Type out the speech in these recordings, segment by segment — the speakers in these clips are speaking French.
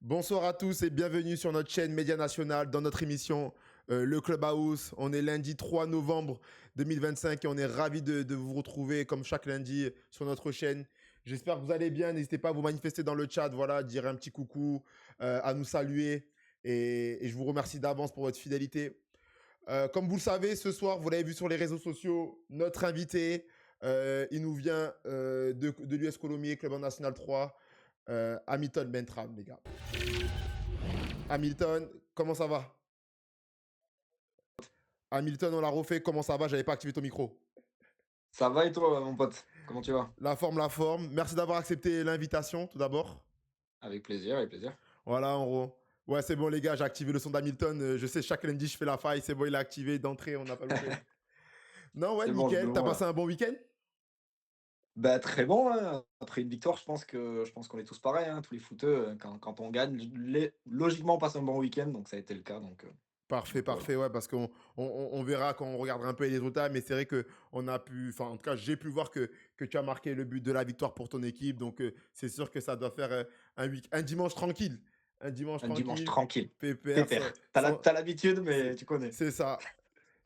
Bonsoir à tous et bienvenue sur notre chaîne Média Nationale dans notre émission Le Clubhouse. On est lundi 3 novembre 2025 et on est ravis de vous retrouver comme chaque lundi sur notre chaîne. J'espère que vous allez bien. N'hésitez pas à vous manifester dans le chat, voilà, dire un petit coucou, à nous saluer et je vous remercie d'avance pour votre fidélité. Comme vous le savez, ce soir, vous l'avez vu sur les réseaux sociaux, notre invité, il nous vient de l'US Colomiers, Club National 3. Hamilton Bentrame, les gars. Hamilton, comment ça va? Hamilton, on l'a refait, comment ça va? J'avais pas activé ton micro. Ça va et toi, mon pote? Comment tu vas? La forme, la forme. Merci d'avoir accepté l'invitation, tout d'abord. Avec plaisir, avec plaisir. Voilà, en gros. Ouais, c'est bon, les gars, j'ai activé le son d'Hamilton. Je sais, chaque lundi, je fais la faille. C'est bon, il a activé d'entrée, on n'a pas loupé. Non, ouais, nickel. T'as passé un bon week-end? Bah, très bon, hein. Après une victoire, je pense qu'on est tous pareils, hein. Tous les footeux, quand on gagne, logiquement, on passe un bon week-end, donc ça a été le cas. Parfait, donc, parfait, ouais, parce qu'on verra quand on regardera un peu les résultats, mais c'est vrai qu'on a pu, enfin, en tout cas, j'ai pu voir que tu as marqué le but de la victoire pour ton équipe, donc c'est sûr que ça doit faire un dimanche tranquille. Un dimanche tranquille. Pépère. T'as l'habitude, mais tu connais. C'est ça.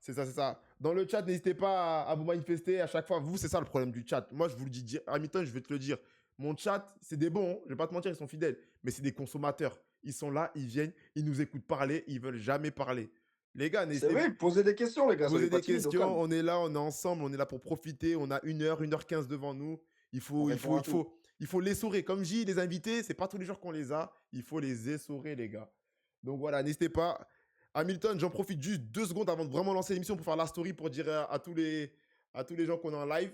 C'est ça. Dans le chat, n'hésitez pas à vous manifester à chaque fois. Vous, c'est ça le problème du chat. Moi, je vous le dis, Hamilton, je vais te le dire. Mon chat, c'est des bons, hein. Je vais pas te mentir, ils sont fidèles, mais c'est des consommateurs. Ils sont là, ils viennent, ils nous écoutent parler, ils veulent jamais parler. Les gars, n'hésitez pas. C'est vrai, posez des questions, les gars. Posez des questions, on est là, on est ensemble, on est là pour profiter. On a 1h15 devant nous. Il faut l'essorer. Comme je dis, les invités, c'est pas tous les jours qu'on les a. Il faut les essorer, les gars. Donc voilà, n'hésitez pas. Hamilton, j'en profite juste 2 secondes avant de vraiment lancer l'émission pour faire la story, pour dire à tous les gens qu'on est en live.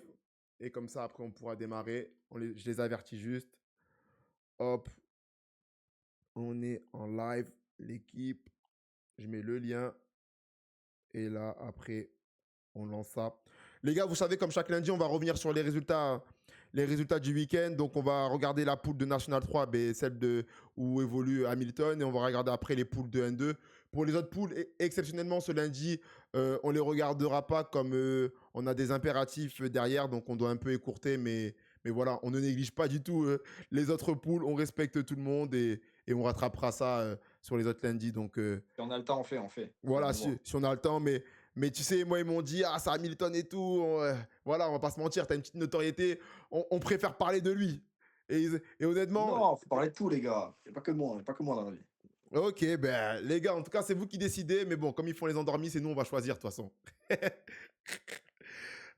Et comme ça, après, on pourra démarrer. Je les avertis juste. Hop. On est en live, l'équipe. Je mets le lien. Et là, après, on lance ça. Les gars, vous savez, comme chaque lundi, on va revenir sur les résultats du week-end. Donc, on va regarder la poule de National 3, celle où évolue Hamilton. Et on va regarder après les poules de N2. Pour les autres poules, exceptionnellement, ce lundi, on ne les regardera pas comme on a des impératifs derrière. Donc, on doit un peu écourter. Mais voilà, on ne néglige pas du tout les autres poules. On respecte tout le monde. Et et on rattrapera ça sur les autres lundis. Donc, Si on a le temps, on fait. Ça va voilà, nous voir. si on a le temps. Mais tu sais, moi, ils m'ont dit, ah, c'est Hamilton et tout. Voilà, on va pas se mentir, tu as une petite notoriété. On préfère parler de lui. Et honnêtement, Non, faut parler de tout, les gars. Il n'y a pas que moi dans la vie. ok, ben, les gars, en tout cas, c'est vous qui décidez. Mais bon, comme ils font les endormis, c'est nous, on va choisir de toute façon.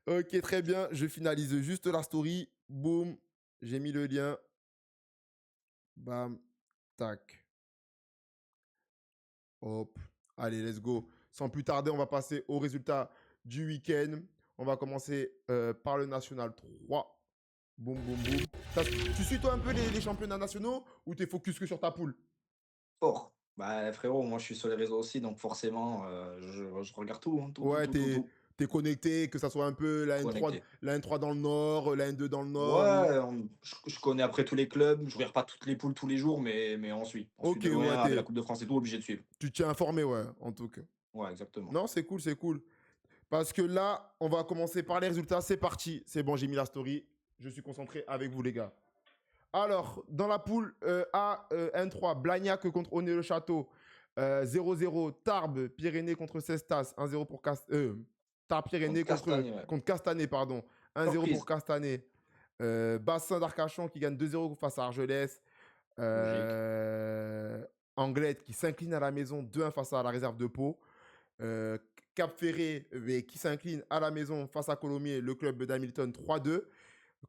Ok, très bien. Je finalise juste la story. Boum. J'ai mis le lien. Bam. Tac. Hop. Allez, let's go. Sans plus tarder, on va passer au résultat du week-end. On va commencer par le National 3. Boum, boum, boum. Tu suis toi un peu les championnats nationaux ou t'es focus que sur ta poule? Fort. Bah, frérot, moi, je suis sur les réseaux aussi, donc forcément, je regarde tout, hein, tout, tout, Ouais, tout, tout, tout. t'es connecté, que ça soit un peu Connecté. la N3 dans le nord, la N2 dans le nord ou... Ouais, je connais après tous les clubs. Je regarde pas toutes les poules tous les jours, mais on suit. On suit Ok, de ouais, loin avec la Coupe de France et tout, obligé de suivre. tu t'es informé, ouais, en tout cas. Ouais, exactement. Non, c'est cool, c'est cool. Parce que là, on va commencer par les résultats. C'est parti. C'est bon, j'ai mis la story. Je suis concentré avec vous, les gars. Alors, dans la poule A, N3, Blagnac contre Onet-le-Château. 0-0, Tarbes, Pyrénées contre Cestas. 1-0 pour Tarbes, Pyrénées Contre Castagne, ouais. contre Castanet, pardon. 1-0 pour Surprise. Castanet. Bassin d'Arcachon qui gagne 2-0 face à Argelès. Logique. Euh, Anglette qui s'incline à la maison 2-1 face à la réserve de Pau. Euh, Cap Ferré qui s'incline à la maison face à Colomiers, le club d'Hamilton 3-2.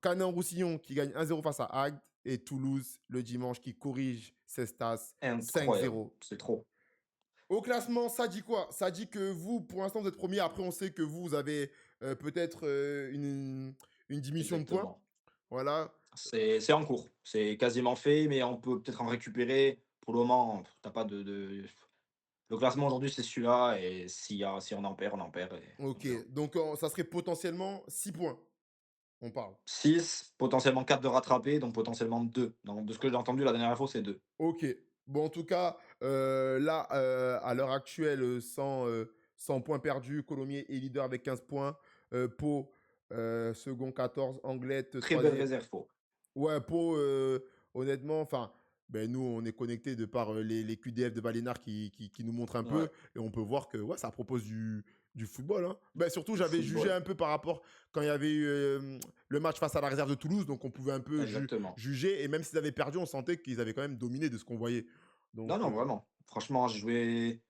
Canet-en-Roussillon qui gagne 1-0 face à Agde. Et Toulouse le dimanche qui corrige Cestas Incroyable. 5-0. C'est trop. Au classement, ça dit quoi? Ça dit que vous, pour l'instant, vous êtes premier. Après, on sait que vous avez peut-être une diminution de points. Exactement. Voilà. C'est en cours. C'est quasiment fait, mais on peut peut-être en récupérer. Pour le moment, t'as pas Le classement aujourd'hui, c'est celui-là. Et si on en perd, on en perd. Et on Ok. verra. Donc, ça serait potentiellement 6 points. On parle. 6, potentiellement 4 de rattraper, donc potentiellement 2. Donc, de ce que j'ai entendu la dernière fois, c'est 2. Ok. Bon, en tout cas, là, à l'heure actuelle, sans points perdus, Colomiers est leader avec 15 points. Pau, second 14, Anglette, Très belle troisième. réserve, Pau. Ouais, Pau, honnêtement, enfin, ben, nous, on est connectés de par les QDF de Valénard qui nous montrent un Ouais, peu. Et on peut voir que ouais, ça propose du football. Hein. Ben, surtout, du j'avais jugé football. un peu par rapport quand il y avait eu le match face à la réserve de Toulouse. Donc, on pouvait un peu Exactement. juger. Et même s'ils avaient perdu, on sentait qu'ils avaient quand même dominé de ce qu'on voyait. Non, Donc, non, vraiment. Franchement, j'ai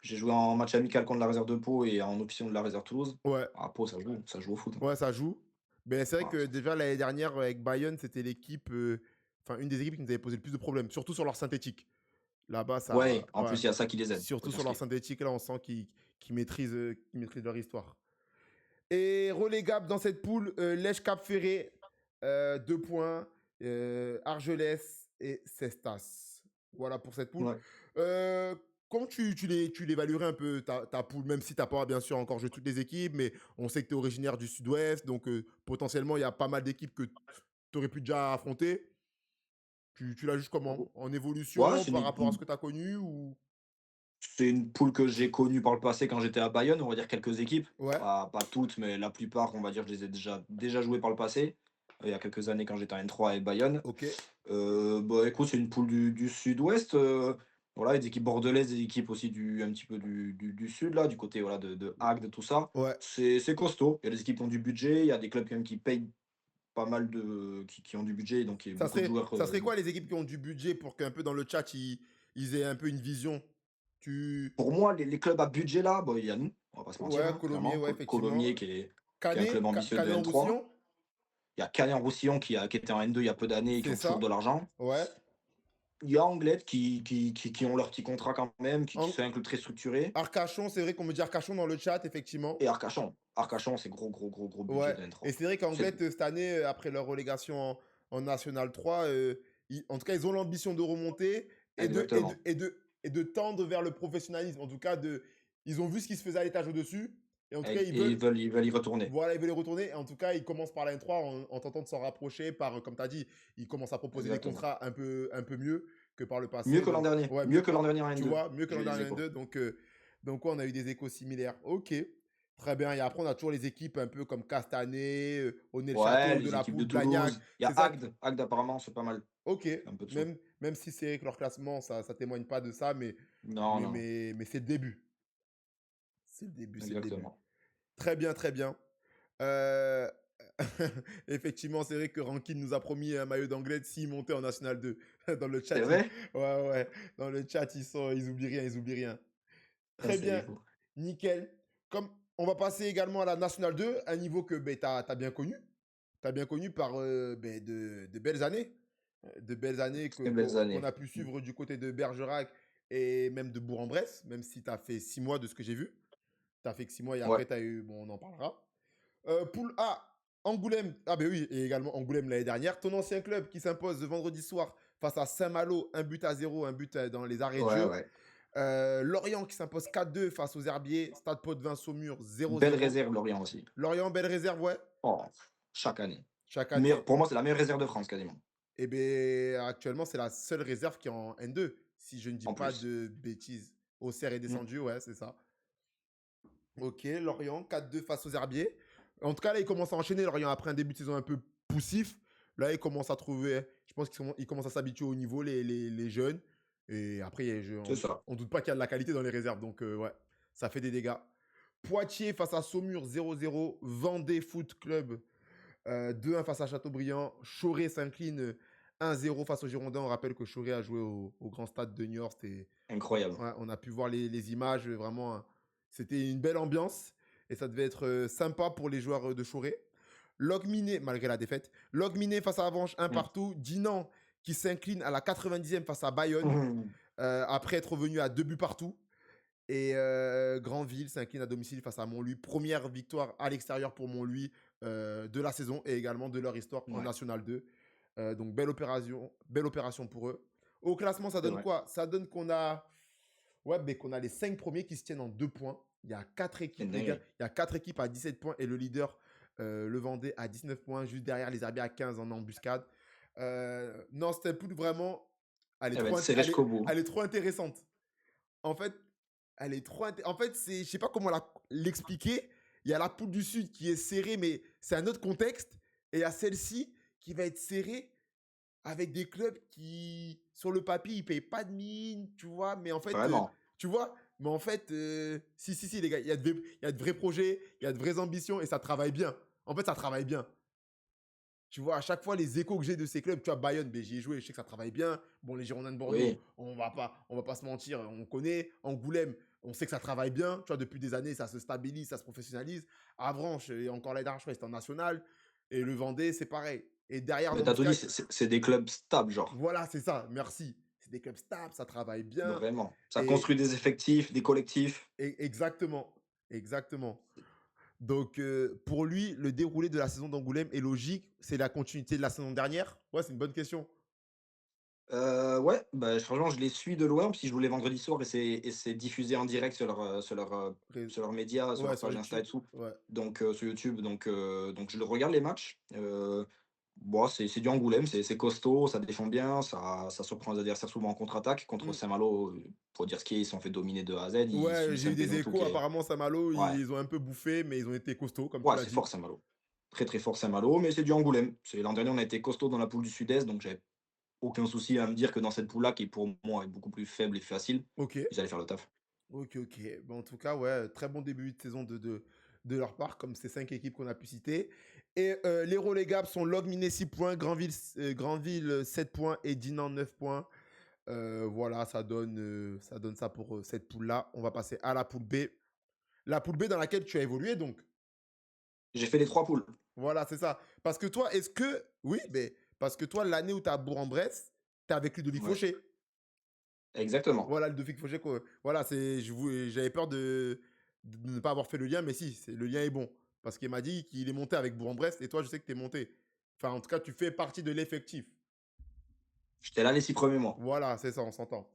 joué en match amical contre la réserve de Pau et en option de la réserve Toulouse. ouais, Ah, Pau, ça joue au foot, hein. ouais, ça joue. Mais c'est vrai Ah, que déjà, l'année dernière, avec Bayonne, c'était l'équipe, enfin, une des équipes qui nous avait posé le plus de problèmes, surtout sur leur synthétique. Là-bas, ça. ouais, en Ouais. plus, il y a ça qui les aide, faut Surtout dire sur ce qui leur est. synthétique, là, on sent qu'ils maîtrisent leur histoire. Et relégable dans cette poule, Lèche Cap Ferré, 2 points. Argelès et Cestas. Voilà pour cette poule. Ouais. Euh, Comment tu l'évaluerais un peu, ta poule, même si tu n'as pas bien sûr encore joué toutes les équipes, mais on sait que tu es originaire du sud-ouest, donc potentiellement il y a pas mal d'équipes que tu aurais pu déjà affronter. Tu la juges comment? En Ouais, évolution par rapport à ce que tu as connu ou... c'est une poule que j'ai connue par le passé quand j'étais à Bayonne, on va dire quelques équipes. Ouais, Pas toutes, mais la plupart, on va dire, je les ai déjà jouées par le passé. Il y a quelques années quand j'étais en N3 et Bayonne. ok. Bah, écoute, c'est une poule du sud-ouest. Voilà, des équipes bordelaises, des équipes aussi un petit peu du sud, là, du côté voilà, de Agde, tout ça. Ouais. C'est costaud. Il y a des équipes qui ont du budget, il y a des clubs quand même qui payent pas mal qui ont du budget, donc il y a beaucoup de joueurs. Ça serait quoi les équipes qui ont du budget pour qu'un peu dans le chat, ils aient un peu une vision? Tu... Pour moi, les clubs à budget là, bon, il y a nous, on va pas se mentir, Ouais, hein, Colomiers, clairement. ouais, effectivement. Colomiers qui est un club ambitieux de N3. Canet-en-Roussillon, Il y a Canet-en-Roussillon qui était en N2 il y a peu d'années et qui c'est ont toujours ça. de l'argent. Ouais. Il y a Anglette qui ont leur petit contrat quand même, qui En- sont un club très structuré. Arcachon, c'est vrai qu'on me dit Arcachon dans le chat, effectivement. Et Arcachon. Arcachon, c'est gros budget Ouais. de Et N3. c'est vrai C'est qu'Anglette, cette année, après leur relégation en National 3, en tout cas, ils ont l'ambition de remonter exactement. et de tendre vers le professionnalisme. En tout cas, ils ont vu ce qui se faisait à l'étage au-dessus. Et en tout cas, Et ils veulent y retourner. voilà, ils veulent y retourner. En tout cas, ils commencent par la N3 en tentant de s'en rapprocher par, comme tu as dit, ils commencent à proposer des Exactement. contrats un peu mieux que par le Mieux passé. que l'an Donc, dernier. ouais, Mieux que l'an dernier en tu N2. vois, mieux que l'an J'ai les dernier échos. N2. Donc ouais, on a eu des échos similaires. Ok, très bien. Et après, on a toujours les équipes un peu comme Castanet, Ouais, Onet-le-Château, de les la équipes de Poule, Blagnac. Toulouse. Il y a C'est ça. Agde. Agde, apparemment, c'est pas mal. Ok, Un peu de sous. même, Même si c'est vrai que leur classement, ça ne témoigne pas de ça, mais, Non, mais, non, mais, mais c'est le début. C'est le début, c'est le début. exactement. Très bien, très bien. Euh, Effectivement, c'est vrai que Rankin nous a promis un maillot d'anglais s'il montait en National 2. Dans le C'est chat, vrai? ouais, ouais. Dans le chat, ils oublient rien, ils oublient rien. Ah, Très c'est bien, fou. nickel. Comme on va passer également à la National 2, un niveau que tu as bien connu. Tu as bien connu par de belles années. De belles années Très belles qu'on années. a pu suivre du côté de Bergerac et même de Bourg-en-Bresse, même si tu as fait 6 mois de ce que j'ai vu. Tu as fait que 6 mois et Ouais, après, tu as eu. Bon, on en parlera. Poule A, Angoulême. Ah, ben oui, et également Angoulême l'année dernière. Ton ancien club qui s'impose vendredi soir face à Saint-Malo, un but à zéro, un but dans les arrêts de ouais, jeu. ouais. Lorient qui s'impose 4-2 face aux Herbiers. Stade Potvin Saumur Belle 0-0. réserve, Lorient aussi. Lorient, belle réserve, ouais. Oh, chaque année. Chaque année. Pour moi, c'est la meilleure réserve de France, quasiment. Et bien, actuellement, c'est la seule réserve qui est en N2, si je ne dis En pas plus. de bêtises. Auxerre est Mm. descendu, ouais, c'est ça. Ok, Lorient, 4-2 face aux Herbiers. En tout cas, là, il commence à enchaîner. Lorient, après un début de saison un peu poussif, là, il commence à trouver. Je pense qu'ils commencent à s'habituer au niveau, les jeunes. Et après, C'est ça. on doute pas qu'il y a de la qualité dans les réserves. Donc, ouais, ça fait des dégâts. Poitiers face à Saumur 0-0. Vendée Foot Club 2-1 face à Châteaubriand. Choré s'incline 1-0 face aux Girondins. On rappelle que Choré a joué au grand stade de Niort. Et Incroyable. ouais, on a pu voir les images. Vraiment, c'était une belle ambiance. Et ça devait être sympa pour les joueurs de Choré. Logminé, malgré la défaite. Logminé face à Avanche, un Mm. partout. Dinan qui s'incline à la 90e face à Bayonne. Mm. Après être revenu à 2 buts partout. Et Granville s'incline à domicile face à Montluy. Première victoire à l'extérieur pour Montluy de la saison et également de leur histoire en Ouais, National 2. Donc belle opération pour eux. Au classement, ça c'est donne vrai. quoi? Ça donne qu'on a les 5 premiers qui se tiennent en 2 points. Il y a 4 C'est équipes, une les gars. dinguerie. Il y a 4 équipes à 17 points et le leader, le Vendée, à 19 points. Juste derrière les Herbiers à 15 en embuscade. Non, c'était plus vraiment. Elle est, Elle va trop, être int- serrée jusqu'au bout. elle est trop intéressante. En fait, en fait, je sais pas comment l'expliquer. Il y a la poule du Sud qui est serrée, mais c'est un autre contexte. Et il y a celle-ci qui va être serrée avec des clubs qui, sur le papier, ils payent pas de mine, tu vois. Mais en fait, Vraiment. tu vois, mais en fait, si, les gars, il y a de vrais projets, il y a de vraies ambitions et ça travaille bien. En fait, ça travaille bien. Tu vois, à chaque fois, les échos que j'ai de ces clubs, tu vois, Bayonne, ben, j'y ai joué, je sais que ça travaille bien. Bon, les Girondins de Bordeaux, Oui. on va pas se mentir, on connaît. Angoulême, on sait que ça travaille bien. Tu vois, depuis des années, ça se stabilise, ça se professionnalise. Avranches, et encore l'année dernière, je crois que c'était en national. Et le Vendée, c'est pareil. Et derrière Mais t'as tout dit, l'embuscade, c'est des clubs stables, genre. voilà, c'est ça, merci. C'est des clubs stables, ça travaille bien. Vraiment. Ça Et, construit des effectifs, des collectifs. exactement, exactement. Donc, pour lui, le déroulé de la saison d'Angoulême est logique. C'est la continuité de la saison dernière. Ouais, c'est une bonne question. Ouais, bah, franchement, je les suis de loin, parce qu'ils jouent les vendredis soirs et c'est diffusé en direct Ré- sur leurs médias, sur Ouais, leur sur page Insta et YouTube. tout. Ouais. Donc, sur YouTube, donc je le regarde les matchs. Bon, c'est du Angoulême, c'est costaud, ça défend bien, ça surprend les adversaires souvent en contre-attaque. Contre Mm. Saint-Malo, pour dire ce qui est, ils se sont fait dominer de A à Z, ils Ouais, subissent j'ai un eu des Penaud échos. qui est. Apparemment, Saint-Malo, Ouais, ils ont un peu bouffé, mais ils ont été costauds, comme tu ouais, l'as c'est dit. fort Saint-Malo. Très très fort Saint-Malo, mais c'est du Angoulême. L'an dernier, on a été costaud dans la poule du Sud-Est, donc j'avais aucun souci à me dire que dans cette poule-là, qui pour moi est beaucoup plus faible et facile, Ok. ils allaient faire le taf. Ok, ok. Bon, en tout cas, ouais, très bon début de saison de leur part, comme ces 5 équipes qu'on a pu citer. Et les relégables sont Logminé 6 points, Granville 7 points et Dinan 9 points. Voilà, ça donne ça pour cette poule-là. On va passer à la poule B. La poule B dans laquelle tu as évolué, donc. J'ai fait les 3 poules. Voilà, c'est ça. Parce que toi, est-ce que. Oui, mais parce que toi, l'année où tu as Bourg-en-Bresse, tu as avec Ludovic Ouais, Fauché. exactement. Voilà, Ludovic Fauché. Voilà, j'avais peur de ne pas avoir fait le lien, mais si, le lien est bon. Parce qu'il m'a dit qu'il est monté avec Bourg-en-Bresse et toi, je sais que tu es monté. Enfin, en tout cas, tu fais partie de l'effectif. J'étais là les 6 premiers mois. Voilà, c'est ça, on s'entend.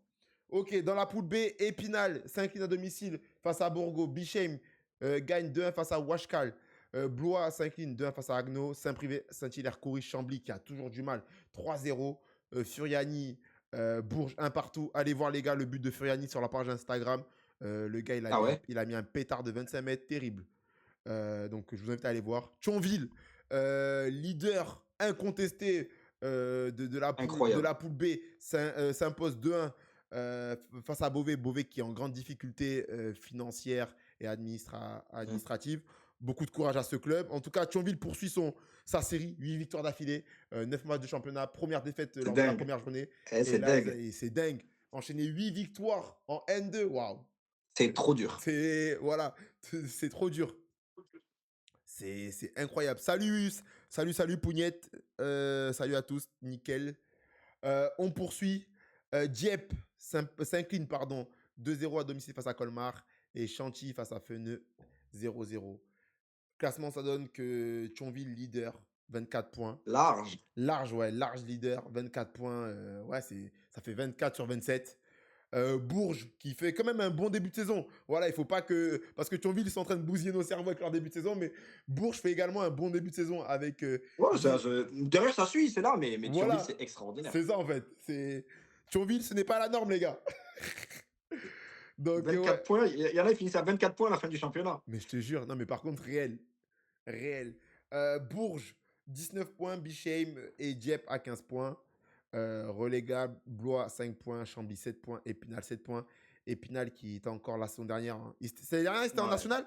Ok, dans la poule B, Épinal s'incline à domicile face à Borgo. Bichheim gagne 2-1 face à Washkal. Blois s'incline 2-1 face à Agno. Saint-Privé, Saint-Hilaire, Coury, Chambly qui a toujours du mal. 3-0. Furiani, Bourges, un partout. Allez voir les gars le but de Furiani sur la page Instagram. Le gars, Ah ouais? il a mis un pétard de 25 mètres terrible. Donc je vous invite à aller voir. Thionville, leader incontesté de Incroyable. la poule B s'impose 2-1 face à Beauvais. Beauvais qui est en grande difficulté financière et Mmh. administrative. Beaucoup de courage à ce club. En tout cas, Thionville poursuit sa série, 8 victoires d'affilée, 9 matchs de championnat, première défaite C'est lors de la dingue. première journée. Eh, Et c'est là, dingue. c'est dingue. Enchaîner 8 victoires en N2, waouh. C'est trop dur. C'est voilà, c'est trop dur. C'est incroyable. Salut Pougnette. Salut à tous. Nickel. On poursuit. Dieppe s'incline, pardon, 2-0 à domicile face à Colmar et Chantilly face à Feneux 0-0. Classement, ça donne que Thionville leader, 24 points. Large. Large, ouais, large leader, 24 points. Ouais, ça fait 24 sur 27. Bourges qui fait quand même un bon début de saison. Voilà, il faut pas que. Parce que Thionville, ils sont en train de bousiller nos cerveaux avec leur début de saison, mais Bourges fait également un bon début de saison avec. Ouais, derrière, ça suit, c'est là, mais Thionville, Voilà, c'est extraordinaire. c'est ça en fait. Thionville, ce n'est pas la norme, les gars. Donc, ouais. 24 points, il y en a, ils finissent à 24 points à la fin du championnat. Mais je te jure, non, mais par contre, réel. Réel. Bourges, 19 points, Bichheim et Dieppe à 15 points. Relégable, Blois 5 points, Chambly 7 points, Épinal 7 points. Épinal qui était encore la saison dernière. Hein. L'année dernière, c'était en Ouais. national?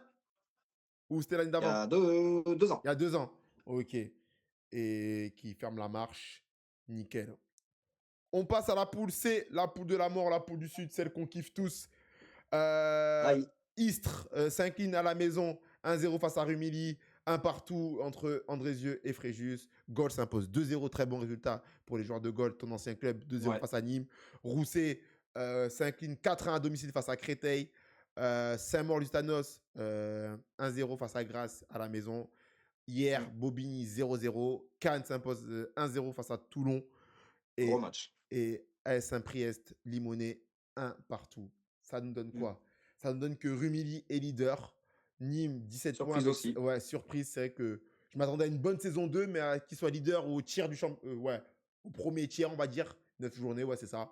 Ou c'était l'année Il y d'avant? a 2 ans. Il y a 2 ans. Ok. Et qui ferme la marche. Nickel. On passe à la poule C, la poule de la mort, la poule du Sud, celle qu'on kiffe tous. Là, Istres s'incline à la maison 1-0 face à Rumilly. Un partout entre Andrézieux et Fréjus. Gaulle s'impose 2-0, très bon résultat pour les joueurs de Gaulle, ton ancien club, 2-0 ouais. face à Nîmes. Rousset s'incline 4-1 à domicile face à Créteil. Saint-Maur-Lustanos 1-0 face à Grasse à la maison. Hier, Mm. Bobigny 0-0. Cannes s'impose 1-0 face à Toulon. Gros Et, match. et AS Saint-Priest, Limonest, 1 partout. Ça nous donne Mm. quoi? Ça nous donne que Rumilly est leader. Nîmes, 17 points Surprise avec. aussi. Ouais, surprise. C'est vrai que je m'attendais à une bonne saison 2, mais à qu'il soit leader au tiers du champ. Ouais, au premier tiers, on va dire. 9 journées, ouais, c'est ça.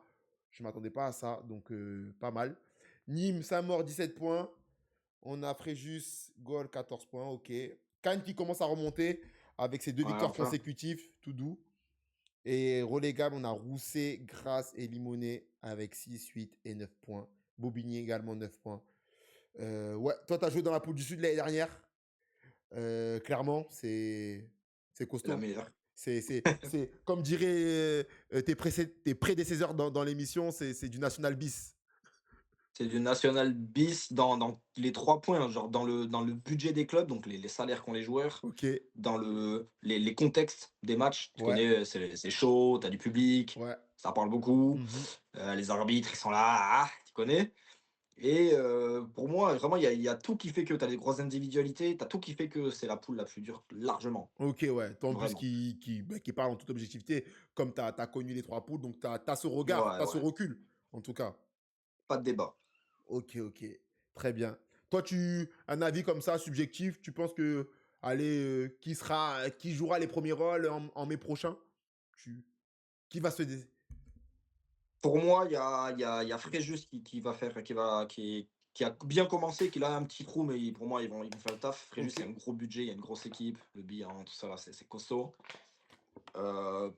Je ne m'attendais pas à ça, donc pas mal. Nîmes, Saint-Maur, 17 points. On a Fréjus, Gaulle, 14 points, ok. Cannes qui commence à remonter avec ses 2 Ouais, victoires enfin. consécutives, tout doux. Et relégable, on a Rousset, Grasse et Limonest avec 6, 8 et 9 points. Bobigny également 9 points. Ouais, toi, tu as joué dans la poule du Sud l'année dernière. Clairement, c'est C'est la costaud. meilleure. Comme diraient tes prédécesseurs dans l'émission, c'est du National bis. C'est du national bis dans les 3 points, genre dans le budget des clubs, donc les salaires qu'ont les joueurs, Ok, dans les contextes des matchs. Tu ouais, connais, c'est chaud, tu as du public, ouais. ça parle beaucoup, Mhm. les arbitres, ils sont là, tu connais? Et pour moi, vraiment, il y a tout qui fait que tu as des grosses individualités, tu as tout qui fait que c'est la poule la plus dure, largement, Ok, ouais. Toi, en plus, vraiment. qui parle en toute objectivité, comme tu as connu les 3 poules, donc tu as ce regard, Ouais, tu as ce ouais, recul, en tout cas. pas de débat. Ok, ok. Très bien. Toi, un avis comme ça, subjectif, tu penses que, allez, qui jouera les premiers rôles en mai prochain? Tu, qui va se dé... Pour moi, il y a Fréjus qui va faire qui a bien commencé, qui a un petit trou, mais pour moi, ils vont faire le taf. Fréjus, Ok. c'est un gros budget, il y a une grosse équipe, le bilan, tout ça là, c'est costaud.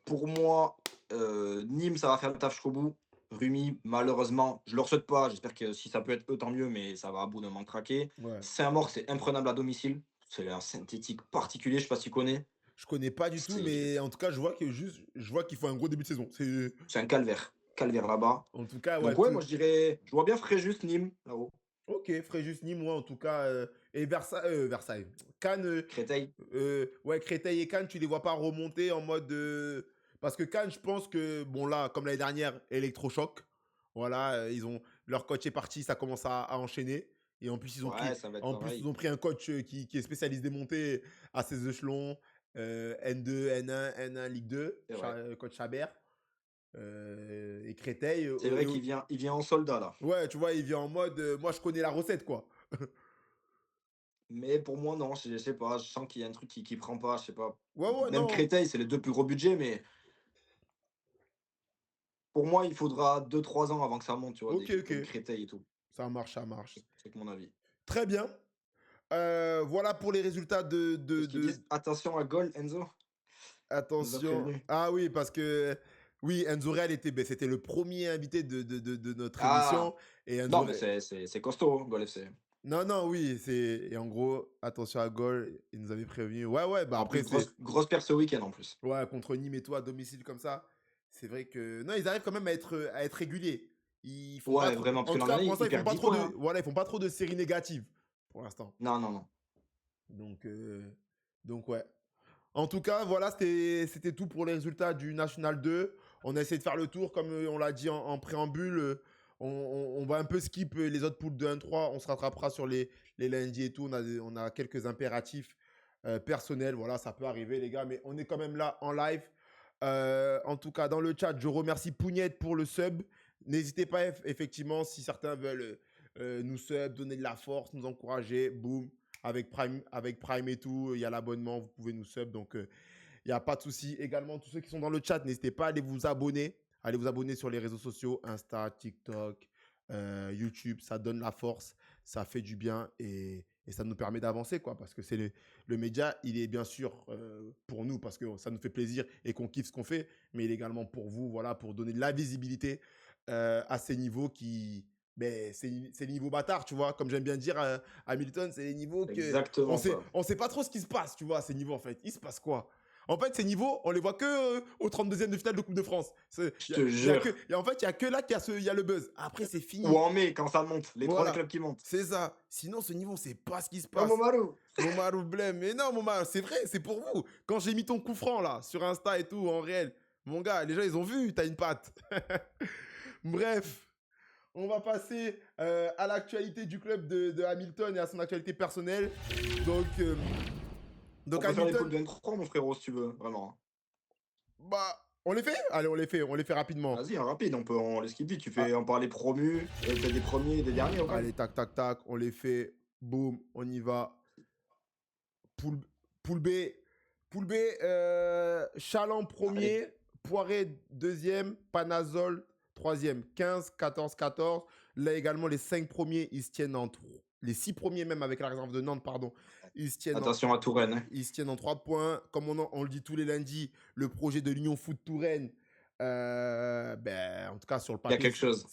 Pour moi, Nîmes, ça va faire le taf jusqu'au bout. Rumi, malheureusement, je leur souhaite pas, j'espère que si ça peut être eux, tant mieux, mais ça va à bout d'un moment craquer. Ouais. Saint-Maur, c'est imprenable à domicile. C'est un synthétique particulier, je sais pas si tu connais. Je connais pas du tout, C'est mais en tout cas, je vois qu'il faut un gros début de saison. c'est un calvaire. Calvaire là-bas. En tout cas, ouais, Donc ouais, moi je dirais, je vois bien Fréjus, Nîmes, là-haut. Ok, Fréjus Nîmes, moi, en tout cas. Et Versailles. Cannes, Créteil. ouais, Créteil et Cannes, tu les vois pas remonter en mode. Parce que Cannes, je pense que, bon, là, comme l'année dernière, électrochoc. Voilà, leur coach est parti, ça commence à enchaîner. Et Ouais, ça va être ils pareil. ont pris un coach qui est spécialiste des montées à ces échelons. N2, N1, Ligue 2, C'est vrai. coach Chabert. Et Créteil. C'est vrai qu'il vient en soldat là. Ouais, tu vois, il vient en mode, moi, je connais la recette, quoi. Mais pour moi, non, je sais pas, je sens qu'il y a un truc qui prend pas, je sais pas. Ouais, ouais, Même non. Créteil, c'est les 2 plus gros budgets, mais pour moi, il faudra 2-3 ans avant que ça monte, tu vois, des Ok, équipes ok. comme Créteil et tout. Ça marche, ça marche. C'est que mon avis. Très bien. Voilà pour les résultats Est-ce qu'ils disent attention à goal, Enzo? Il nous a Attention. prévenu. Ah oui, parce que oui, Enzo Real c'était le premier invité de notre Ah! émission. Et Enzo Non, mais Re- c'est costaud, hein, Goal FC. Non, non, oui, et en gros, attention à goal, il nous avait prévenu. Ouais, ouais, bah En plus, après, c'est. grosse perte ce week-end en plus. Ouais, contre Nîmes et tout, à domicile comme ça. C'est vrai que. Non, ils arrivent quand même à être réguliers. Ils font pas Ouais, trop. vraiment, parce En que tout l'an cas, pour dernier, l'instant, ils ils font perdent pas 10 trop points, de. hein. Voilà, ils font pas trop de séries négatives. Pour l'instant. Non, non, non. Donc, ouais. En tout cas, voilà, c'était tout pour les résultats du National 2. On a essayé de faire le tour, comme on l'a dit en préambule. On va un peu skip les autres poules de 1-3. On se rattrapera sur les lundis et tout. On a quelques impératifs personnels. Voilà, ça peut arriver, les gars, mais on est quand même là en live. En tout cas, dans le chat, je remercie Pougnette pour le sub. N'hésitez pas, effectivement, si certains veulent nous sub, donner de la force, nous encourager. Boum, avec Prime et tout, il y a l'abonnement, vous pouvez nous sub, donc il n'y a pas de souci. Également, tous ceux qui sont dans le chat, n'hésitez pas à aller vous abonner. Allez vous abonner sur les réseaux sociaux, Insta, TikTok, YouTube, ça donne la force, ça fait du bien et ça nous permet d'avancer, quoi, parce que le média, il est bien sûr pour nous, parce que ça nous fait plaisir et qu'on kiffe ce qu'on fait, mais il est également pour vous, voilà, pour donner de la visibilité à ces niveaux qui, ben, c'est les niveaux bâtards, tu vois. Comme j'aime bien dire, Hamilton, c'est les niveaux que Exactement ça. on sait pas trop ce qui se passe, tu vois, à ces niveaux, en fait. Il se passe quoi? En fait, ces niveaux, on les voit que au 32e de finale de Coupe de France. Je te jure. En fait, il y a que là qu'il y a le buzz. Après, c'est Ou fini. en mai, quand ça monte. Les trois Voilà. clubs qui montent. C'est ça. Sinon, ce niveau, c'est pas ce qui se Oh, passe. Momalou. Momarou Blême. Mais non, Momarou, c'est vrai, c'est pour vous. Quand j'ai mis ton coup franc, là, sur Insta et tout, en réel, mon gars, les gens, ils ont vu, t'as une patte. Bref. On va passer à l'actualité du club de Hamilton et à son actualité personnelle. Donc, On peut faire les poules Hamilton, de 23, mon frérot, si tu veux. Vraiment. bah, on les fait? Allez, on les fait rapidement. Vas-y, hein, rapide. On les skip vite. Ah, On parle des promus. Peut-être des premiers et des derniers, au cas. allez, tac, tac, tac, on les fait. Boum, on y va. Poule, poule B. Poule B, Chaland Allez. premier, Poiré deuxième, Panazol troisième. 15, 14, 14. Là également, les 5 premiers, ils se tiennent en les 6 premiers même avec la réserve de Nantes, pardon, ils se tiennent en, Attention à Touraine, hein. ils se tiennent en 3 points. Comme on le dit tous les lundis, le projet de l'Union Foot Touraine, ben, en tout cas sur le Il y a papier, quelque chose.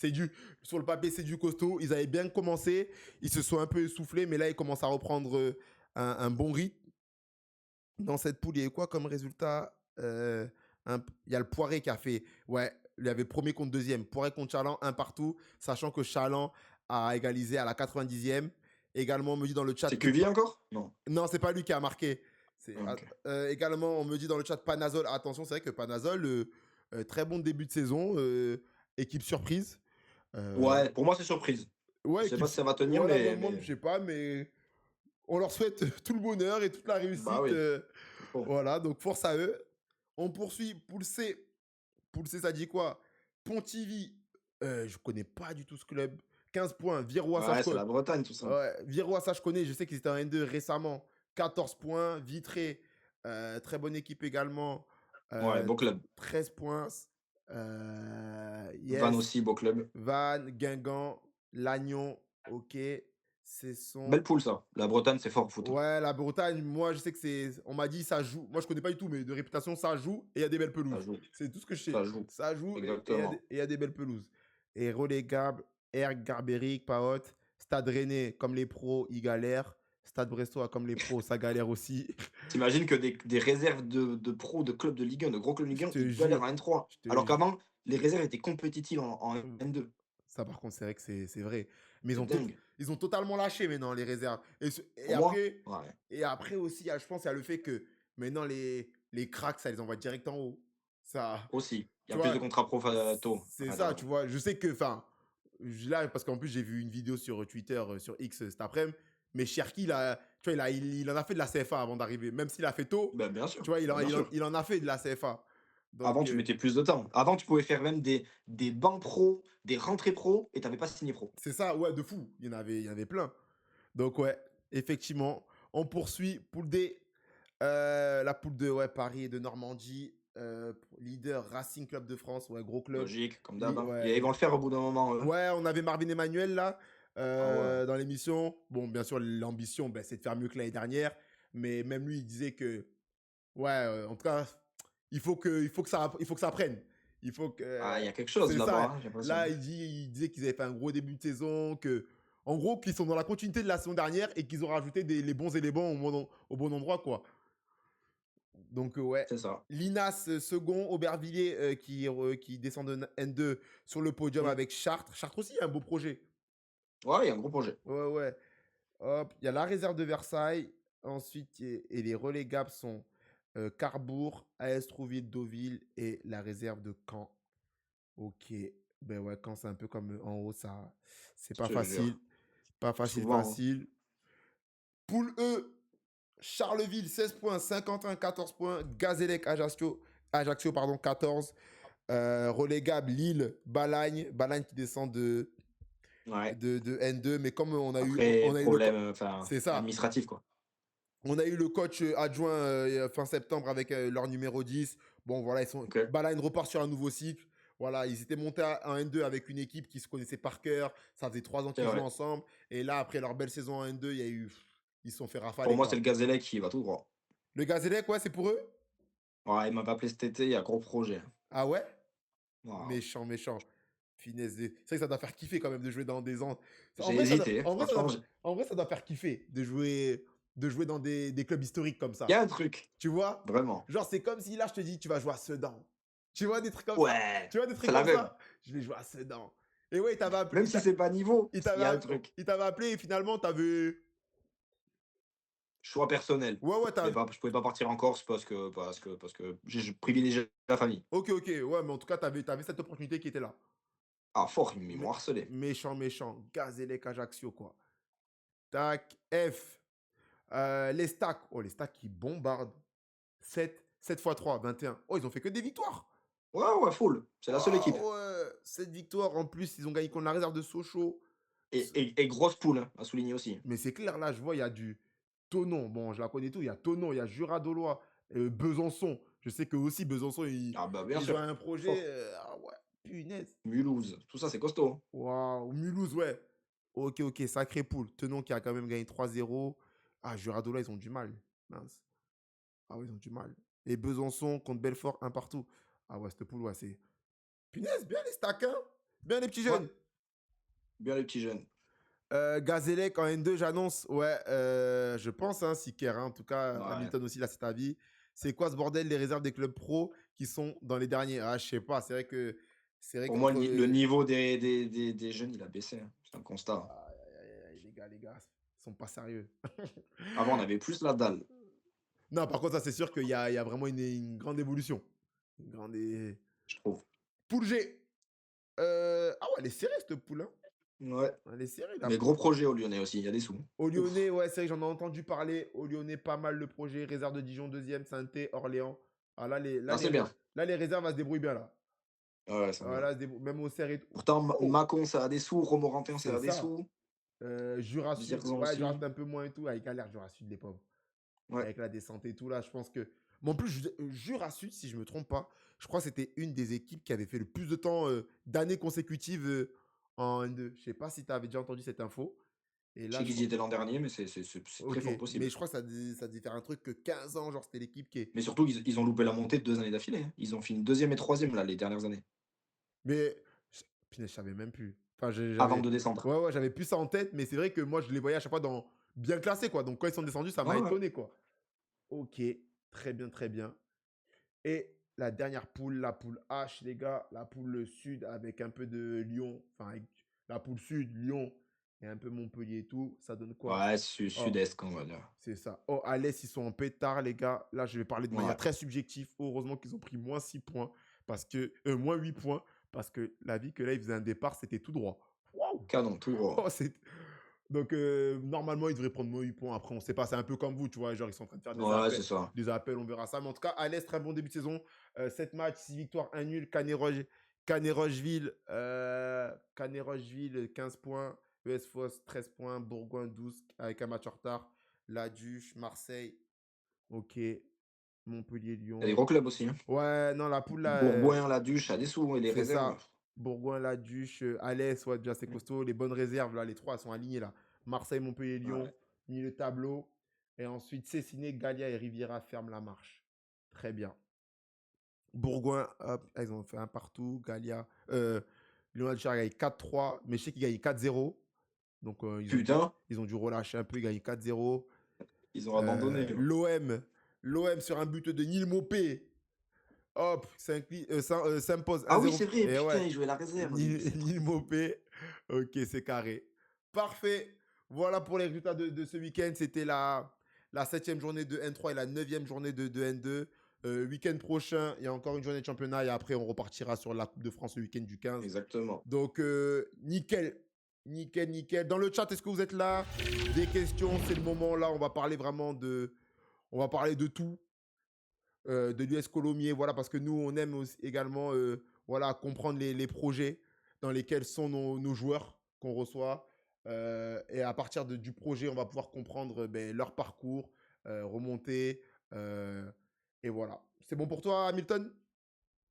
sur le papier, c'est du costaud. Ils avaient bien commencé, ils se sont un peu essoufflés, mais là, ils commencent à reprendre un bon rythme. Dans cette poule, il y a eu quoi comme résultat? Il y a le Poiré qui a fait. Ouais, il y avait premier contre deuxième. Poiré contre Chaland, un partout, sachant que Chaland a égalisé à la 90e. Également, on me dit dans le chat C'est que. QV encore? Non. Non, c'est pas lui qui a marqué. Ok. Également, on me dit dans le chat Panazol. Attention, c'est vrai que Panazol, très bon début de saison. Équipe surprise. Euh, Ouais, pour moi, c'est surprise. Je ouais, sais pas si ça va tenir, voilà, moi, je mais... sais pas, mais on leur souhaite tout le bonheur et toute la Bah réussite. oui. Il faut. Voilà, donc force à eux. On poursuit. Poule C. Poule C, ça dit quoi? Pontivy. Je connais pas du tout ce club. 15 points. Virois, ça je Ouais, c'est connais. la Bretagne, tout ça. Ouais, Virois, ça je connais. Je sais qu'ils étaient en N2 récemment. 14 points. Vitré. Très bonne équipe également. Ouais, beau club. 13 points. Van Yes. aussi, beau club. Vannes, Guingamp, Lannion. Ok. C'est son. Belle poule, ça. La Bretagne, c'est fort au foot, hein. Ouais, la Bretagne, moi je sais que c'est. On m'a dit ça joue. Moi je connais pas du tout, mais de réputation, ça joue et il y a des belles Ça pelouses. joue. C'est tout ce que je sais. Ça joue. Ça joue et Exactement. il y a des belles pelouses. Et relégable, Air Garberic, Paot, Stade Rennais, comme les pros, ils galèrent. Stade Brestois, comme les pros, ça galère aussi. T'imagines que des réserves de pros, de clubs de Ligue 1, de gros clubs de Je Ligue 1, te ils galèrent jure. en N3. Je te Alors jure. qu'avant, les réserves étaient compétitives en N2. Ça, par contre, c'est vrai que c'est vrai. Mais C'est dingue. ils ont totalement lâché maintenant les réserves. Et Pour moi, après, ouais. aussi, je pense, il y a le fait que maintenant les cracks, ça les envoie direct en haut. Ça, Aussi. Il y tu a plus vois, de contrats pro tôt. c'est Ouais, t'as ça, tu raison. vois. Je sais que, enfin, là, parce qu'en plus, j'ai vu une vidéo sur Twitter, sur X cet après-midi, mais Cherki, tu vois, il en a fait de la CFA avant d'arriver. Même s'il a fait tôt, Ben, bien sûr. tu vois, Ben, bien sûr. il en a fait de la CFA. Avant, Donc, tu mettais plus de temps. Avant, tu pouvais faire même des bancs pro, des rentrées pro, et t'avais pas signé pro. c'est ça, ouais, de fou. Il y en avait plein. Donc, ouais, effectivement, on poursuit. Poule D, la poule de ouais, Paris et de Normandie. Leader Racing Club de France, ouais, gros club. Logique, comme d'hab, hein. Ouais, Et ils vont le faire au bout d'un moment, eux. ouais, on avait Marvin Emmanuel là, Ah ouais. dans l'émission. Bon, bien sûr, l'ambition, ben, c'est de faire mieux que l'année dernière. Mais même lui, il disait que, ouais, en tout cas, il faut que ça prenne. Il faut Ah, que. il y a quelque chose C'est ça. là-bas, hein, j'ai l'impression. Là, il disait qu'ils avaient fait un gros début de saison, en gros, qu'ils sont dans la continuité de la saison dernière et qu'ils ont rajouté les bons éléments au bon endroit, quoi. Donc, ouais. C'est ça. Linas, second. Aubervilliers, qui descend de N2 sur le podium Mmh. avec Chartres. Chartres aussi, un beau projet. Ouais, il y a un gros projet. Ouais, ouais. Hop, il y a la réserve de Versailles. Ensuite, et les relégables sont Carbourg, AS Trouville, Deauville et la réserve de Caen. Ok. Ben ouais, Caen, c'est un peu comme en haut, ça. C'est Je pas te facile. jure. Pas facile, Souvent, hein. facile. Poule E, Charleville, 16 points. Saint-Quentin, 14 points. Gazélec, Ajaccio pardon, 14. Relégable, Lille, Balagne. Balagne qui descend Ouais. de N2. Mais comme Après, on a eu le. problème, enfin, C'est ça. administratif, quoi. On a eu le coach adjoint fin septembre avec leur numéro 10. Bon, voilà, Ok. Balagne repart sur un nouveau cycle. Voilà, ils étaient montés en N2 avec une équipe qui se connaissait par cœur. Ça faisait 3 ans C'est qu'ils jouaient vrai. ensemble. Et là, après leur belle saison en N2, il y a eu. Ils se sont fait Pour rafaler, moi, c'est quoi. le Gazélec qui va tout droit. Le Gazélec, ouais, c'est pour eux? Ouais, il m'avait appelé cet été, il y a gros projet. Ah ouais? Waouh. Méchant, méchant. Finesse. C'est vrai que ça doit faire kiffer quand même de jouer dans des ans. En J'ai vrai, hésité, franchement, en vrai, ça doit faire kiffer de jouer dans des clubs historiques comme il y ça. a un truc, Tu vois? vraiment. Genre, c'est comme si là, je te dis, tu vas jouer à Sedan. Tu vois des trucs comme ça? Ouais, Tu vois des trucs c'est la comme même. ça? Je vais jouer à Sedan. Et ouais, il t'avait appelé, Même si c'est pas niveau, il y a un truc. il t'avait appelé et finalement, t'avais. Choix personnel. Ouais, ouais, Je pouvais pas partir en Corse parce que je privilégiais la famille. Ok, ok. Ouais, mais en tout cas, t'avais cette opportunité qui était là. Ah, fort, ils Mais... m'ont harcelé. Méchant, méchant. Gazélec Ajaccio, quoi. Tac. F. Les stacks. Oh, les stacks qui bombardent. 7 x 3, 21. Oh, ils ont fait que des victoires. Ouais, ouais, full. C'est la seule équipe. Oh, ouais. 7 victoires. En plus, ils ont gagné contre la réserve de Sochaux. Et grosse poule, hein, à souligner aussi. Mais c'est clair, là, je vois, il y a du Thonon. Bon, je la connais tout. Il y a Thonon, il y a Jura-Dolois, Besançon. Je sais que aussi Besançon, Ah bah bien ils ont sûr. un projet. Fort. Ah ouais, punaise. Mulhouse, tout ça c'est costaud, hein. Waouh, Mulhouse, ouais. Ok, ok, sacré poule. Thonon qui a quand même gagné 3-0. Ah, Jura-Dolois, ils ont du mal. Mince. Ah ouais, ils ont du mal. Et Besançon contre Belfort, un partout. Ah ouais, cette poule, ouais, c'est. Punaise, bien les stacks, hein. Bien les petits Ouais, jeunes. bien les petits jeunes. Gazélec en N2, j'annonce. Ouais, je pense, hein, Siker, hein, en tout cas, Ouais. Hamilton aussi, là, c'est ta vie. C'est quoi ce bordel, les réserves des clubs pro qui sont dans les derniers? Ah, je sais pas, c'est vrai que. C'est vrai Pour moi, qu'entre. le niveau des jeunes, il a baissé, hein. C'est un constat. Aïe, aïe, aïe, aïe, les gars, ils sont pas sérieux. Avant, on avait plus la dalle, Non, par contre, ça, c'est sûr qu'il y a vraiment une grande évolution. Une grande. je trouve. Poule G. Ah ouais, elle est serrée, cette poule, hein. Ouais. Elle est serrée, la Mais poule. gros projet au Lyonnais aussi, il y a des sous. Au Ouf. Lyonnais, ouais, c'est vrai que j'en ai entendu parler. Au Lyonnais, pas mal le projet. Réserve de Dijon, deuxième, Saint-Étienne, Orléans. Ah, Ah, c'est bien. là, les réserves, elles se débrouillent bien, là. Ouais, c'est Ah, bien. là, même au CER et tout. Pourtant, Oh, Mâcon, ça a des sous. Romorantin, ça c'est a des ça. sous. Jura Sud, Vierzon ouais, Jura aussi. Sud un peu moins et tout. Avec galère, Jura Sud, les pauvres. Ouais. Avec la descente et tout, là, je pense que. Mais en plus, Jura Sud, si je me trompe pas, je crois que c'était une des équipes qui avait fait le plus de temps d'années consécutives en N2. Je sais pas si tu avais déjà entendu cette info. Et Je là, sais je qu'ils y crois. étaient l'an dernier, mais c'est très Ok, fort mais possible. je crois que ça devait faire un truc que 15 ans, genre, c'était l'équipe qui est. Mais surtout, ils ont loupé la montée de 2 années d'affilée, hein. Ils ont fini deuxième et troisième là, les dernières années, Mais, punaise, je savais même plus. Enfin, avant j'avais. de descendre. Ouais, ouais, j'avais plus ça en tête, mais c'est vrai que moi, je les voyais à chaque fois dans bien classés, quoi. Donc, quand ils sont descendus, ça Ouais, m'a ouais. étonné, quoi. Ok, très bien, très bien. Et la dernière poule, la poule H, les gars, la poule sud avec un peu de Lyon, enfin, avec la poule sud, Lyon et un peu Montpellier et tout, ça donne quoi? Ouais, Oh, sud-est, on va dire. c'est ça. Oh, à l'Est, ils sont en pétard, les gars. Là, je vais parler de manière Ouais. très subjective. Heureusement qu'ils ont pris moins 6 points, parce que, moins 8 points, parce que la vie que là, ils faisaient un départ, c'était tout droit. Waouh! Canon, tout gros. Oh, donc, normalement, ils devraient prendre moins 8 points. Après, on ne sait pas. C'est un peu comme vous, tu vois. Genre, ils sont en train de faire Ouais, c'est ça. des appels, on verra ça. Mais en tout cas, à l'Est, très bon début de saison. 7 matchs, 6 victoires, 1 nul. Canet-Rocheville, 15 points. ES Foss, 13 points. Bourgoin, 12 avec un match en retard. La Duche, Marseille. Ok. Montpellier, Il y a des Lyon. gros clubs aussi, hein. Ouais, non, la poule là, Bourgoin, la Duche, a des sous et les c'est réserves. ça. Bourgoin, La Duche, Alès, ouais, déjà c'est costaud. Les bonnes réserves, là, les trois, elles sont alignées là. Marseille, Montpellier, Lyon, Ouais. milieu de tableau. Et ensuite, Cessiné, Gallia et Riviera ferment la marche. Très bien. Bourgoin, hop, ils ont fait un partout. Galia, Lyon Alger a gagné 4-3, mais je sais qu'ils gagnent 4-0. Donc, Putain, ils ont dû relâcher un peu, ils gagnent 4-0. ils ont abandonné. L'OM sur un but de Nil Mopé. Hop, s'impose Ah oui, 1-0. c'est vrai, Et putain, ouais, il jouait la réserve, lui. Nil Mopé. Ok, c'est carré. Parfait. Voilà pour les résultats de ce week-end. C'était la 7e journée de N3 et la 9e journée de N2. Week-end prochain, il y a encore une journée de championnat et après, on repartira sur la Coupe de France le week-end du 15. Exactement. Donc, nickel. Nickel, nickel. Dans le chat, est-ce que vous êtes là? Des questions, c'est le moment là. On va parler vraiment de. On va parler de tout. De l'US Colomiers, voilà, parce que nous, on aime également voilà, comprendre les projets dans lesquels sont nos joueurs qu'on reçoit. Et à partir du projet, on va pouvoir comprendre leur parcours, remonter. Et voilà. C'est bon pour toi, Hamilton?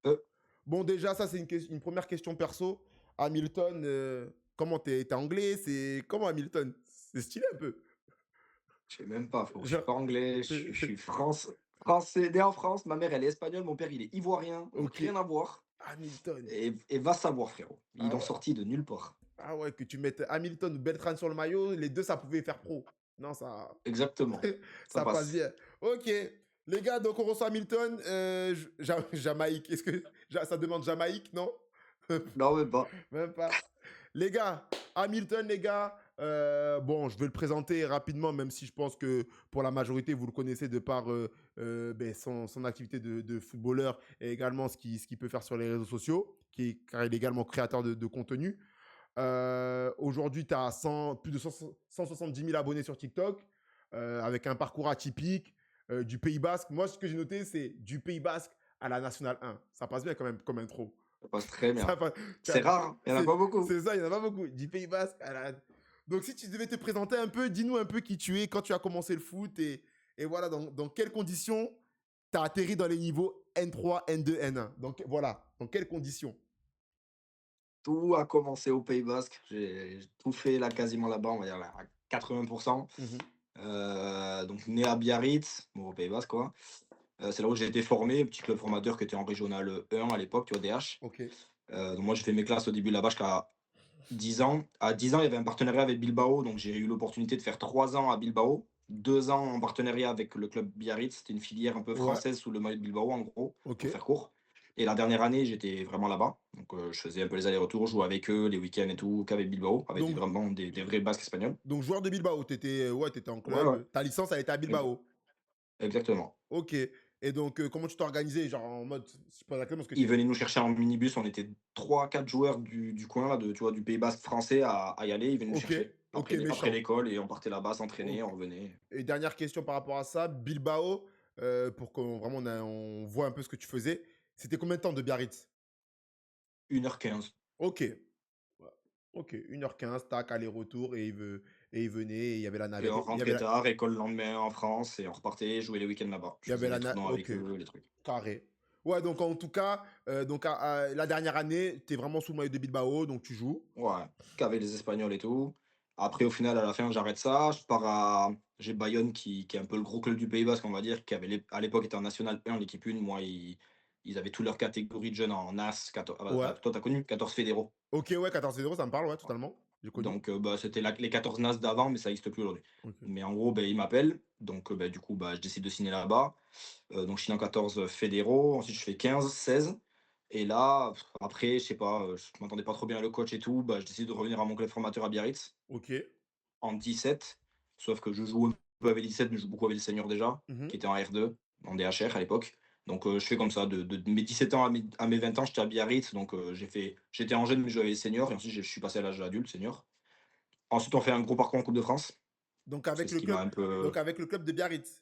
Euh, Bon, déjà, ça, c'est une première question perso. Hamilton, comment t'es anglais? Comment Hamilton? C'est stylé un peu. je sais même pas, frérot. Je suis Genre, pas anglais, je suis français, né en France. Ma mère, elle est espagnole, mon père, il est ivoirien. Donc, ok. rien à voir. Hamilton. Et va savoir, frérot. Ils Ah l'ont ouais. sorti de nulle part. Ah ouais, que tu mettes Hamilton ou Beltran sur le maillot, les deux, ça pouvait faire pro. Non, ça, Exactement. Ça ça passe passe. bien. Ok, les gars, donc on reçoit Hamilton. Jamaïque, ça demande Jamaïque, non? Non, même pas. Même pas. Les gars, Hamilton, les gars. Bon, je vais le présenter rapidement, même si je pense que pour la majorité, vous le connaissez de par son activité de footballeur et également ce qu'il peut faire sur les réseaux sociaux, car il est également créateur de contenu. Aujourd'hui, tu as plus de 170 000 abonnés sur TikTok, avec un parcours atypique, du Pays Basque. Moi, ce que j'ai noté, c'est du Pays Basque à la Nationale 1. Ça passe bien quand même comme intro. Ça passe très Ça bien. passe- C'est rare, hein. Il y en a pas beaucoup. c'est ça, il n'y en a pas beaucoup. Du Pays Basque à la... Donc, si tu devais te présenter un peu, dis-nous un peu qui tu es, quand tu as commencé le foot et voilà, dans quelles conditions tu as atterri dans les niveaux N3, N2, N1. Donc, voilà, dans quelles conditions? Tout a commencé au Pays Basque. J'ai tout fait là, quasiment là-bas, on va dire là, à 80%. Mhm. Donc né à Biarritz, bon, au Pays Basque, quoi. C'est là où j'ai été formé, petit club formateur qui était en régional 1 à l'époque, tu vois, DH. Ok. Donc moi, j'ai fait mes classes au début là-bas jusqu'à 10 ans. À 10 ans, il y avait un partenariat avec Bilbao, donc j'ai eu l'opportunité de faire 3 ans à Bilbao, 2 ans en partenariat avec le club Biarritz. C'était une filière un peu Ouais. française sous le maillot de Bilbao, en gros, Ok. pour faire court. Et la dernière année, j'étais vraiment là-bas. Donc je faisais un peu les allers-retours, je jouais avec eux les week-ends et tout, qu'avec Bilbao, avec Donc, vraiment des vrais Basques espagnols. Donc, joueur de Bilbao, t'étais en Ouais, ouais, club. Ta licence, elle était à Bilbao. exactement. Ok. Et donc, comment tu t'es organisé? Genre en mode, je pose la question parce que Ils venaient nous chercher en minibus, on était 3 4 joueurs du coin, là, tu vois, du Pays Basque français à y aller. Ils venaient nous Ok. chercher Ok, après méchant. l'école et on partait là-bas s'entraîner, Ok. on revenait. Et dernière question par rapport à ça. Bilbao, pour qu'on vraiment on voit un peu ce que tu faisais. C'était combien de temps de Biarritz? 1h15. Ok. Ouais. Ok. 1h15, tac, aller-retour. Et il venait. Et il y avait la Et navette. on rentrait tard, école le lendemain en France, et on repartait jouer les week-ends là-bas. Il Je y avait faisais la les navette. tournois Ok. avec eux, les trucs. Carré. Ouais, donc en tout cas, la dernière année, tu es vraiment sous le maillot de Bilbao, donc tu joues. Ouais, qu'avec les Espagnols et tout. Après, au final, à la fin, j'arrête ça. Je pars à. J'ai Bayonne, qui est un peu le gros club du Pays Basque, on va dire, qui avait à l'époque était en National 1, l'équipe 1. Moi, ils avaient toutes leurs catégories de jeunes en AS. 14, Ouais. toi, t'as connu 14 fédéraux. Ok, ouais, 14-0, ça me parle, ouais, totalement. J'ai connu. Donc, c'était les 14 NAS d'avant, mais ça n'existe plus aujourd'hui. Ok. Mais en gros, ils m'appellent. Donc, du coup, je décide de signer là-bas. Donc, je signe en 14 fédéraux. Ensuite, je fais 15, 16. Et là, après, je sais pas, je m'entendais pas trop bien avec le coach et tout. Je décide de revenir à mon club formateur à Biarritz Ok. en 17. Sauf que je joue un peu avec les 17, mais je joue beaucoup avec les seniors déjà, Mhm. qui étaient en R2, en DHR à l'époque. Donc, je fais comme ça. De mes 17 ans à mes 20 ans, j'étais à Biarritz. Donc, j'étais en jeune, mais je jouais avec les seniors. Et ensuite, je suis passé à l'âge adulte, senior. Ensuite, on fait un gros parcours en Coupe de France. Donc C'est avec ce le qui m'a club, un peu. donc avec le club de Biarritz.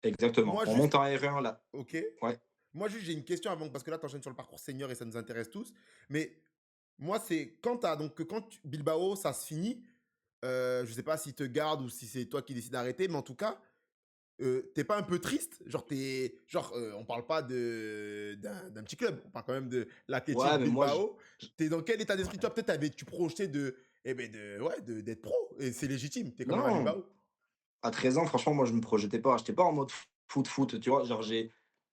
Exactement. Moi On monte juste, en R1 là. ok. Ouais. Moi juste j'ai une question avant parce que là tu enchaînes sur le parcours senior et ça nous intéresse tous. Mais moi c'est Bilbao ça se finit. Je sais pas s'il te garde ou si c'est toi qui décides d'arrêter, mais en tout cas t'es pas un peu triste? On parle pas d'un petit club, on parle quand même de Ouais, l'Athletic mais moi, Bilbao. T'es dans quel état d'esprit? ouais. Toi, peut-être tu projeté d'être pro, et c'est légitime, t'es quand même à Non, Bilbao. à 13 ans, franchement, moi, je me projetais pas. J'étais pas en mode foot, tu vois. Genre,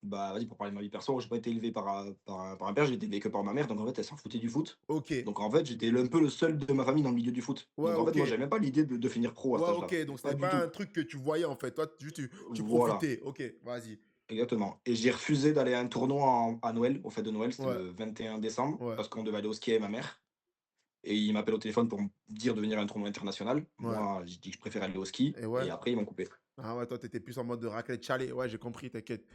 bah, vas-y, pour parler de ma vie perso, j'ai pas été élevé par un père, j'ai été élevé que par ma mère, donc en fait, elle s'en foutait du foot. OK. Donc en fait, j'étais un peu le seul de ma famille dans le milieu du foot. Ouais, Donc en fait, OK. moi, j'avais même pas l'idée de finir pro à Ouais, cet âge-là. OK, donc Pas c'était du pas un tout. truc que tu voyais, en fait. Toi, juste tu Voilà, profitais. OK, vas-y. exactement. Et j'ai refusé d'aller à un tournoi à Noël, au fête de Noël, c'était Ouais, le 21 décembre, ouais, parce qu'on devait aller au ski avec ma mère. Et il m'appelle au téléphone pour me dire de venir à un tournoi international. ouais Moi, j'ai dit que je préférais aller au ski. et ouais. Et après, ils m'ont coupé. Ah ouais, toi, t'étais plus en mode de raclette chalet. Ouais, j'ai compris, t'inquiète.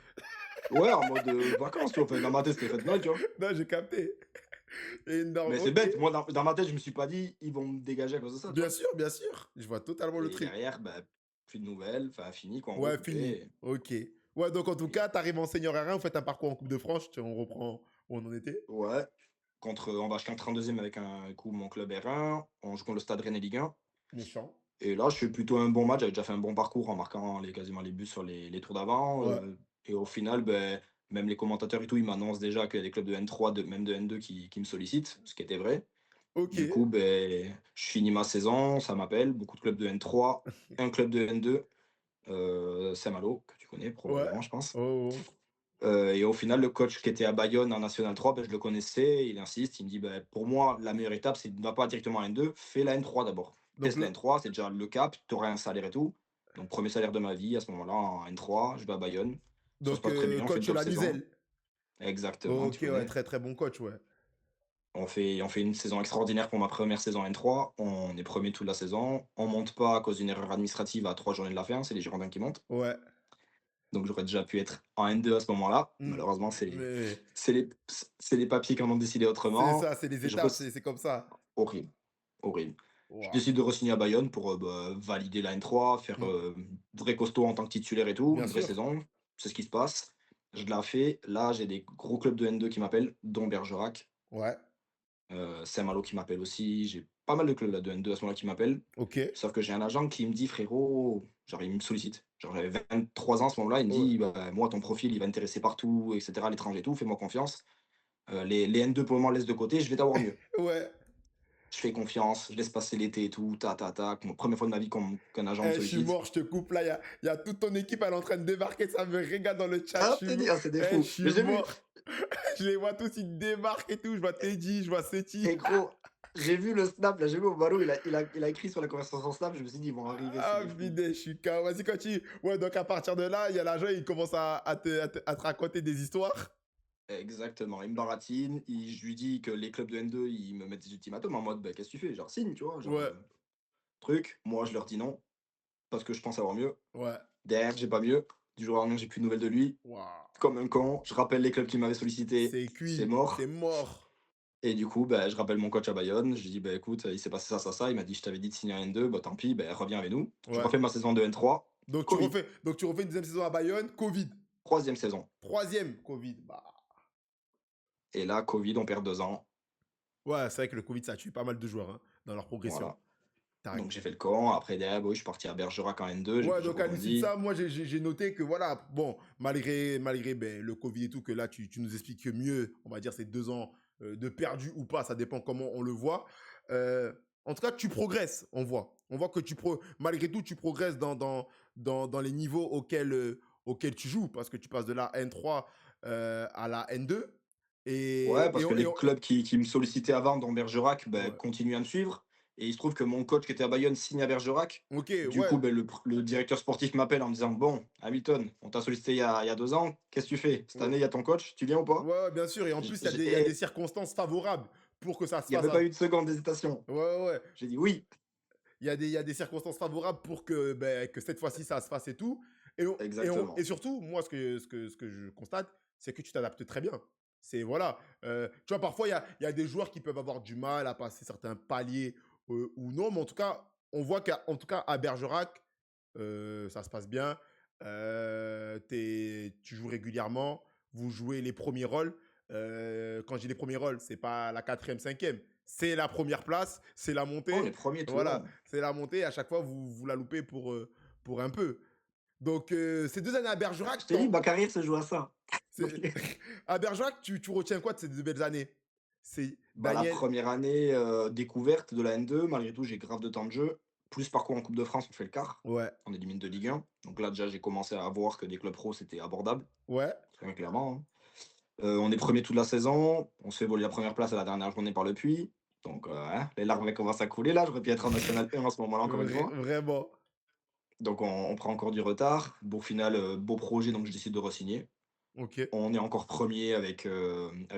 Ouais, en mode vacances, tu vois. Enfin, dans ma tête, c'était fête de Noël, tu vois. Non, j'ai capté. Énorme, Mais c'est OK. bête, moi, dans ma tête, je me suis pas dit, ils vont me dégager à cause de ça, tu vois. Bien sûr, je vois totalement le Et truc. derrière, bah, plus de nouvelles, enfin, fini, quoi, en gros, Ouais, fini. coupé. OK. Ouais, donc en tout Et cas, t'arrives en senior R1, vous faites un parcours en Coupe de France, on reprend où on en était. ouais, on va jusqu'en 32e avec un coup mon club R1. On joue contre le Stade Rennais Ligue 1. Méchant. Et là, je fais plutôt un bon match. J'avais déjà fait un bon parcours en marquant quasiment les buts sur les tours d'avant. Ouais. Et au final, ben, même les commentateurs et tout, ils m'annoncent déjà qu'il y a des clubs de N3, même de N2 qui me sollicitent, ce qui était vrai. Du OK. coup, ben, je finis ma saison, ça m'appelle. Beaucoup de clubs de N3, un club de N2, Saint-Malo, que tu connais Ouais. probablement, je pense. Oh, oh. Et au final, le coach qui était à Bayonne en National 3, ben, je le connaissais, il insiste, il me dit ben, pour moi, la meilleure étape, c'est de ne pas directement à N2, fais la N3 d'abord. Donc, Teste la N3, c'est déjà le cap, tu auras un salaire et tout. Donc, premier salaire de ma vie à ce moment-là en N3, je vais à Bayonne. Ça se passe très bien, on fait une coach top saison. Lamiselle. Exactement, OK, tu ouais, connais. très très bon coach, ouais. On fait une saison extraordinaire pour ma première saison N3. On est premier toute la saison. On monte pas à cause d'une erreur administrative à 3 journées de la fin, c'est les Girondins qui montent. Ouais. Donc j'aurais déjà pu être en N2 à ce moment-là. Mmh. Malheureusement, Mais c'est les, c'est les papiers qui en ont décidé c'est autrement. ça, c'est les Je étapes, re- c'est comme ça. Horrible, horrible. Je Waouh. décide de re-signer à Bayonne pour bah, valider la N3, faire Mmh. vrai costaud en tant que titulaire et tout, Bien une vraie sûr. saison. C'est ce qui se passe. Je la fais. Là, j'ai des gros clubs de N2 qui m'appellent, dont Bergerac. Ouais. Saint-Malo qui m'appelle aussi. J'ai pas mal de clubs là, de N2 à ce moment-là qui m'appellent. OK. Sauf que j'ai un agent qui me dit, frérot, genre il me sollicite. Genre j'avais 23 ans à ce moment-là, il me Ouais. dit, bah, moi ton profil il va intéresser partout, etc. À l'étranger et tout, fais-moi confiance. Les N2 pour le moment laisse de côté, je vais t'avoir mieux. Ouais. Je fais confiance, je laisse passer l'été et tout, Première fois de ma vie qu'un agent me Eh, je suis sollicite. mort, je te coupe là. Il y a toute ton équipe, elle est en train de débarquer. Ça me régale dans le chat. Ah, c'est des Je fous. suis Mais j'ai vu, mort. Je les vois tous, ils débarquent et tout. Je vois Teddy, je vois Seti. et gros, j'ai vu le snap, là, j'ai vu au ballon, il a écrit sur la conversation snap, je me suis dit, ils vont arriver, c'est Ah, des fous. putain, je suis KO. Vas-y, continue. Ouais, donc à partir de là, il y a l'agent, il commence à te raconter des histoires. Exactement, il me baratine, je lui dis que les clubs de N2, ils me mettent des ultimatums en mode, bah, qu'est-ce que tu fais? Genre, signe, tu vois, genre, Ouais, truc. Moi, je leur dis non, parce que je pense avoir mieux. ouais. Derrière, j'ai pas mieux. Du jour au lendemain, j'ai plus de nouvelles de lui. Waouh. Comme un con, je rappelle les clubs qui m'avaient sollicité, C'est c'est cuit, c'est mort. mort. Et du coup, bah, je rappelle mon coach à Bayonne. Je lui dis, bah, écoute, il s'est passé ça, ça, ça. Il m'a dit, je t'avais dit de signer un N2, bah, tant pis, bah, reviens avec nous. Je Ouais. refais ma saison de N3. Covid, Donc tu refais une deuxième saison à Bayonne, Covid. troisième saison. Troisième, Covid. Bah. Et là, Covid, on perd 2 ans. Ouais, c'est vrai que le Covid, ça tue pas mal de joueurs hein, dans leur progression. Voilà. T'as- Donc, j'ai fait le camp. Après, derrière, bah, oui, je suis parti à Bergerac en N2. Ouais, J'ai donc à l'issue de rebondi. ça, moi j'ai noté que voilà, bon, malgré ben, le Covid et tout, que là tu nous expliques mieux, on va dire ces 2 ans de perdu ou pas, ça dépend comment on le voit. Euh, en tout cas, tu progresses, on voit. On voit que malgré tout, tu progresses dans les niveaux auxquels tu joues, parce que tu passes de la N3 à la N2. Ouais, Et, parce que les clubs qui me sollicitaient avant, dont Bergerac, ben, ouais. continuent à me suivre. Et il se trouve que mon coach qui était à Bayonne signe à Bergerac. Ok, Du coup, ouais. ben, le directeur sportif m'appelle en me disant, bon, Hamilton, on t'a sollicité il y a 2 ans, qu'est-ce que tu fais? Cette Ouais, année, il y a ton coach, tu viens ou pas? ouais, bien sûr. Et en plus, il y a des Et circonstances favorables pour que ça se il n'y a fasse. même pas eu de seconde d'hésitation. Ouais, ouais, ouais. J'ai dit oui, Il y a des circonstances favorables pour que cette fois-ci, ça se fasse et tout. Et exactement. surtout, moi, ce que je constate, c'est que tu t'adaptes très bien. C'est, voilà. Tu vois, parfois, il y a des joueurs qui peuvent avoir du mal à passer certains paliers ou non. Mais en tout cas, on voit qu'en tout cas, à Bergerac, ça se passe bien. Tu joues régulièrement. Vous jouez les premiers rôles. Quand je dis les premiers rôles, c'est pas la quatrième, cinquième. C'est la première place, c'est la On est montée. premier tout le Voilà, long. c'est la montée. À chaque fois, vous la loupez pour un peu. Donc, ces 2 années à Je Bergerac, t'ai dit, ma carrière se joue à ça. Donc, à Bergerac, tu retiens quoi de ces 2 belles années? C'est bah, la Daniel. première année découverte de la N2, malgré tout, j'ai grave de temps de jeu. plus parcours en Coupe de France, on fait le quart. Ouais. On élimine de Ligue 1. Donc là, déjà, j'ai commencé à voir que des clubs pro, c'était abordable, Ouais. très clairement. Hein. On est premier toute la saison. On se fait voler la première place à la dernière journée par le Puy. Donc, hein, les larmes elles commencent à couler là. J'aurais pu être en National 1 en ce moment-là, encore une fois. Vraiment. Donc, on prend encore du retard. Bon, au final, beau projet, donc je décide de re-signer. Ok. On est encore premier avec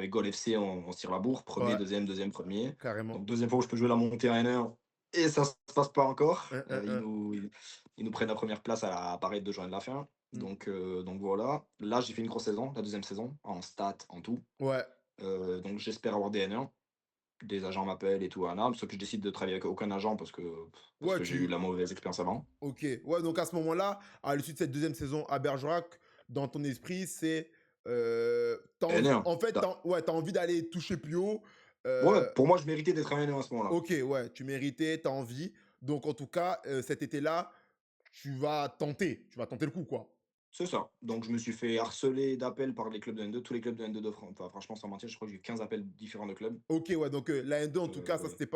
Gol FC, on se tire la bourre. Premier, Ouais. deuxième, premier. Carrément. Donc, deuxième fois où je peux jouer la montée à N1. Et ça se passe pas encore. Un, un, un. Ils nous prennent la première place à paraître de juin de la fin. Mm. Donc voilà. Là, j'ai fait une grosse saison, la deuxième saison, en stats, en tout. Ouais. Donc j'espère avoir des N1. Des agents m'appellent et tout, Anna. Sauf que je décide de travailler avec aucun agent parce Ouais, que j'ai eu la mauvaise expérience avant. Ok. Ouais, donc à ce moment-là, à l'issue de cette deuxième saison à Bergerac, dans ton esprit, c'est. N1. En fait, ouais, t'as envie d'aller toucher plus haut. Ouais, pour moi, je méritais d'être un N1 à ce moment-là. Ok, ouais, tu méritais, t'as envie. Donc en tout cas, cet été-là, tu vas tenter. Tu vas tenter le coup, quoi. C'est ça. Donc je me suis fait harceler d'appels par les clubs de N2, tous les clubs de N2 de France. Enfin, franchement, sans mentir, je crois que j'ai eu 15 appels différents de clubs. Ok, ouais, donc la N2, en tout cas, ça, Euh, c'était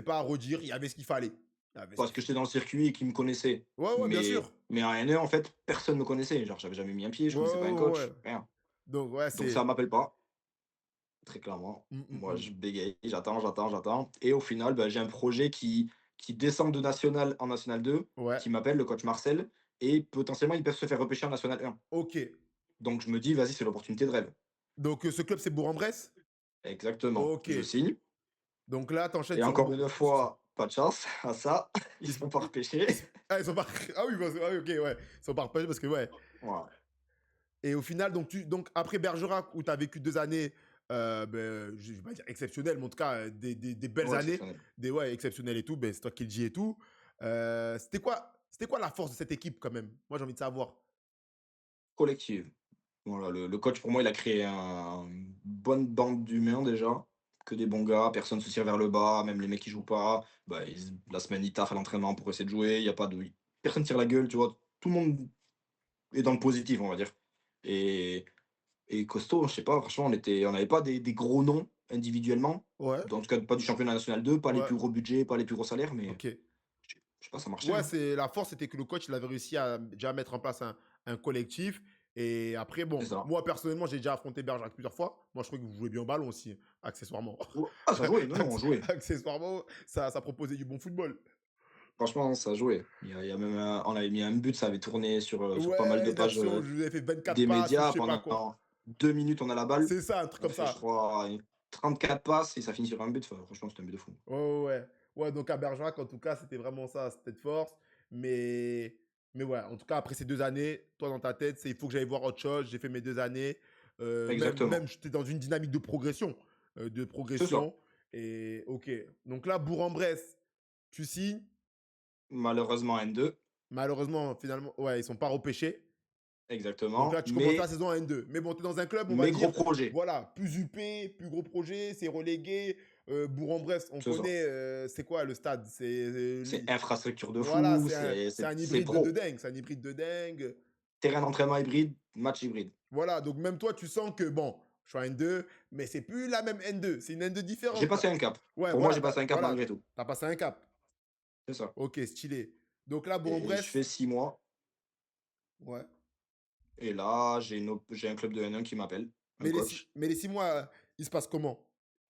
pas à redire. Il y avait ce qu'il fallait. Il y avait ce Parce qu'il que fa- j'étais dans le circuit et qu'ils me connaissaient. Ouais, ouais, bien sûr. Mais en N1, en fait, personne ne me connaissait. Genre, j'avais jamais mis un pied, je Ouais, connaissais pas un ouais, ouais. coach, rien. Donc, ouais, Donc ça c'est. m'appelle pas, très clairement. Mm, mm, Moi, mm. je bégaye, j'attends. Et au final, bah, j'ai un projet qui descend de National en National 2, Ouais, qui m'appelle le coach Marcel, et potentiellement, ils peuvent se faire repêcher en National 1. ok. Donc je me dis, vas-y, c'est l'opportunité de rêve. Donc, ce club, c'est Bourg-en-Bresse. Exactement. Ok. Je signe. Donc là, t'enchaînes Et sur encore Bourg. une fois, pas de chance à ça. Ils Ils, se se- font pas repêcher. Ah, ils sont pas. Ah oui, ah oui, ok, ouais. Ils sont pas repêchés parce que, ouais. Voilà. Et au final, donc après Bergerac, où tu as vécu 2 années, je vais pas dire exceptionnelles, mais en tout cas, des belles Ouais, années, exceptionnel. ouais, exceptionnelles et tout, c'est toi qui le dis et tout. C'était quoi la force de cette équipe quand même? Moi, j'ai envie de savoir. Collective. Voilà, le coach, pour moi, il a créé une bonne bande d'humains déjà. Que des bons gars, personne se tire vers le bas, même les mecs qui jouent pas. Bah, la semaine, ils taffent à l'entraînement pour essayer de jouer. Y a pas de... Personne tire la gueule, tu vois. Tout le monde est dans le positif, on va dire. Et, et costaud, je sais pas, franchement, on n'avait pas des gros noms individuellement. Ouais, En tout cas, pas du championnat national 2, pas les ouais, plus gros budgets, pas les plus gros salaires, mais ok. je sais pas, ça marchait. Ouais, Hein. c'est la force, c'était que le coach, il avait réussi à déjà mettre en place un collectif. Et après, C'est bon, ça. moi, personnellement, j'ai déjà affronté Bergerac plusieurs fois. Moi, je trouvais que vous jouez bien au ballon aussi, accessoirement. Ah, ça jouait, non, non, on jouait. Accessoirement, ça proposait du bon football. Franchement, ça jouait. Il y a même on avait mis un but, ça avait tourné sur pas mal Ouais, de une pages action, je vous ai fait 24 des passes ou je médias. sais pas quoi. Pendant 2 minutes, on a la balle. C'est ça, un truc On comme fait, je ça. crois, 34 passes et ça finit sur un but. Enfin, franchement, c'est un but de fou. Ouais, ouais, ouais. Ouais, donc à Bergerac, en tout cas, c'était vraiment ça, c'était de force. Mais, mais ouais, en tout cas, après ces 2 années, toi, dans ta tête, c'est il faut que j'aille voir autre chose. J'ai fait mes 2 années. Même Exactement. j'étais dans une dynamique de progression. C'est ça. Et ok. Donc là, Bourg-en-Bresse, tu signes. Malheureusement, N2. Malheureusement, finalement, ouais, ils sont pas repêchés. Donc Exactement. là, tu commences la saison en N2. Mais bon, tu es dans un club, on va Mais gros dire, projet. voilà, plus UP, plus gros projet, c'est relégué. Bourg-en-Bresse, on C'est ça. connaît, c'est quoi le stade? C'est infrastructure de Voilà, fou. c'est un C'est hybride de pro. dingue. C'est un hybride de dingue. Terrain d'entraînement hybride, match hybride. Voilà, donc même toi, tu sens que, bon, je suis en N2, mais c'est plus la même N2. C'est une N2 J'ai différente, là. passé un cap. Ouais, Pour moi, voilà, j'ai passé un cap voilà, malgré tout. t'as passé un cap. C'est ça. Ok, stylé. Donc là, Et je Bourg-en-Bresse, fais 6 mois. ouais. Et là, j'ai un club de N1 qui m'appelle, un coach. Mais les 6 mois, ils se passent comment?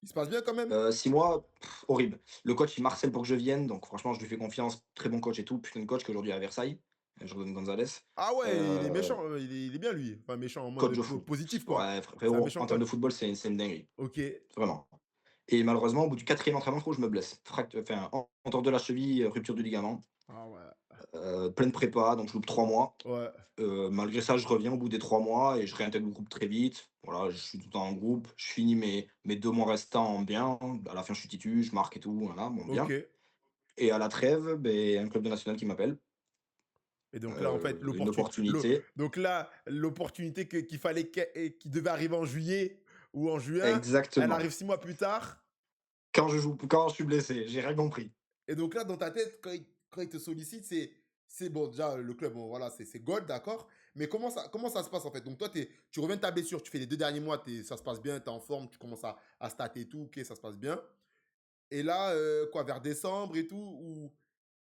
Ils se passent bien quand même? 6 mois, horrible. Le coach, il marcelle pour que je vienne, donc franchement, je lui fais confiance. Très bon coach et tout. Putain de coach qu'aujourd'hui à Versailles, Jordan Gonzalez. Ah ouais, il est Euh, méchant, il est bien lui. Enfin, méchant en mode Coach de fou. positif, quoi. Ouais, C'est un frérot, méchant en termes de coach. football, c'est une dinguerie. Ok. Vraiment. Et malheureusement, au bout du quatrième entraînement, je me blesse. Entorse de la cheville, rupture du ligament. Ah ouais. Pleine prépa, donc je loupe 3 mois. Ouais. Malgré ça, je reviens au bout des 3 mois et je réintègre le groupe très vite. Voilà, je suis tout le temps en groupe. Je finis mes 2 mois restants bien. À la fin, je suis titu, je marque et tout. Voilà, bon, Ok. bien. Et à la trêve, ben, un club de national qui m'appelle. Et donc là, en fait, Une opportunité. donc là, l'opportunité qu'il fallait qui devait arriver en juillet ou en juin, elle Exactement. arrive 6 mois plus tard. Quand je suis blessé, j'ai rien compris. Et donc là, dans ta tête, quand il te sollicite, c'est bon, déjà, le club, bon, voilà, c'est gold, d'accord. Mais comment ça se passe en fait? Donc toi, tu reviens de ta blessure, tu fais les 2 derniers mois, ça se passe bien, tu es en forme, tu commences à stater et tout, ok, ça se passe bien. Et là, quoi, vers décembre et tout,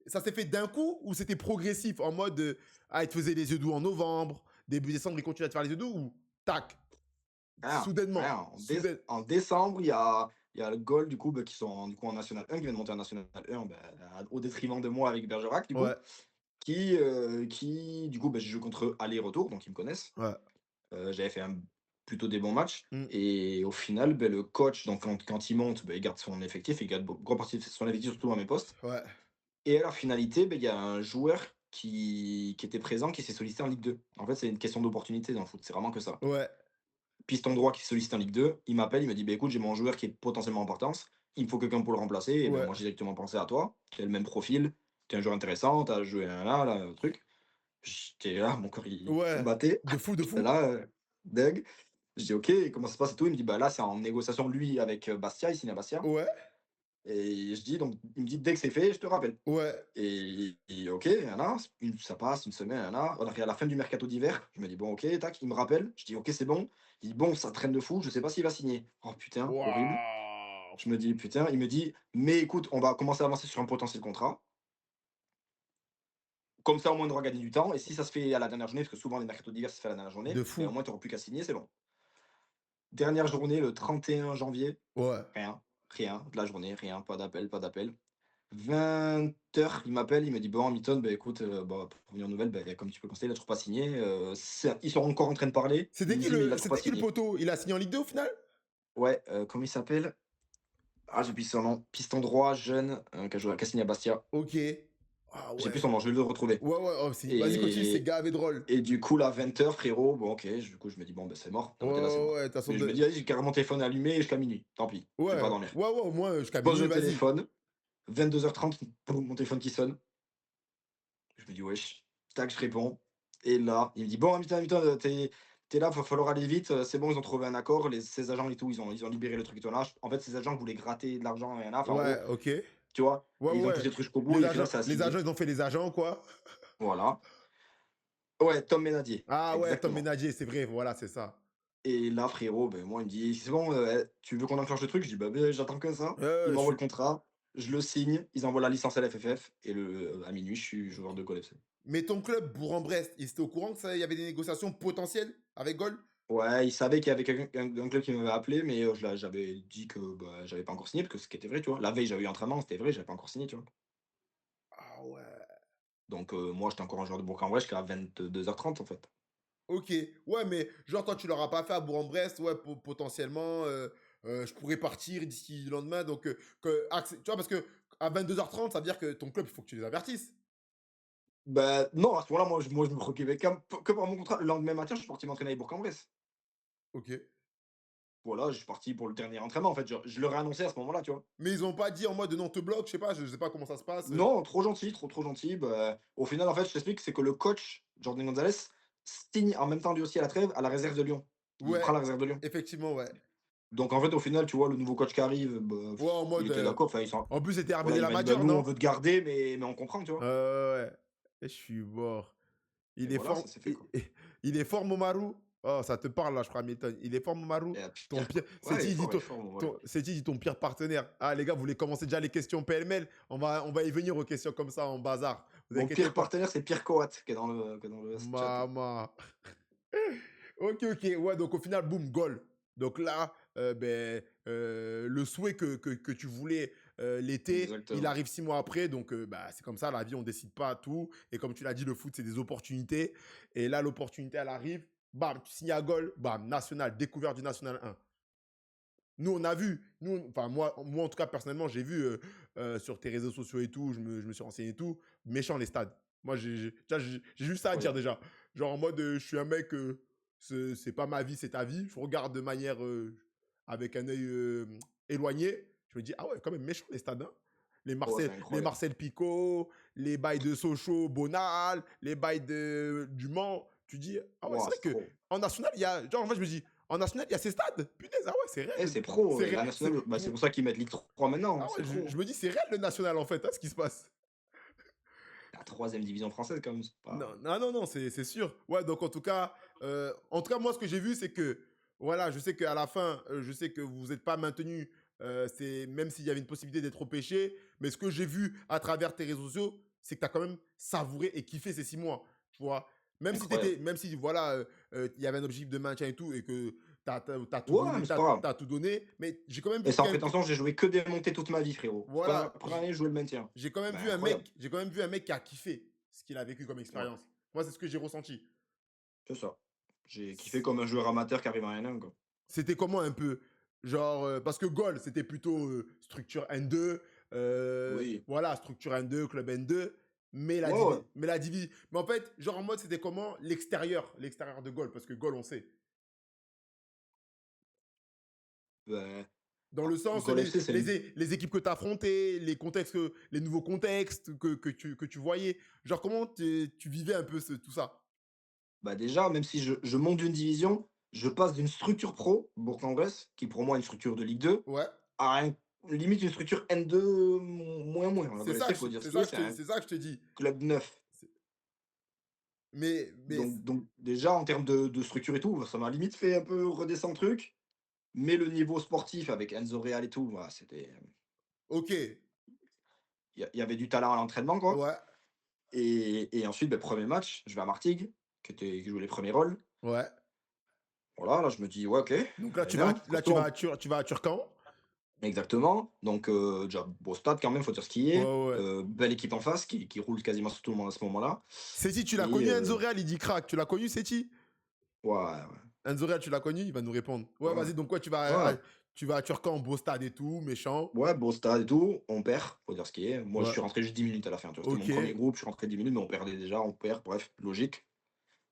ça s'est fait d'un coup ou c'était progressif en mode, ah, il te faisait les yeux doux en novembre, début décembre, il continue à te faire les yeux doux ou tac, Rien, soudainement, rien. soudain. En décembre, il y a le Gold du coup, qui sont du coup en National 1, qui vient de monter en National 1, au détriment de moi avec Bergerac du coup, Ouais, qui du coup, j'ai joué contre eux aller-retour, donc ils me connaissent. ouais. J'avais fait plutôt des bons matchs Mmh, et au final, le coach, donc quand il monte, il garde son effectif, il garde grande partie de son effectif, surtout à mes postes. ouais, Et à la finalité, il y a un joueur qui était présent, qui s'est sollicité en Ligue 2. En fait, c'est une question d'opportunité dans le foot, c'est vraiment que ça. ouais, Piston droit qui se sollicite en Ligue 2, il m'appelle, il me dit: écoute, j'ai mon joueur qui est potentiellement en partance, il me faut quelqu'un pour le remplacer. Et ouais. moi, j'ai directement pensé à toi, tu as le même profil, tu es un joueur intéressant, tu as joué là, truc. J'étais là, mon corps il Ouais, battait. de fou, de J'étais fou. là, deg. Je dis: OK, et comment ça se passe et tout? Il me dit: bah là, c'est en négociation, lui, avec Bastia, il signe à Bastia. Ouais, Et je dis, donc, il me dit: dès que c'est fait, je te rappelle. ouais, Et OK, là, ça passe une semaine, là, on arrive à la fin du mercato d'hiver. Je me dis: bon, OK, tac, il me rappelle. Je dis: OK, c'est bon. Il dit: bon, ça traîne de fou, je sais pas s'il va signer. Oh putain, horrible. waouh! Je me dis: putain. Il me dit: mais écoute, on va commencer à avancer sur un potentiel contrat. Comme ça, au moins, on aura gagné du temps. Et si ça se fait à la dernière journée, parce que souvent les mercatos d'hiver, ça se fait à la dernière journée, De au fou. moins, tu n'auras plus qu'à signer, c'est bon. Dernière journée, le 31 janvier, Ouais, rien, rien de la journée, rien, pas d'appel, pas d'appel. 20h, il m'appelle, il me dit: bon, Hamilton, écoute, pour venir aux nouvelles, comme tu peux le constater, il a toujours pas signé. Ils sont encore en train de parler. Il me dit: mais il a toujours pas c'était qui le signé. poteau? Il a signé en Ligue 2 au final? Ouais, comment il s'appelle? Ah, j'ai plus son nom. Piston droit, jeune, qui a signé à Bastia. OK. Ah J'ai plus ouais. son nom, je vais le retrouver. Ouais, ouais, oh, vas-y, continue, c'est Et, gavé drôle. et du coup, là, 20h, frérot, bon, ok, du coup, je me dis: bon, c'est mort, Ouais, dans ma tête, là, c'est ouais, mort. ouais, de toute façon, Mais je me dis: vas-y, j'ai carrément mon téléphone allumé jusqu'à minuit. Tant pis, je vais pas ouais, dormir. ouais, ouais, au moins, jusqu'à Pose minuit, le vas-y. téléphone, 22h30, boum, mon téléphone qui sonne. Je me dis: wesh, tac, je réponds. Et là, il me dit: bon, Hamilton, t'es là, va falloir aller vite. C'est bon, ils ont trouvé un accord. Ces agents et tout, ils ont libéré le truc et tout là. En fait, ces agents voulaient gratter de l'argent et un enfin, en Ouais, gros, OK. Ouais, tu vois. Et ils ont ouais. poussé le truc jusqu'au bout et au final, ça a Les agents, signé. ils ont fait les agents, quoi. Voilà. Ouais, Tom Ménadier, Ah ouais, Tom exactement. Ménager, c'est vrai, voilà, c'est ça. Et là, frérot, moi, il me dit: c'est bon, tu veux qu'on enclenche le truc? Je dis: j'attends que ça. Ouais, Il ouais, m'envoie le contrat, je le signe, ils envoient la licence à la FFF et à minuit, je suis joueur de Goal FC. Mais ton club, Bourg-en-Brest, il était au courant que il y avait des négociations potentielles avec Gol? Ouais, il savait qu'il y avait un club qui m'avait appelé, mais j'avais dit que j'avais pas encore signé, parce que ce qui était vrai, tu vois. La veille, j'avais eu entraînement, c'était vrai, j'avais pas encore signé, tu vois. Ah ouais. Donc, moi, j'étais encore un joueur de Bourg-en-Bresse jusqu'à 22h30, en fait. OK. Ouais, mais genre, toi, tu l'auras pas fait à Bourg-en-Bresse, ouais, potentiellement, je pourrais partir d'ici le lendemain. Donc, tu vois, parce que à 22h30, ça veut dire que ton club, il faut que tu les avertisses. Bah, non, à ce moment-là, moi, je me préoccupais que par mon contrat. Le lendemain matin, je suis parti m'entraîner avec Bourg-en-Bresse. OK. Voilà, je suis parti pour le dernier entraînement, en fait. Je leur ai annoncé à ce moment-là, tu vois. Mais ils ont pas dit en mode non, on te bloque, je sais pas, je sais pas comment ça se passe. Non, trop gentil, trop gentil. Bah, au final, en fait, je t'explique, c'est que le coach, Jordan Gonzalez, signe en même temps lui aussi à la trêve à la réserve de Lyon. Il Ouais, prend la réserve de Lyon. effectivement, ouais. Donc en fait, au final, tu vois, le nouveau coach qui arrive, Ouais, en il mode. était d'accord. Enfin, ils sont, En plus, c'était voilà, Herbédé il m'a dit: bah, l'amateur, nous, on non? veut te garder, mais on comprend, tu Ouais, vois. ouais, ouais. Et je suis mort. Et Il est voilà, fort. ça s'est fait, quoi. Il est fort, Momaru. Oh, ça te parle là, je crois, Milton. Il est fort, Momaru. Et Ton pire, pire. quoi. Ouais, il est fort, mon Mario. C'est dit ton pire partenaire. Ah, les gars, vous voulez commencer déjà les questions pêle-mêle. On va y venir aux questions comme ça en bazar. Vous Mon inquiétez pire pas. partenaire, c'est Pierre Coat, qui est dans le chat, là. Mama. Ok, ok. Ouais, donc au final, boum, goal. Donc là, le souhait que tu voulais l'été, il Exactement. arrive 6 mois après. Donc, bah, c'est comme ça, la vie, on décide pas tout. Et comme tu l'as dit, le foot, c'est des opportunités. Et là, l'opportunité, elle arrive. Bam, tu signes à goal. Bam, national, découverte du National 1. Nous, on a vu. Nous, enfin, moi, en tout cas, personnellement, j'ai vu sur tes réseaux sociaux et tout. Je me suis renseigné et tout. Méchant, les stades. Moi, j'ai juste ça à dire Incroyable. déjà. Genre en mode, je suis un mec, c'est pas ma vie, c'est ta vie. Je regarde de manière avec un œil éloigné. Je me dis, ah ouais, quand même méchant les stades. Hein. Oh, c'est Les incroyable. Marcel Picot, les bails de Sochaux, Bonal, les bails du Mans. Tu dis, ah ouais, c'est Wow, vrai c'est que trop. en national, il y a. Genre, en fait, je me dis, en national, il y a ces stades. Punaise, ah ouais, c'est Eh, réel. c'est pro. C'est ré- La c'est- nationale, je c'est me- pour ça qu'ils mettent Ligue 3 maintenant, Ah hein, ouais, c'est trop. je me dis, c'est réel le national en fait, hein, ce qui se passe. La troisième division française, quand même, c'est Non, pas. non, non, non, c'est sûr. Ouais, donc en tout cas, moi, ce que j'ai vu, c'est que, voilà, je sais qu'à la fin, je sais que vous n'êtes pas maintenu, même s'il y avait une possibilité d'être repêché, mais ce que j'ai vu à travers tes réseaux sociaux, c'est que tu as quand même savouré et kiffé ces 6 mois, tu vois? Incroyable. Même si voilà, il y avait un objectif de maintien et tout et que tu as tout Ouais, donné, mais tu c'est pas grave. tout donné, mais j'ai quand même Et vu sans quelques prétention, j'ai joué que des montées toute ma vie, frérot. voilà, Première année, je jouais le maintien. j'ai quand même Ben, vu un incroyable. mec j'ai quand même vu un mec qui a kiffé ce qu'il a vécu comme Ouais, expérience. Moi, c'est ce que j'ai ressenti. c'est ça. J'ai kiffé comme un joueur amateur qui arrive en N1, quoi. C'était comment un peu? Genre, parce que Gol, c'était plutôt, structure N2, Oui. voilà, structure N2, club N2, Ouais, ouais. mais en fait, genre en mode, c'était comment l'extérieur de Gol? Parce que Gol, on sait. Ben, Dans le sens, Goal FC, les équipes que tu as affrontées, les contextes, les nouveaux contextes que tu voyais. Genre, comment tu vivais un peu tout ça? bah, déjà, même si je monte d'une division, je passe d'une structure pro, Bourg-en-Bresse, qui pour moi est une structure de Ligue 2, Ouais, à limite une structure N2 moins. Le Goal FC, il faut dire ce qu'il est, c'est un c'est ça que je te dis. club neuf. C'est- mais, Donc déjà, en termes de structure et tout, ça m'a limite fait un peu redescendre le truc. Mais le niveau sportif avec Enzo Real et tout, voilà, c'était. ok, Il y avait du talent à l'entraînement, quoi. ouais, Et ensuite, ben, premier match, je vais à Martigues, qui joue les premiers rôles. ouais. Voilà, là, je me dis, ouais, ok, Donc allez, viens, costaud. tu vas à Turcan. Exactement. Donc, déjà, beau stade quand même, faut dire ce qui Ouais, est. ouais, ouais. Belle équipe en face qui roule quasiment sur tout le monde à ce moment-là. Seti, tu l'as Et connu, Enzo Real, il dit crack. Tu l'as connu, Seti? ouais, Enzo Real, tu l'as connu, il va nous répondre. Ouais, ouais, vas-y, donc quoi, ouais, tu vas à Turcan, beau stade et tout, méchant. ouais, beau stade et tout. On perd, faut dire ce qui est. Moi, je Ouais, suis rentré juste 10 minutes à la fin. Tu vois, c'était mon ok, premier groupe, je suis rentré 10 minutes, mais on perdait déjà, on perd, bref, logique.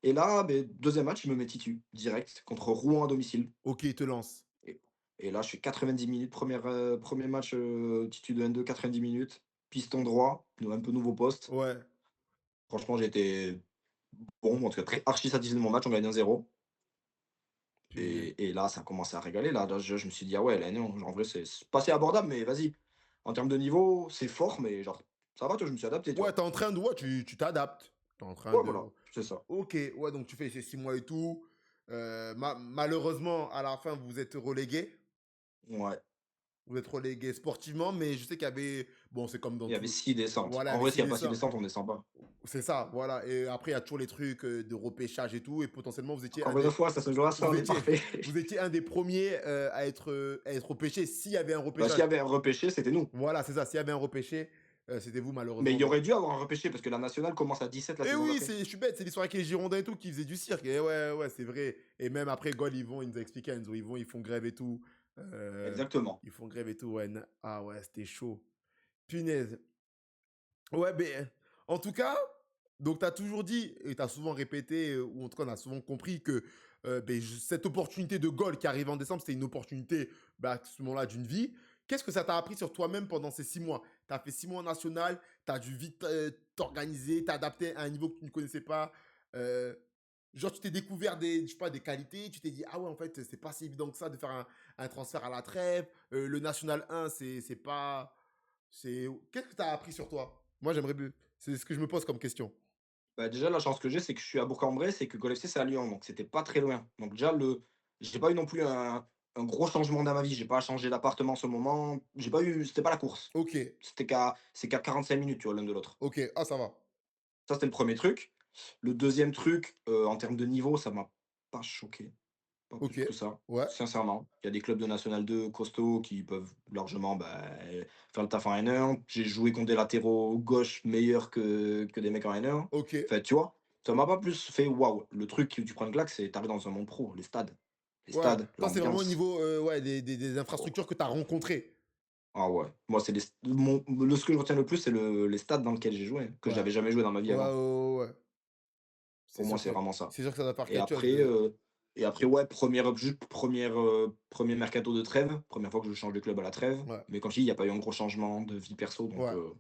Et là, ben, deuxième match, il me met titu, direct, contre Rouen à domicile. ok, il te lance. Et, et là, je fais 90 minutes, premier match titu de N2, 90 minutes. Piston droit, un peu nouveau poste. Ouais, Franchement, j'ai été bon, en tout cas, très archi satisfait de mon match, on gagne 1-0. punaise. Et là, ça a commencé à régaler. Là, je me suis dit, ah ouais, là, non, en vrai, c'est pas assez abordable, mais vas-y. En termes de niveau, c'est fort, mais genre, ça va, toi, je me suis adapté, tu Ouais, vois. t'es en train de. Ouais, tu t'adaptes. T'es en train Ouais, de. voilà, c'est ça. Ok, ouais, donc tu fais ces 6 mois et tout. Malheureusement, à la fin, vous êtes relégué. Ouais. Vous êtes relégué sportivement, mais je sais qu'il y avait. Bon, c'est comme dans Il y avait tout. 6 descentes. Voilà, En avec vrai, s'il 6 n'y a pas 6 dessins. descentes, on descend pas. C'est ça, voilà. Et après, il y a toujours les trucs de repêchage et tout. Et potentiellement, Encore une fois, ça se joue à ça, vous on est étiez, parfait. vous étiez un des premiers à être repêché s'il y avait un Bah, s'il repêchage. y avait un repêché, c'était nous. Voilà, c'est ça. S'il y avait un repêché, c'était vous, Mais il malheureusement. y Donc. aurait dû avoir un repêché parce que la nationale commence à 17 la Et saison oui, d'après. je suis bête. C'est l'histoire avec les Girondins et tout qui faisaient du cirque. Et ouais, ouais, c'est vrai. Et même après, Gol, il nous a expliqué, Enzo, ils font grève et tout. Euh, Exactement. ils font grève et tout. Ouais, ah ouais, c'était chaud. Punaise. Ouais, ben, en tout cas, donc tu as toujours dit, et tu as souvent répété, ou en tout cas on a souvent compris que cette opportunité de goal qui arrive en décembre, c'était une opportunité à ce moment-là d'une vie. Qu'est-ce que ça t'a appris sur toi-même pendant ces 6 mois? Tu as fait 6 mois en national, tu as dû vite t'organiser, t'adapter à un niveau que tu ne connaissais pas. euh, genre, tu t'es découvert je sais pas, des qualités, tu t'es dit, ah ouais, en fait, c'est pas si évident que ça de faire un transfert à la trêve. Le National 1, c'est pas. Qu'est-ce que tu as appris sur toi? Moi, j'aimerais bien. C'est ce que je me pose comme question. Bah, déjà, la chance que j'ai, c'est que je suis à Bourg-en-Bresse et que Goal FC, c'est à Lyon. Donc, c'était pas très loin. Donc, déjà, j'ai pas eu non plus un gros changement dans ma vie. J'ai pas changé d'appartement en ce moment. J'ai pas eu. C'était pas la course. Ok, C'est qu'à 45 minutes, tu vois, l'un de l'autre. ok. Ah, ça va. Ça, c'était le premier truc. Le deuxième truc, en termes de niveau, ça m'a pas choqué. Pas Ok. plus que ça, Ouais. sincèrement. Il y a des clubs de National 2 costauds qui peuvent largement bah, faire le taf en N1. J'ai joué contre des latéraux gauche meilleurs que des mecs en N1. Ok. Enfin, tu vois, ça m'a pas plus fait waouh. Le truc, tu prends une claque, c'est t'arrives dans un monde pro, les stades. Les Ouais. stades, Toi, c'est vraiment au l'ambiance. niveau ouais, des Oh, infrastructures que tu as rencontrées. ah ouais. Moi, c'est ce que je retiens le plus, c'est les stades dans lesquels j'ai joué, que Ouais. j'avais jamais joué dans ma vie Ouais, avant. ouais, ouais. Pour moi, c'est vraiment ça. C'est sûr que ça doit faire Et quelque chose après, de. ouais, premier mercato de trêve, première fois que je change de club à la trêve. Ouais. Mais comme je dis, il y a pas eu un gros changement de vie perso, Ouais. donc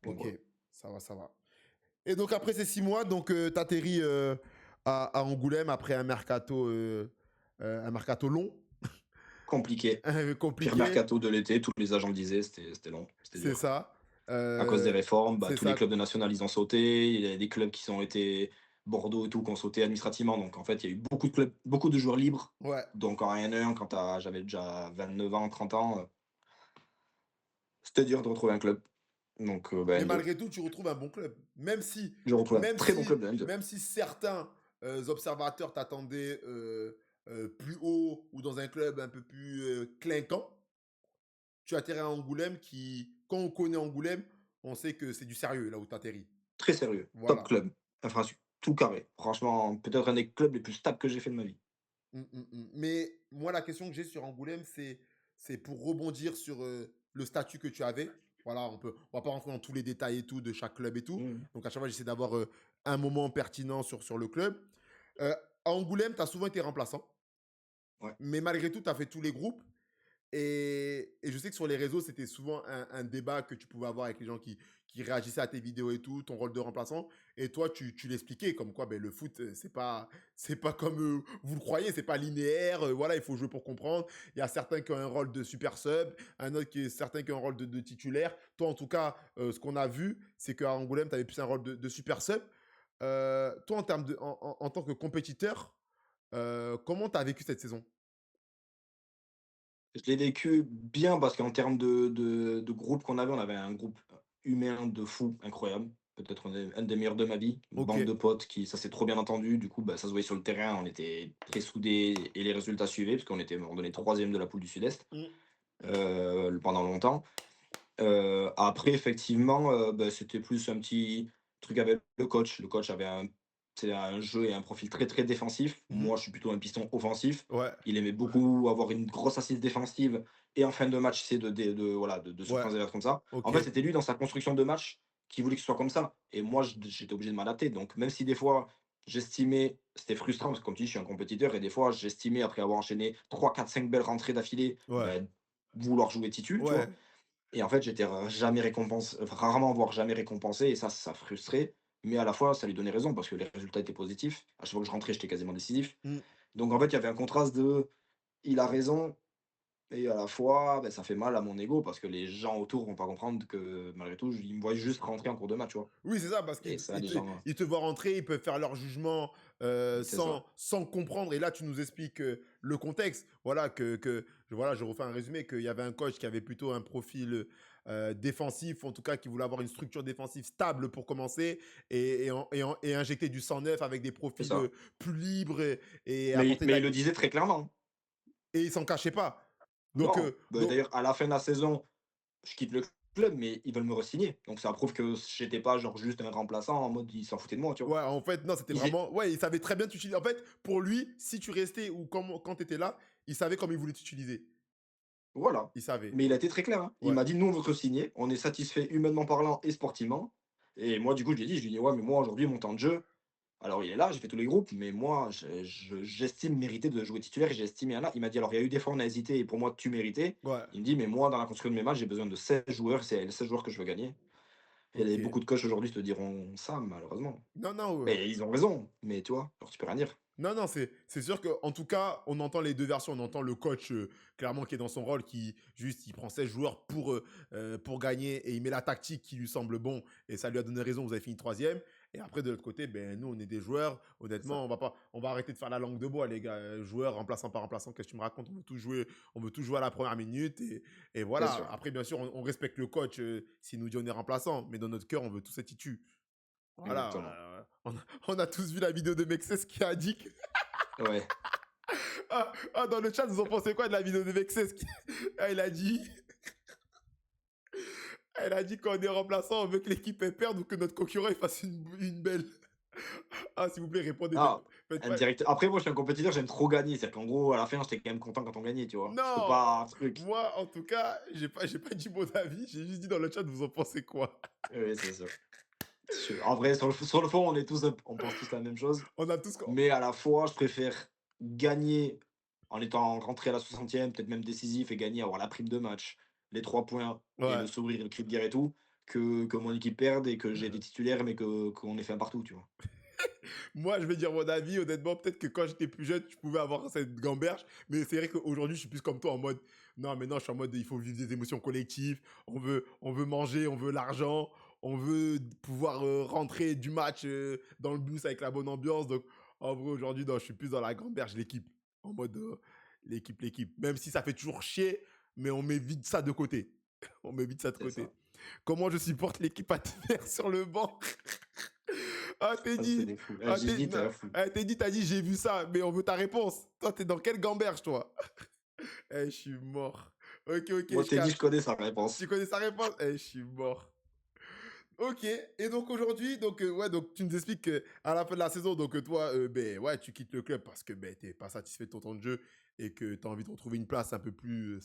Ok. voilà. Ça va, ça va. Et donc, après ces 6 mois, donc, tu atterris à Angoulême après un mercato long, Compliqué. Pire compliqué. mercato de l'été, tous les agents le disaient, c'était long, c'était C'est dur. ça. À cause des réformes, bah, C'est tous les ça. clubs de national, ils ont sauté. Il y a des clubs qui ont été Bordeaux et tout, qui ont sauté administrativement. Donc en fait, il y a eu beaucoup de clubs, beaucoup de joueurs libres. Ouais. Donc en N1, j'avais déjà 29 ans, 30 ans, c'était dur de retrouver un club. Donc, Mais N2. malgré tout, tu retrouves un bon club. Je retrouve un très bon club de N2. Même si certains observateurs t'attendaient plus haut ou dans un club un peu plus clinquant, tu atterris à Angoulême qui, quand on connaît Angoulême, on sait que c'est du sérieux là où tu atterris. Très sérieux, top Voilà. club, infrastructure, tout carré. Franchement, peut-être un des clubs les plus stables que j'ai fait de ma vie. Mais moi, la question que j'ai sur Angoulême, c'est pour rebondir sur le statut que tu avais. Voilà, on va pas rentrer dans tous les détails et tout de chaque club et tout. Mmh. Donc, à chaque fois, j'essaie d'avoir un moment pertinent sur le club. Euh, à Angoulême, tu as souvent été remplaçant. Ouais. Mais malgré tout, tu as fait tous les groupes. Et je sais que sur les réseaux, c'était souvent un débat que tu pouvais avoir avec les gens qui réagissaient à tes vidéos et tout, ton rôle de remplaçant. Et toi, tu l'expliquais comme quoi ben, le foot, c'est pas comme vous le croyez, c'est pas linéaire. Voilà, il faut jouer pour comprendre. Il y a certains qui ont un rôle de super sub, certains qui ont un rôle de titulaire. Toi, en tout cas, ce qu'on a vu, c'est qu'à Angoulême, tu avais plus un rôle de super sub. Toi, en tant que compétiteur, comment tu as vécu cette saison? Je l'ai vécu bien parce qu'en termes de groupe qu'on avait, on avait un groupe humain de fou incroyable. Peut-être un des meilleurs de ma vie. Une Ok. bande de potes qui ça s'est trop bien entendu. Du coup, bah, ça se voyait sur le terrain, on était très soudés et les résultats suivaient parce qu'on était à un moment donné 3e de la poule du Sud-Est, Mm. pendant longtemps. Après effectivement, bah, c'était plus un petit truc avec le coach. Le coach avait un jeu et un profil très, très défensif. Mhm. Moi, je suis plutôt un piston offensif. Ouais, Il aimait beaucoup avoir une grosse assise défensive et en fin de match, c'est voilà, de ouais, surprendre les adversaires comme ça. En ok. fait, c'était lui dans sa construction de match qui voulait que ce soit comme ça et moi, j'étais obligé de m'adapter. Donc même si des fois, j'estimais c'était frustrant parce que comme tu dis, je suis un compétiteur et des fois, j'estimais après avoir enchaîné 3, 4, 5 belles rentrées d'affilée, Ouais, bah, vouloir jouer titu, tu vois? ouais, Et en fait, j'étais jamais récompensé, rarement, voire jamais récompensé, et ça frustrait. Mais à la fois, ça lui donnait raison parce que les résultats étaient positifs. À chaque fois que je rentrais, j'étais quasiment décisif. mm, Donc en fait, il y avait un contraste de il a raison, et à la fois, ben, ça fait mal à mon ego parce que les gens autour vont pas comprendre que malgré tout, ils me voient juste rentrer en cours de match, tu vois. oui, c'est ça, parce Et qu'ils ça, les gens, ils te voient rentrer, ils peuvent faire leur jugement c'est ça. sans comprendre. Et là, tu nous expliques le contexte. Voilà, voilà, je refais un résumé, qu'il y avait un coach qui avait plutôt un profil défensif, en tout cas, qui voulait avoir une structure défensive stable pour commencer et injecter du sang neuf avec des C'est profils ça. plus libres et Mais, apporter de mais la... il le disait très clairement. Et ils s'en cachaient pas. Donc, Non, bah, d'ailleurs, à la fin de la saison, je quitte le club, mais ils veulent me re-signer. Donc ça prouve que j'étais pas genre juste un remplaçant en mode ils s'en foutaient de moi, tu vois. ouais, en fait, non, c'était Ils, vraiment. Ouais, il savait très bien t'utiliser. En fait, pour lui, si tu restais ou quand tu étais là, il savait comment il voulait t'utiliser. Voilà. Il savait. Mais il a été très clair, hein. Il Ouais. m'a dit: «Nous, on veut te signer, on est satisfait humainement parlant et sportivement». Et moi, du coup, je lui ai dit: «Ouais, mais moi, aujourd'hui, mon temps de jeu, alors il est là, j'ai fait tous les groupes, mais moi, j'estime mériter de jouer titulaire et j'estime il y en a». Il m'a dit: «Alors, il y a eu des fois, on a hésité et pour moi, tu méritais». Ouais. Il me dit: «Mais moi, dans la construction de mes matchs, j'ai besoin de 16 joueurs, c'est les 16 joueurs que je veux gagner». Et Ok. beaucoup de coachs aujourd'hui te diront ça, malheureusement. Non, non, Mais ils ont raison, mais tu vois? Genre, tu peux rien dire. non, non, c'est sûr qu'en tout cas, on entend les deux versions. On entend le coach, clairement, qui est dans son rôle, qui juste, il prend ses joueurs pour gagner et il met la tactique qui lui semble bon. Et ça lui a donné raison, vous avez fini troisième. Et après, de l'autre côté, ben, nous, on est des joueurs. C'est ça, Honnêtement, on va arrêter de faire la langue de bois, les gars. Joueurs, remplaçant par remplaçant, qu'est-ce que tu me racontes? On veut tout jouer à la première minute. Et c'est voilà. sûr. Après, bien sûr, on respecte le coach s'il nous dit on est remplaçant. Mais dans notre cœur, on veut tous être titu. Voilà. Exactement. On a tous vu la vidéo de Mexès qui a dit Ouais. dans le chat, vous en pensez quoi de la vidéo de Vexes Elle a dit, elle a dit qu'on est remplaçant, on veut que l'équipe elle perde ou que notre concurrent il fasse une belle. Ah, s'il vous plaît, répondez. Ah, Faites pas. indirect. Après, moi, je suis un compétiteur, j'aime trop gagner. C'est-à-dire qu'en gros, à la fin, j'étais quand même content quand on gagnait, tu vois. Je peux Non, pas un truc. moi en tout cas, j'ai pas dit mon avis, j'ai juste dit dans le chat, vous en pensez quoi? Oui, c'est sûr. En vrai, sur le fond, on pense tous la même chose. On a tous. Mais à la fois, je préfère gagner en étant rentré à la 60e, peut-être même décisif et gagner, avoir la prime de match, les 3 points et le Ouais. sourire et le cri de guerre et tout, que mon équipe perde et que j'ai des titulaires, mais qu'on ait fait un partout, tu vois. Moi, je vais dire mon avis. Honnêtement, peut-être que quand j'étais plus jeune, je pouvais avoir cette gamberge. Mais c'est vrai qu'aujourd'hui, je suis plus comme toi en mode. Non, mais non, je suis en mode il faut vivre des émotions collectives. On veut manger, on veut l'argent. On veut pouvoir rentrer du match dans le bus avec la bonne ambiance. Donc, en vrai, aujourd'hui, non, je suis plus dans la gamberge, l'équipe. En mode l'équipe. Même si ça fait toujours chier, mais on met vite ça de côté. On met vite ça de C'est ça. côté. Comment je supporte l'équipe adverse sur le banc. Ah, t'es Ah, c'est dit. des fous. Ah, J'ai dit, t'es non. un fou. T'as dit, j'ai vu ça, mais on veut ta réponse. Toi, t'es dans quelle gamberge, toi? Je suis mort. Ok, ok, Moi, je je t'ai dit, je capte. connais sa Tu réponse. connais sa réponse? Je suis mort. Ok, et donc aujourd'hui, ouais, donc tu nous expliques qu'à la fin de la saison, donc toi, ben ouais, tu quittes le club parce que ben t'es pas satisfait de ton temps de jeu et que tu as envie de retrouver une place un peu plus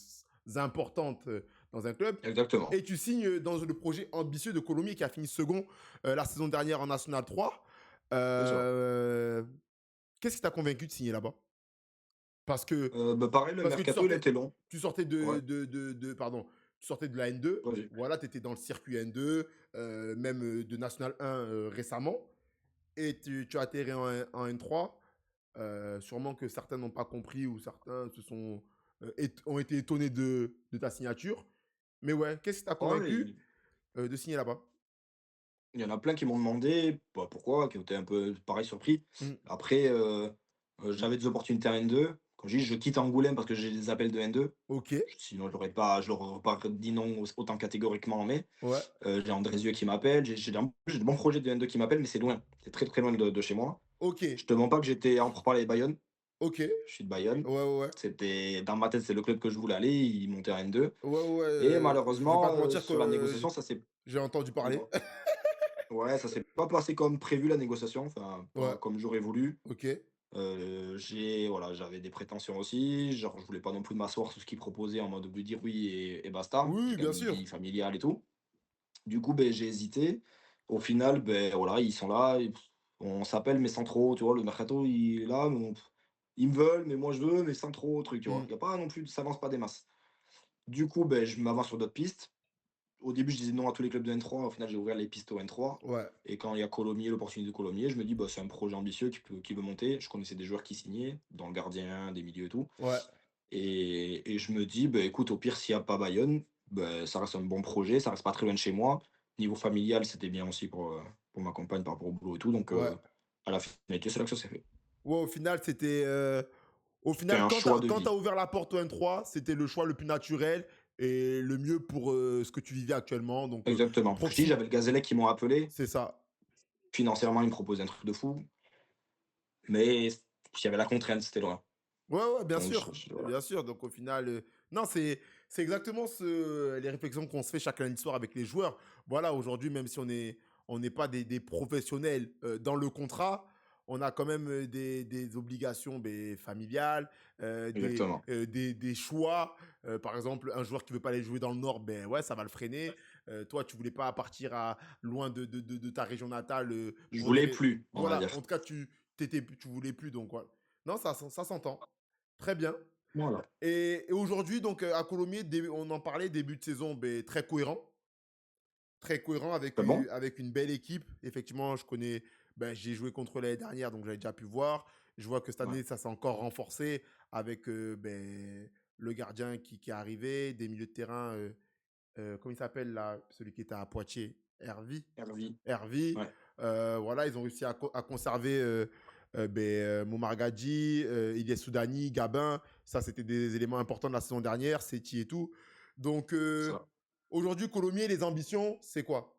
importante dans un club. Exactement. Et tu signes dans le projet ambitieux de Colomiers qui a fini second la saison dernière en National 3. C'est ça. Euh, Qu'est-ce qui t'a convaincu de signer là-bas? Parce que Bah, pareil, le parce que mercato, il a été long. tu sortais Ouais, pardon, tu sortais de la N2, vas-y. voilà, tu étais dans le circuit N2, même de National 1 récemment, et tu as atterri en N3. Sûrement que certains n'ont pas compris ou certains ont été étonnés de ta signature. Mais ouais, qu'est-ce qui t'a Ouais, convaincu de signer là-bas? il y en a plein qui m'ont demandé, bah, pourquoi, qui ont été un peu pareil surpris. Mm. Après, j'avais des opportunités en N2. Quand je dis je quitte Angoulême parce que j'ai des appels de N2, Ok, sinon je leur aurais pas dit non autant catégoriquement. Mais ouais, j'ai Andrézieux qui m'appelle, j'ai de bons projets de N2 qui m'appellent, mais c'est loin. C'est très très loin de chez moi. ok, Je te mens pas que j'étais en pourparlers avec Bayonne. ok, ouais, Je suis de Bayonne. ouais, ouais, C'était dans ma tête, c'est le club que je voulais aller. Ils montaient en N2. ouais, ouais, Et je vais pas malheureusement, te mentir que sur la négociation, ça s'est. j'ai entendu parler. Dis-moi. Ouais, ça s'est pas passé comme prévu la négociation, enfin, Ouais, pas comme j'aurais voulu. ok, Voilà, j'avais des prétentions aussi, genre je voulais pas non plus m'asseoir sur ce qu'ils proposaient en mode de lui dire oui et basta. J'ai oui, quand bien même une sûr. vie familiale et tout. Du coup, ben j'ai hésité. Au final, ben voilà, ils sont là, on s'appelle mais sans trop, tu vois? Le mercato, il est là, mais ils me veulent, mais moi je veux, mais sans trop truc, tu vois? Mm. Il y a pas non plus, ça avance pas des masses. Du coup, ben je m'avance sur d'autres pistes. Au début, je disais non à tous les clubs de N3. Au final, j'ai ouvert les pistes au N3. Ouais, Et quand il y a Colomiers, l'opportunité de Colomiers, je me dis, bah, c'est un projet ambitieux qui veut monter. Je connaissais des joueurs qui signaient, dans le gardien, des milieux et tout. ouais, Et je me dis, bah, écoute, au pire, s'il n'y a pas Bayonne, bah, ça reste un bon projet, ça reste pas très loin de chez moi. Niveau familial, c'était bien aussi pour ma compagne par rapport au boulot et tout. Donc, ouais. à la finalité, c'est là que ça s'est fait. Ouais, au final, c'était. Au C'est final, un choix de quand vie. t'as ouvert la porte au N3, c'était le choix le plus naturel et le mieux pour ce que tu vivais actuellement. Donc, Exactement. Je dis, j'avais le Gazellec qui m'ont appelé. c'est ça. Financièrement, ils me proposaient un truc de fou. Mais il y avait la contrainte, c'était loin. Ouais, ouais, bien Donc, sûr. voilà. Bien sûr. Donc, au final, non, c'est exactement les réflexions qu'on se fait chaque lundi soir avec les joueurs. Voilà, aujourd'hui, même si on n'est pas des professionnels dans le contrat, on a quand même des obligations ben, familiales, Exactement. des choix. Par exemple, un joueur qui veut pas aller jouer dans le Nord, ben ouais, ça va le freiner. Toi, tu voulais pas partir loin de ta région natale Je pour des voulais plus, on va voilà, en dire. tout cas, tu voulais plus. Donc, voilà. Non, ça s'entend. Très bien. Voilà. Et aujourd'hui, donc, à Colomiers, on en parlait, début de saison, ben, très cohérent. Très cohérent C'est bon? avec une belle équipe. Effectivement, ben, j'ai joué contre l'année dernière, donc j'avais déjà pu voir. Je vois que cette Ouais. année, ça s'est encore renforcé avec ben, le gardien qui est arrivé, des milieux de terrain, comment il s'appelle là, celui qui était à Poitiers, Hervy. Hervé. Hervy. Ouais. Voilà, ils ont réussi à conserver ben, Moumar Gadji, Ilyes Soudani, Gabin. Ça, c'était des éléments importants de la saison dernière, Seti et tout. Donc, Ça. aujourd'hui, Colomiers, les ambitions, c'est quoi?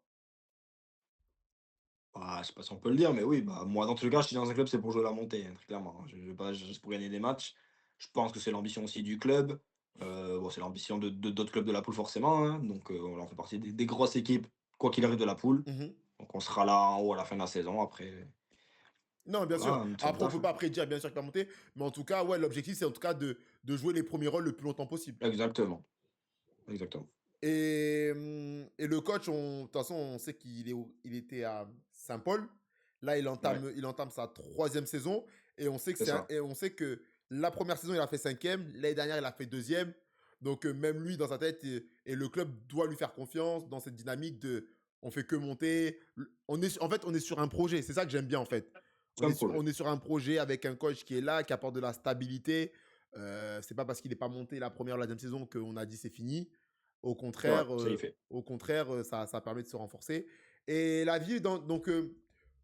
Bah, je sais pas si on peut le dire, mais oui, bah, moi, dans tous les cas, je suis dans un club, c'est pour jouer la montée, hein, très clairement, hein. Je vais pas juste pour gagner des matchs. Je pense que c'est l'ambition aussi du club. Bon, c'est l'ambition de d'autres clubs de la poule, forcément, hein. Donc, on fait partie des grosses équipes, quoi qu'il arrive de la poule. Mhm. Donc, on sera là en haut à la fin de la saison. Après, Non, bien sûr. voilà, c'est le Après, on ne taf, peut hein. pas prédire, bien sûr, qu'il va monter. Mais en tout cas, ouais, l'objectif, c'est en tout cas de jouer les premiers rôles le plus longtemps possible. Exactement. Exactement. Et le coach, de toute façon, on sait il était à Saint-Paul. Là, Ouais, il entame sa troisième saison. Et on sait c'est ça. et on sait que la première saison, il a fait cinquième. L'année dernière, il a fait deuxième. Donc, même lui, dans sa tête, et le club doit lui faire confiance dans cette dynamique de on fait que monter. En fait, on est sur un projet. C'est ça que j'aime bien, en fait. C'est un projet. On est sur un projet avec un coach qui est là, qui apporte de la stabilité. C'est pas parce qu'il n'est pas monté la première ou la deuxième saison qu'on a dit c'est fini. C'est vrai, ça y fait. Au contraire ça permet de se renforcer. Et la vie, donc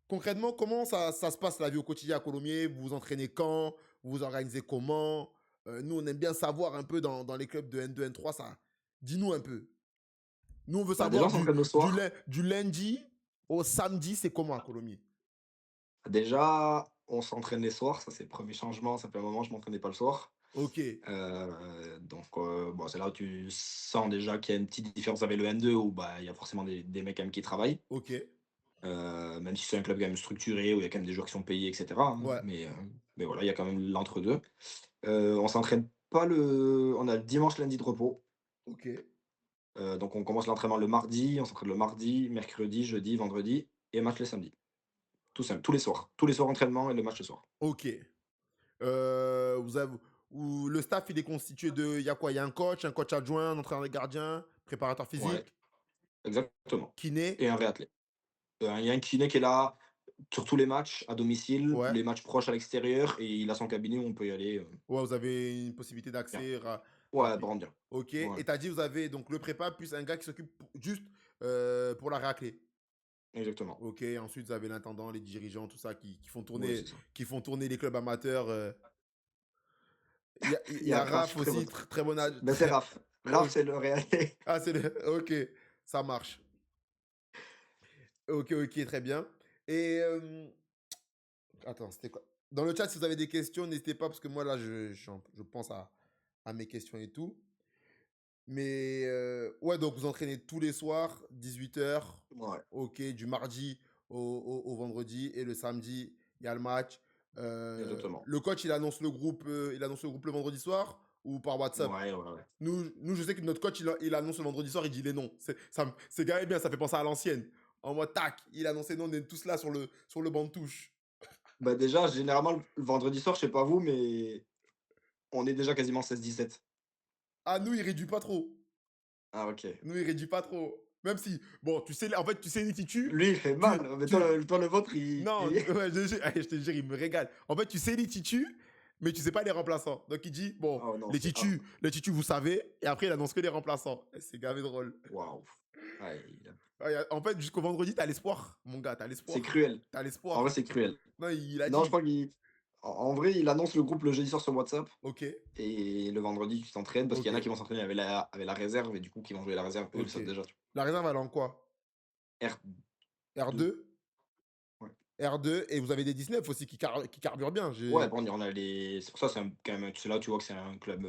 concrètement, comment ça se passe la vie au quotidien à Colomiers? Vous vous entraînez quand? Vous vous organisez comment? Nous, on aime bien savoir un peu dans les clubs de N2, N3, ça. Dis-nous un peu. Nous, on veut Bah, déjà, savoir on s'entraîne le soir. du lundi au samedi, c'est comment à Colomiers? Déjà, on s'entraîne les soirs, ça c'est le premier changement, ça fait un moment que je m'entraînais pas le soir. Ok, Bon, c'est là où tu sens déjà qu'il y a une petite différence avec le N2 où, bah, il y a forcément des mecs quand même qui travaillent. ok, Même si c'est un club quand même structuré, où il y a quand même des joueurs qui sont payés et cetera, hein, ouais, mais voilà, il y a quand même l'entre-deux. On s'entraîne pas on a le dimanche, lundi de repos. ok, Donc on commence l'entraînement le mardi, on s'entraîne le mardi, mercredi, jeudi, vendredi et match le samedi. Tout simple, tous les soirs. Tous les soirs entraînement et le match le soir. ok. Vous avez, le staff, il est constitué de, il y a quoi? Il y a un coach adjoint, un entraîneur de gardien, préparateur Ouais, physique, exactement. kiné, Et un réathlète. Il y a un kiné qui est là sur tous les matchs à domicile, ouais. les matchs proches à l'extérieur et il a son cabinet où on peut y aller, Ouais, vous avez une possibilité bien. d'accès Ouais, rapide. pour rendre bien. Ok. Ouais, Et t'as dit, vous avez donc le prépa plus un gars qui s'occupe juste pour la raclée. exactement. Ok. Ensuite, vous avez l'intendant, les dirigeants, tout ça Ouais, c'est ça. qui font tourner les clubs amateurs. Il Il y y a a Raph Raph, très bon. aussi, très bon âge. Ben, c'est Raph. Raph, Ok. c'est le réathlète. Ah, c'est le. Ok. Ça marche. Ok, ok, très bien. Et. Attends, c'était quoi? Dans le chat, si vous avez des questions, n'hésitez pas, parce que moi, là, je pense à mes questions et tout. Mais ouais, donc vous entraînez tous les soirs, 18 h. Ouais, Ok, du mardi au vendredi. Et le samedi, il y a le match. exactement. Le coach, il annonce le groupe le vendredi soir ou par WhatsApp? Ouais, ouais, ouais. Je sais que notre coach, il annonce le vendredi soir, il dit les noms. C'est quand même bien, ça fait penser à l'ancienne. En mode, tac, il annonce les noms, on est tous là sur le banc de touche. Bah, déjà, généralement, le vendredi soir, je sais pas vous, mais on est déjà quasiment 16-17. Ah, nous, il réduit pas trop. Ah, OK. Nous, il réduit pas trop. Même si, bon, en fait, tu sais les titus. Lui, il fait mal, mais Tu, toi, le vôtre, Non, ouais, je te jure, il me régale. En fait, tu sais les titus, mais tu sais pas les remplaçants. Donc il dit, bon, Oh non, c'est ah, les titus, vous savez, et après il annonce que les remplaçants. Et c'est gavé drôle. waouh. Ouais, En fait, jusqu'au vendredi, t'as l'espoir, mon gars, t'as c'est l'espoir. cruel. T'as En vrai, l'espoir. c'est cruel. Non, il a Non, je dit, crois en vrai, il annonce le groupe le jeudi soir sur WhatsApp ok, et le vendredi, tu t'entraînes parce qu'il ok, y en a qui vont s'entraîner avec la réserve et du coup, qui vont jouer la réserve, eux, ils le ok. savent déjà, tu La réserve, elle est en quoi? vois. R2. R2? Ouais. R2, et vous avez des 19 aussi qui carburent bien. Ouais, bon, on a les c'est pour ça, quand même c'est là, tu vois que c'est un club,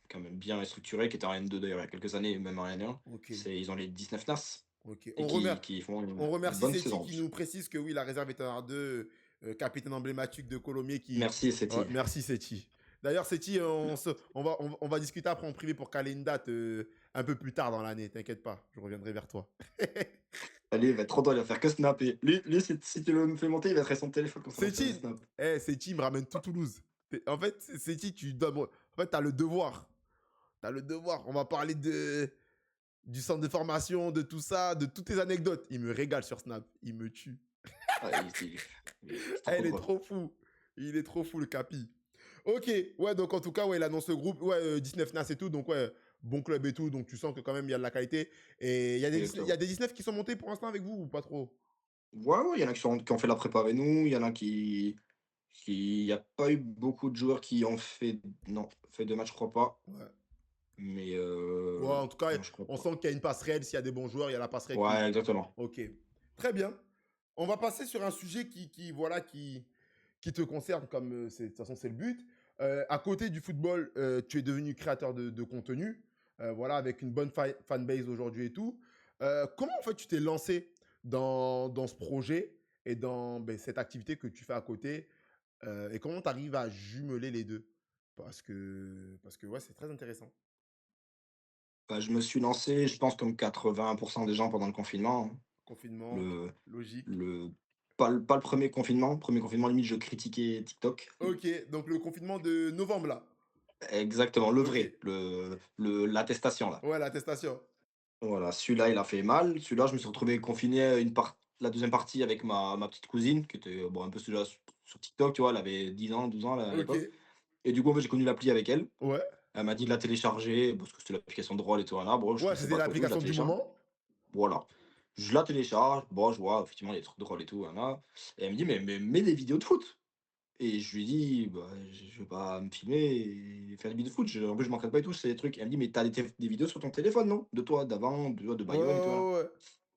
quand même bien structuré, qui était en N2 d'ailleurs il y a quelques années, même en N1. Ok, Ils ont les 19 NAS ok. et qui font On une remercie bonne Seti saison. qui nous précise que oui, la réserve est un R2, capitaine emblématique de Colomiers qui. Merci, Ouais, Seti. merci Seti. D'ailleurs, Seti, on va discuter après en privé pour caler une date un peu plus tard dans l'année. T'inquiète pas, je reviendrai vers toi. Allez, il va être trop drôle, il va faire que snapper. Lui si tu le fais monter, il va être sur son téléphone comme ça va faire des Seti, snaps. Seti me ramène tout Toulouse. En fait, Seti, tu donnes. En fait, t'as le devoir. T'as le devoir. On va parler du centre de formation, de tout ça, de toutes tes anecdotes. Il me régale sur Snap. Il me tue. Ouais, c'est trop Elle est drôle. trop fou. Il est trop fou, le Capi. Ok, ouais, donc en tout cas, ouais, il annonce le groupe. Ouais, 19 NAS et tout. Donc, ouais, bon club et tout. Donc, tu sens que quand même, il y a de la qualité. Et il y a Exactement. des 19 qui sont montés pour l'instant avec vous ou pas trop? Ouais, ouais, il y en a qui ont fait la prépa avec nous, il y en a il y a pas eu beaucoup de joueurs qui ont fait non, fait 2 matchs, je crois pas, Ouais. mais Ouais, en tout cas, non, je crois on pas. sent qu'il y a une passerelle. S'il y a des bons joueurs, il y a la passerelle qui. Ouais, exactement. Ok. Très bien. On va passer sur un sujet voilà, qui te concerne, comme de toute façon, c'est le but. À côté du football, tu es devenu créateur de contenu, voilà, avec une bonne fanbase aujourd'hui et tout. Comment, en fait, tu t'es lancé dans ce projet et dans ben, cette activité que tu fais à côté et comment tu arrives à jumeler les deux? Parce que ouais, c'est très intéressant. Bah, je me suis lancé, je pense comme 80 des gens pendant le confinement, hein. Confinement, Le logique. le pas le 1er confinement. 1er confinement, limite, je critiquais TikTok. Ok, donc le confinement de novembre, là. Exactement, le Ok, vrai, l'attestation, là. ouais, l'attestation. Voilà, celui-là, il a fait mal. Celui-là, je me suis retrouvé confiné, la deuxième partie avec ma petite cousine qui était, bon, un peu déjà sur TikTok, tu vois? Elle avait 10 ans, 12 ans là, à Ok, l'époque et du coup, en fait, j'ai connu l'appli avec elle. ouais. Elle m'a dit de la télécharger parce que c'était l'application drôle et tout, voilà. Bon, je Ouais, connaissais c'était pas trop et tout, je la l'application du télécharge. moment. Voilà. Je la télécharge, bon, je vois effectivement des trucs drôles et tout, voilà et elle me dit: «Mais mets des vidéos de foot». Et je lui dis: «Bah, je veux pas me filmer et faire des vidéos de foot, en plus je m'entraîne pas et tout, c'est des trucs». Elle me dit: «Mais t'as des vidéos sur ton téléphone, non? De toi, d'avant, de Ouais, Bayonne et tout là?» ouais, ouais.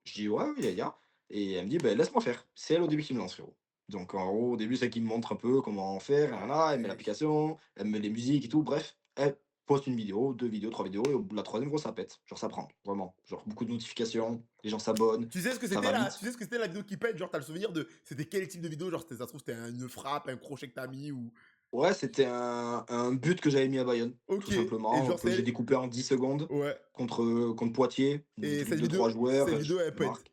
Je dis: «Ouais, ouais, y a». Et elle me dit: «Ben laisse-moi faire». C'est elle au début qui me lance, frérot. Donc en gros, au début, c'est elle qui me montre un peu comment faire, Ouais, nin elle met wesh. l'application, elle met les musiques et tout, bref, elle poste une vidéo, 2 vidéos, 3 vidéos et au bout de la troisième gros, ça pète. Genre ça prend, vraiment. Genre beaucoup de notifications, les gens s'abonnent, Tu sais ce que ça c'était va là? vite. Tu sais ce que c'était la vidéo qui pète? Genre, t'as le souvenir de c'était quel type de vidéo? Genre, ça se trouve, c'était une frappe, un crochet que t'as mis ou. Ouais, c'était un but que j'avais mis à Bayonne, tout Ok. Et simplement, genre, que j'ai c'est. découpé en 10 secondes Ouais. contre Poitiers, Et truc de 3 joueurs, cette je vidéo, elle pète. marque,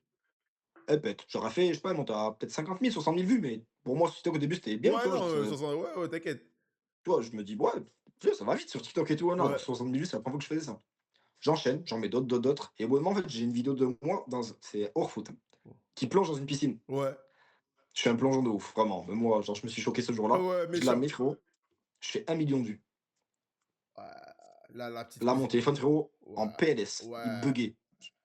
elle pète. J'aurais fait, je sais pas, elle monte à peut-être 50 000, 60 000 vues, mais pour moi, c'était qu'au début, c'était bien, tu Ouais, vois? non, Genre, ça, ouais, ouais, t'inquiète. tu vois, je me dis: «Ouais, tu sais, ça va vite sur TikTok et tout». Ouais, non, alors Ouais, 60 000 vues, c'est la première fois que je faisais ça. J'enchaîne, j'en mets d'autres, d'autres, d'autres et au bout d'un moment, en fait, j'ai une vidéo de moi c'est hors foot, hein, qui plonge dans une piscine. ouais. Je suis un plongeon de ouf, vraiment. Mais moi, genre, je me suis choqué ce jour-là. Ouais, Je la méchant. mets, frérot, je fais 1 million de vues. Ouais, la petite Là, mon cuisine. téléphone, frérot, Ouais, en PLS, il ouais, buggait.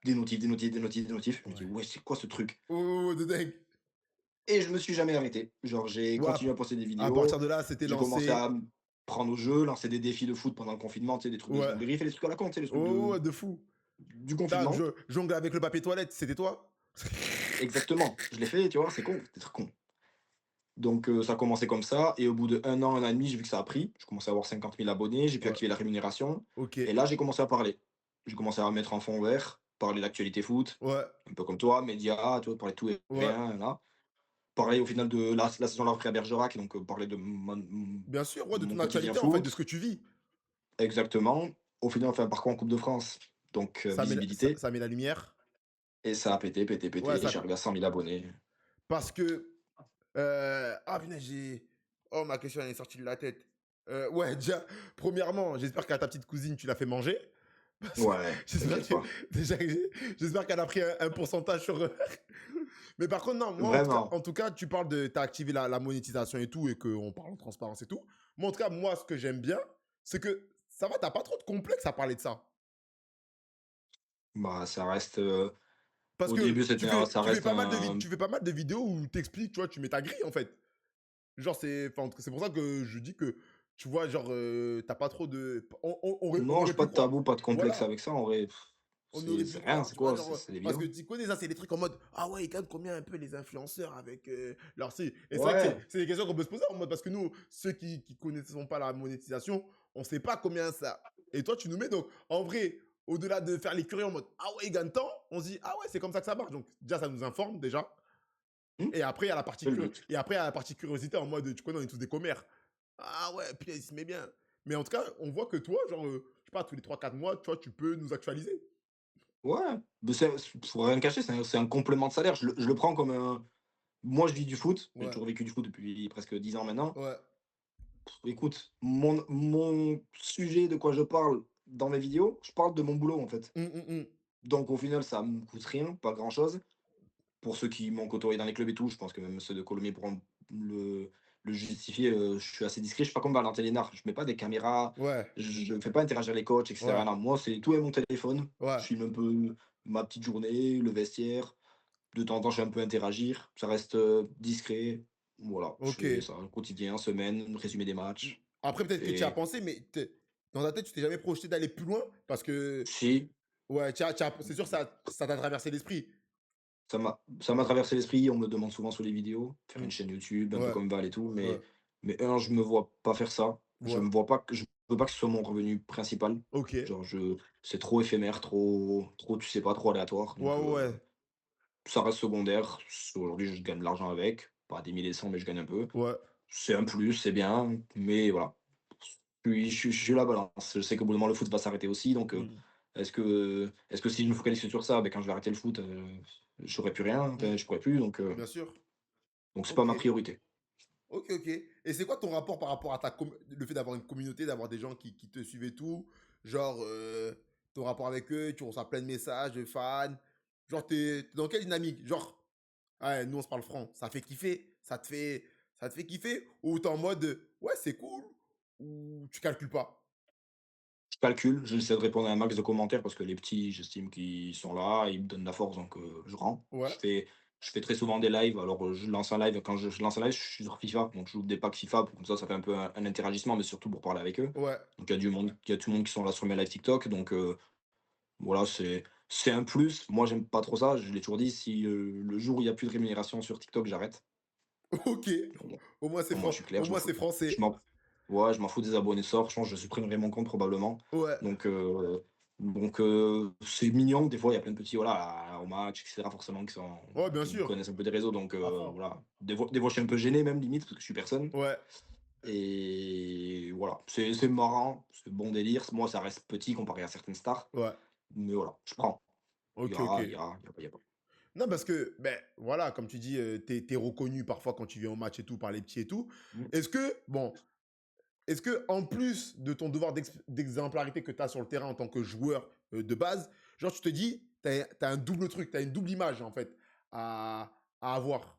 Des notifs, des notifs, des notifs, des notifs. Je me dis: ouais. «Ouais, c'est quoi ce truc?» Ouais, ouais, ouais, de dingue. Et je me suis jamais arrêté. Genre, j'ai Ouais, continué à poster des à vidéos, partir de là, c'était j'ai commencé à lancé. me prendre au jeu, lancer des défis de foot pendant le confinement, tu sais, des trucs de Ouais. jonglerie, fait des trucs à la con, tu sais, les Ouais, trucs ouais, ouais, de fou. du Tac, confinement. je jongle avec le papier toilette, c'était toi? Exactement, je l'ai fait, tu vois? C'est con, c'est très con. Donc ça a commencé comme ça et au bout de 1 an et demi, j'ai vu que ça a pris. Je commençais à avoir 50 000 abonnés, j'ai pu Ouais, activer la rémunération ok. et là, j'ai commencé à parler. J'ai commencé à mettre en fond vert, parler d'actualité foot, Ouais, un peu comme toi, médias, tu vois? Parler de tout et ouais. rien, là. Parler au final de la saison de la repris à Bergerac, donc parler de Bien sûr, ouais, de mon ton quotidien actualité, en fait, de ce foot. que tu vis. Exactement. Au final, on fait un parcours en Coupe de France, donc visibilité Ça met la lumière. et ça a pété, pété, Ouais, pété. ça. J'ai arrivé à 100 000 abonnés. Parce que. Ah, punaise, j'ai. Oh, ma question, elle est sortie de la tête. Ouais, déjà, premièrement, j'espère qu'à ta petite cousine, tu l'as fait manger. Parce que Ouais, j'espère t'inquiète que. pas. Déjà, j'espère qu'elle a pris un pourcentage sur. Mais par contre, non, moi, Vraiment. en tout cas, tu parles de. Tu as activé la monétisation et tout, et qu'on parle en transparence et tout. Moi, en tout cas, moi, ce que j'aime bien, c'est que ça va, t'as pas trop de complexe à parler de ça. Bah, ça reste, Parce au que début, c'était un ça reste un tu fais pas mal de vidéos où t'expliques, tu vois, tu mets ta grille, en fait. Genre, c'est pour ça que je dis que, tu vois, genre, tu pas trop de. On non, aurait j'ai pu pas de croire. tabou, pas de complexe Voilà. avec ça, en vrai. On C'est aurait pu c'est rien, croire, c'est tu vois, quoi? genre, C'est des parce que vidéos. tu connais ça, c'est des trucs en mode, ah ouais, ils gagnent combien un peu les influenceurs avec leur si. Et c'est vrai que Ouais, c'est des questions qu'on peut se poser en mode, parce que nous, ceux qui connaissons pas la monétisation, on sait pas combien ça. Et toi, tu nous mets donc, en vrai, au-delà de faire les curieux en mode, ah ouais, ils gagnent tant, on se dit, ah ouais, c'est comme ça que ça marche. Donc, déjà, ça nous informe, déjà. mmh, Et après, il y a la partie c'est le but. et après, il y a la partie curiosité en mode, tu connais, on est tous des commères. Ah ouais, puis il se met bien. Mais en tout cas, on voit que toi, genre, je sais pas, tous les 3 4 mois, tu vois, tu peux nous actualiser. Ouais, mais faut rien cacher, c'est un complément de salaire. Je le prends comme un moi, je vis du foot, j'ai Ouais, toujours vécu du foot depuis presque 10 ans maintenant. ouais. Écoute, mon sujet de quoi je parle dans mes vidéos, je parle de mon boulot, en fait. Hum, hum, hum. Donc au final, ça me coûte rien, pas grand-chose. Pour ceux qui m'ont côtoyé dans les clubs et tout, je pense que même ceux de Colomiers pourront le le justifier, je suis assez discret. Je suis pas comme Valentin Lénard, je mets pas des caméras, Ouais, je ne fais pas interagir les coachs et cetera. ouais, Non, moi, c'est tout avec mon téléphone. Je ouais. filme un peu ma petite journée, le vestiaire. De temps en temps, je fais un peu interagir. Ça reste, discret. Voilà, je Ok. fais ça, quotidien, semaine, résumé des Mm. matchs Après, peut-être que tu y as et pensé, mais dans ta tête, tu t'es jamais projeté d'aller plus loin parce que, si, ouais, c'est sûr, ça t'a traversé l'esprit. ça m'a traversé l'esprit. On me demande souvent sous les vidéos, faire Mm. une chaîne YouTube, un peu Ouais, comme Val et tout, ouais, mais je me vois pas faire ça. Je ouais. me vois pas que je veux pas que ce soit mon revenu principal. Ok. Ouais, Genre c'est trop éphémère, trop tu sais pas, trop aléatoire, ouais, donc ouais. ça reste secondaire. Aujourd'hui, je gagne de l'argent avec, pas des milliers de cents, mais je gagne un peu. Ouais. C'est un plus, c'est bien, mais voilà. Puis je suis la balance. Je sais qu'au bout d'un moment, le foot va s'arrêter aussi, donc Mm. est-ce que si je me focalise que sur ça, ben quand je vais arrêter le foot, j'aurai plus rien, Mm. enfin, je pourrai plus, Bien sûr. donc c'est pas Ok. ma priorité. Ok, ok. Et c'est quoi ton rapport par rapport à le fait d'avoir une communauté, d'avoir des gens qui te suivent et tout? Genre, ton rapport avec eux, tu reçois plein de messages de fans. Genre, t'es dans quelle dynamique? Genre, ouais, nous on se parle franc, ça fait kiffer, ça te fait kiffer? Ou t'es en mode, ouais, c'est cool, ou tu calcules pas? Je calcule, j'essaie de répondre à un max de commentaires parce que les petits, j'estime qu'ils sont là, ils me donnent la force, donc je rends. Ouais, Je fais très souvent des lives. Alors, je lance un live. Quand je lance un live, je suis sur FIFA. Donc, j'ouvre des packs FIFA. Comme ça fait un peu un interagissement, mais surtout pour parler avec eux. Ouais. Donc, il y a tout le monde qui sont là sur mes lives TikTok. Donc, voilà, c'est un plus. Moi, j'aime pas trop ça. Je l'ai toujours dit. Si le jour où il y a plus de rémunération sur TikTok, j'arrête. OK. Au moins, je suis clair. Au moins c'est Je français. m'en, ouais, je m'en fous des abonnés sorts. Je pense que je supprimerai mon compte probablement. Ouais. Donc, c'est mignon. Des fois, il y a plein de petits, voilà, au match, etc. Forcément, Ouais, bien qui sûr. connaissent un peu des réseaux. Donc, À fond. voilà. Des fois, je suis un peu gêné, même limite, parce que je suis personne. Ouais. Et voilà. C'est marrant. C'est bon délire. Moi, ça reste petit comparé à certaines stars. Ouais. Mais voilà, je prends. Il y OK, a, il y OK. a, il y a pas. Non, parce que, ben, voilà, comme tu dis, tu reconnu parfois quand tu viens au match et tout par les petits et tout. Mm. Est-ce que, bon, est-ce que en plus de ton devoir d'exemplarité que tu as sur le terrain en tant que joueur de base, genre tu te dis, tu as un double truc, tu as une double image en fait à avoir.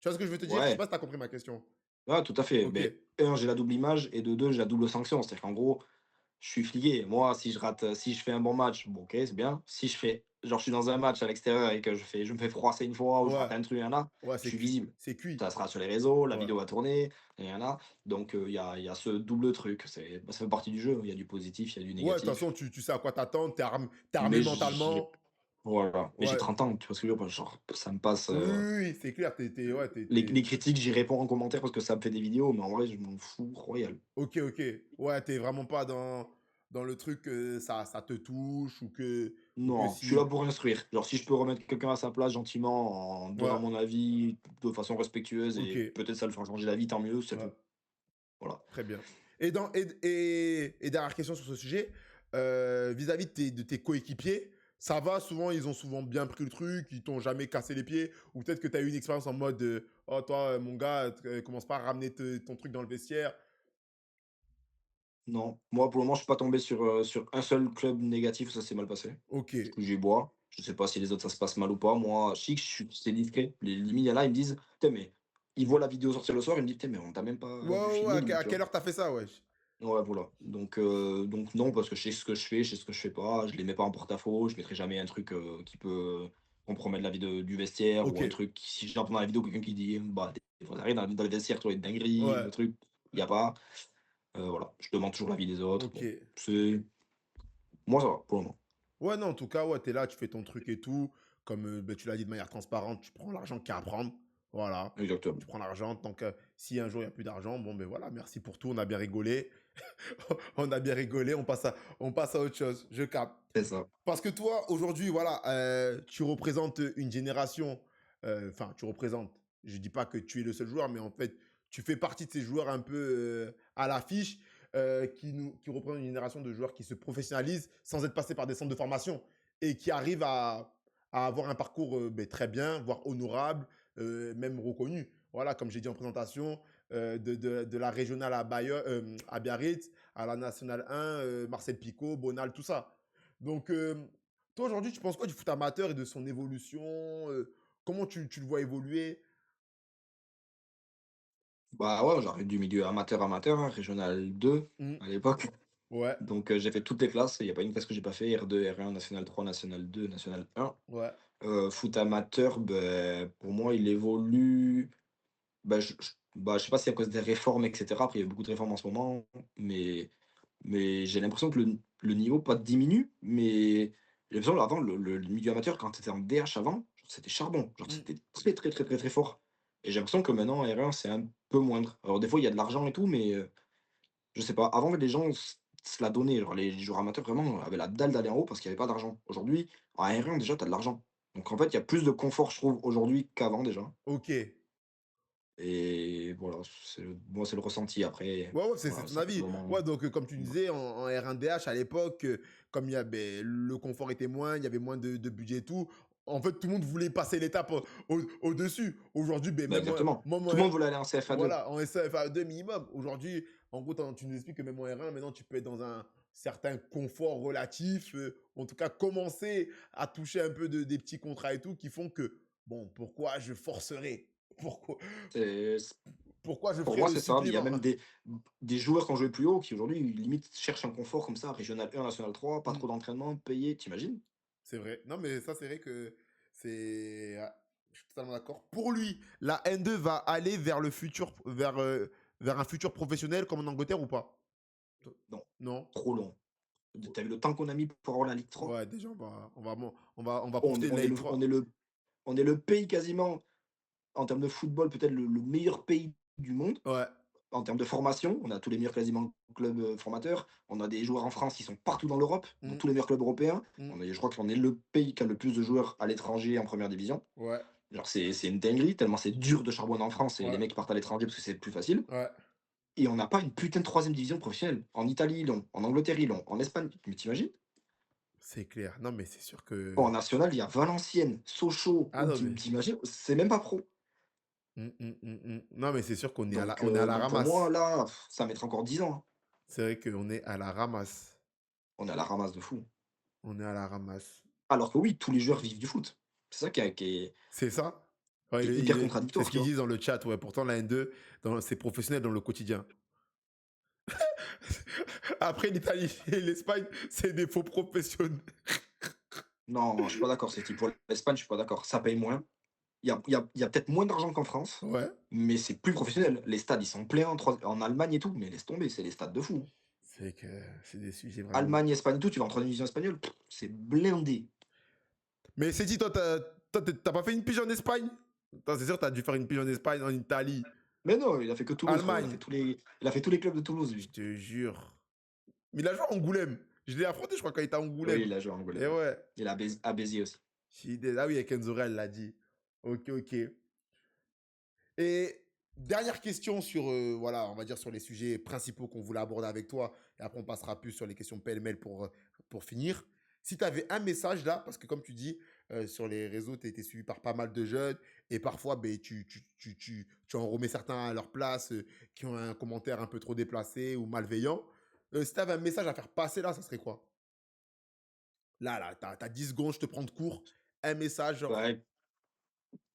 Tu vois ce que je veux te dire? Je sais Ouais. pas si tu as compris ma question. Ouais, tout à fait. Ok, Mais j'ai la double image et de 2, j'ai la double sanction. C'est-à-dire qu'en gros, je suis fliqué. Moi, si je fais un bon match, bon, OK, c'est bien. Si je fais genre, je suis dans un match à l'extérieur et que je me fais froisser une fois ou je ouais, rate un truc, il y en a, ouais, je suis visible. c'est cuit. Ça sera sur les réseaux, la Ouais. vidéo va tourner, il y en a. Donc, il y a ce double truc. Ça fait partie du jeu. Il y a du positif, il y a du Ouais, de toute façon, négatif. tu sais à quoi t'attendre, t'es armé Mais j'ai mentalement. voilà. Mais j'ai Ouais. 30 ans, tu vois ce que je veux dire? Genre, ça me passe, Oui, oui, oui, c'est clair, ouais, les critiques, j'y réponds en commentaire parce que ça me fait des vidéos, mais en vrai, je m'en fous royal. OK, OK. Ouais, t'es vraiment pas dans le truc que ça te touche ou que Non, je suis là si. pour instruire. Genre, si je peux remettre quelqu'un à sa place gentiment, en donnant Ouais, mon avis de façon respectueuse OK. et peut-être ça le fera changer d'avis, tant mieux, c'est Ouais, tout. Voilà. très bien. Et dernière question sur ce sujet, vis-à-vis de tes coéquipiers, ça va souvent, ils ont souvent bien pris le truc, ils t'ont jamais cassé les pieds, ou peut-être que tu as eu une expérience en mode oh toi mon gars, commence pas à ramener ton truc dans le vestiaire. Non, moi, pour le moment, je suis pas tombé sur un seul club négatif où ça s'est mal passé. OK. Du coup, j'y bois. Je sais pas si les autres, ça se passe mal ou pas. Moi, chic, c'est discret. Les limites, il y en a, ils me disent: «Putain, mais» ils voient la vidéo sortir le soir, ils me disent: «Putain, mais on t'a même Ouais, pas vu ouais, ouais, filmer limite», à tu vois? quelle heure t'as fait ça, wesh? Ouais, voilà. Donc non, parce que je sais ce que je fais, je sais ce que je fais pas. Je les mets pas en porte-à-faux. Je mettrai jamais un truc, qui peut compromettre la vie du vestiaire ou un OK. truc si j'entends dans la vidéo quelqu'un qui dit: «Bah, des fois, ça dans le vestiaire, toi, une dinguerie, Ouais, le truc», il y a pas. Voilà, je demande toujours l'avis des autres. Bon, OK. c'est moi, ça va, pour le moment. Ouais, non, en tout cas, ouais, tu es là, tu fais ton truc et tout. Comme ben, tu l'as dit de manière transparente, tu prends l'argent qu'il y a à prendre. Voilà. Tu Exactement, prends l'argent. Tant que si un jour il n'y a plus d'argent, bon, ben voilà, merci pour tout. On a bien rigolé. On a bien rigolé. On passe à autre chose. Je capte. c'est ça. Parce que toi, aujourd'hui, voilà, tu représentes une génération. Enfin, tu représentes. Je dis pas que tu es le seul joueur, mais en fait, tu fais partie de ces joueurs un peu à l'affiche qui représentent une génération de joueurs qui se professionnalisent sans être passés par des centres de formation et qui arrivent à avoir un parcours ben, très bien, voire honorable, même reconnu. Voilà, comme j'ai dit en présentation, de la régionale à Biarritz, à la nationale 1, Marcel Picot, Bonal, tout ça. Donc, toi, aujourd'hui, tu penses quoi du foot amateur et de son évolution comment tu le vois évoluer? Bah, ouais, j'arrive du milieu amateur, hein, régional 2 Mmh. à l'époque. Ouais, Donc, j'ai fait toutes les classes. Il y a pas une classe que j'ai pas fait, R2, R1, national 3, national 2, national 1. ouais. Foot amateur, ben pour moi, il évolue. Je sais pas si c'est à cause des réformes, et cetera. Après, il y a beaucoup de réformes en ce moment, mais j'ai l'impression que le niveau, pas diminue, mais j'ai l'impression avant le milieu amateur, quand tu étais en DH avant, genre c'était charbon. Genre Mmh. c'était très, très, très, très, très fort. Et j'ai l'impression que maintenant, en R1, c'est un peu moindre. Alors des fois, il y a de l'argent et tout, mais je sais pas. Avant, les gens se la donnaient. Genre les joueurs amateurs, vraiment, avaient la dalle d'aller en haut parce qu'il y avait pas d'argent. Aujourd'hui, en R1, déjà, tu as de l'argent. Donc en fait, il y a plus de confort, je trouve, aujourd'hui qu'avant déjà. OK. Et voilà, moi, c'est le ressenti. Après, Ouais, ouais, c'est voilà, ton ça fait avis. vraiment. Ouais, donc comme tu disais, en R1DH à l'époque, comme il y a, beh, le confort était moins, il y avait moins de budget et tout, en fait, tout le monde voulait passer l'étape au-dessus. Aujourd'hui, ben, Bah, même exactement. moi, Tout le monde voulait aller en CFA2. voilà, en CFA2 minimum. Aujourd'hui, en gros, tu nous expliques que même en R1, maintenant, tu peux être dans un certain confort relatif, en tout cas, commencer à toucher un peu des petits contrats et tout, qui font que, bon, pourquoi je forcerai? Pourquoi, C'est pourquoi je Pour ferai moi, le c'est ça. Il y a supplément? même des joueurs qui ont joué plus haut qui aujourd'hui, limite, cherchent un confort comme ça, régional 1, national 3, pas trop d'entraînement, payé, tu imagines? C'est vrai. Non, mais ça, c'est vrai que c'est. Je suis totalement d'accord. Pour lui, la N2 va aller vers le futur, vers un futur professionnel comme en Angleterre ou pas? Non, Non? trop long. Tu vu le temps qu'on a mis pour avoir la Ligue 3? Ouais, déjà, on va On est profiter de on la est Ligue le on est 3. le on est le pays quasiment, en termes de football, peut-être le meilleur pays du monde. Ouais. En termes de formation, on a tous les meilleurs quasiment clubs, formateurs. On a des joueurs en France qui sont partout dans l'Europe, dans Mmh, tous les meilleurs clubs européens. mmh. Je crois qu'on est le pays qui a le plus de joueurs à l'étranger en première division. Ouais, Genre c'est une dinguerie, tellement c'est dur de charbonner en France et les ouais, mecs partent à l'étranger parce que c'est plus facile. ouais. Et on n'a pas une putain de troisième division professionnelle. En Italie, ils l'ont. En Angleterre, ils l'ont. En Espagne, mais t'imagines? C'est clair. Non, mais c'est sûr En que national, il y a Valenciennes, Sochaux. ah non, mais T'imagines? C'est même pas pro. Non, mais c'est sûr qu'on est à la Donc pour moi, ramasse. là, ça mettra encore 10 ans, hein. C'est vrai qu'on est à la ramasse. On est à la ramasse de fou. On est à la ramasse. Alors que oui, tous les joueurs vivent du foot. C'est ça C'est ça? Ouais, qui est il hyper est c'est contradictoire, ce tu qu'ils vois? disent dans le chat, ouais. Pourtant, la N2, c'est professionnel dans le quotidien. Après, l'Italie et l'Espagne, c'est des faux professionnels. Non, je suis pas d'accord, c'est pour l'Espagne, je suis pas d'accord. Ça paye moins. Il y a peut-être moins d'argent qu'en France, Ouais. mais c'est plus professionnel. Les stades, ils sont pleins en Allemagne et tout, mais laisse tomber, c'est les stades de fou. C'est que c'est des sujets vraiment. Allemagne, Espagne et tout, tu vas en 3 division espagnole, c'est blindé. Mais c'est dit, toi, t'as pas fait une pige en Espagne? Toi, c'est sûr, t'as dû faire une pige en Espagne, en Italie, Mais non, il a fait que Toulouse, frérot. Allemagne. Il a fait tous les clubs de Toulouse, Je lui. te jure. Mais il a joué à Angoulême. Je l'ai affronté, je crois, quand il était à Oui, Angoulême. il a joué à Et Angoulême. ouais. Il a à Béziers aussi. Ah oui, avec Enzo Rey, elle l'a dit. Ok, ok. Et dernière question sur, voilà, on va dire sur les sujets principaux qu'on voulait aborder avec toi. Et après, on passera plus sur les questions pêle-mêle pour finir. Si tu avais un message là, parce que comme tu dis, sur les réseaux, tu as été suivi par pas mal de jeunes. Et parfois, ben, tu en remets certains à leur place qui ont un commentaire un peu trop déplacé ou malveillant. Si tu avais un message à faire passer là, ça serait quoi? Là, tu as 10 secondes, je te prends de court. Un message, genre. Ouais,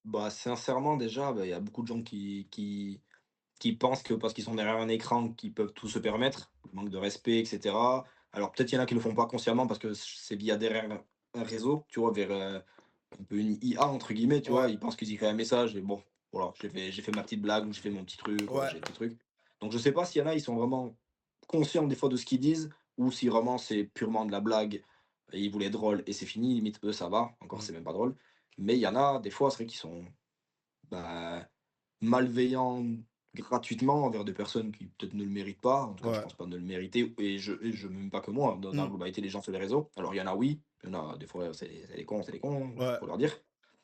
bah, sincèrement, déjà, bah, il y a beaucoup de gens qui pensent que parce qu'ils sont derrière un écran, qu'ils peuvent tout se permettre, manque de respect, et cetera. Alors peut-être il y en a qui le font pas consciemment parce que c'est via derrière un réseau, tu vois, vers, un peu une IA entre guillemets, tu vois? Ouais, Ils pensent qu'ils écrivent un message et bon, voilà, j'ai fait ma petite blague ou j'ai fait mon petit truc, voilà, ouais. j'ai fait le truc. Donc je sais pas s'il y en a, ils sont vraiment conscients des fois de ce qu'ils disent ou si vraiment c'est purement de la blague et ils voulaient être drôles et c'est fini, limite eux ça va, encore Mm. c'est même pas drôle. Mais il y en a des fois, c'est vrai qu'ils sont, bah, malveillants gratuitement envers des personnes qui peut-être ne le méritent pas. En tout cas, je Ouais. pense pas ne le mériter et je même pas que moi, dans la Mm. globalité des gens sur les réseaux. Alors il y en a oui, il y en a des fois c'est des cons, Ouais. faut leur dire.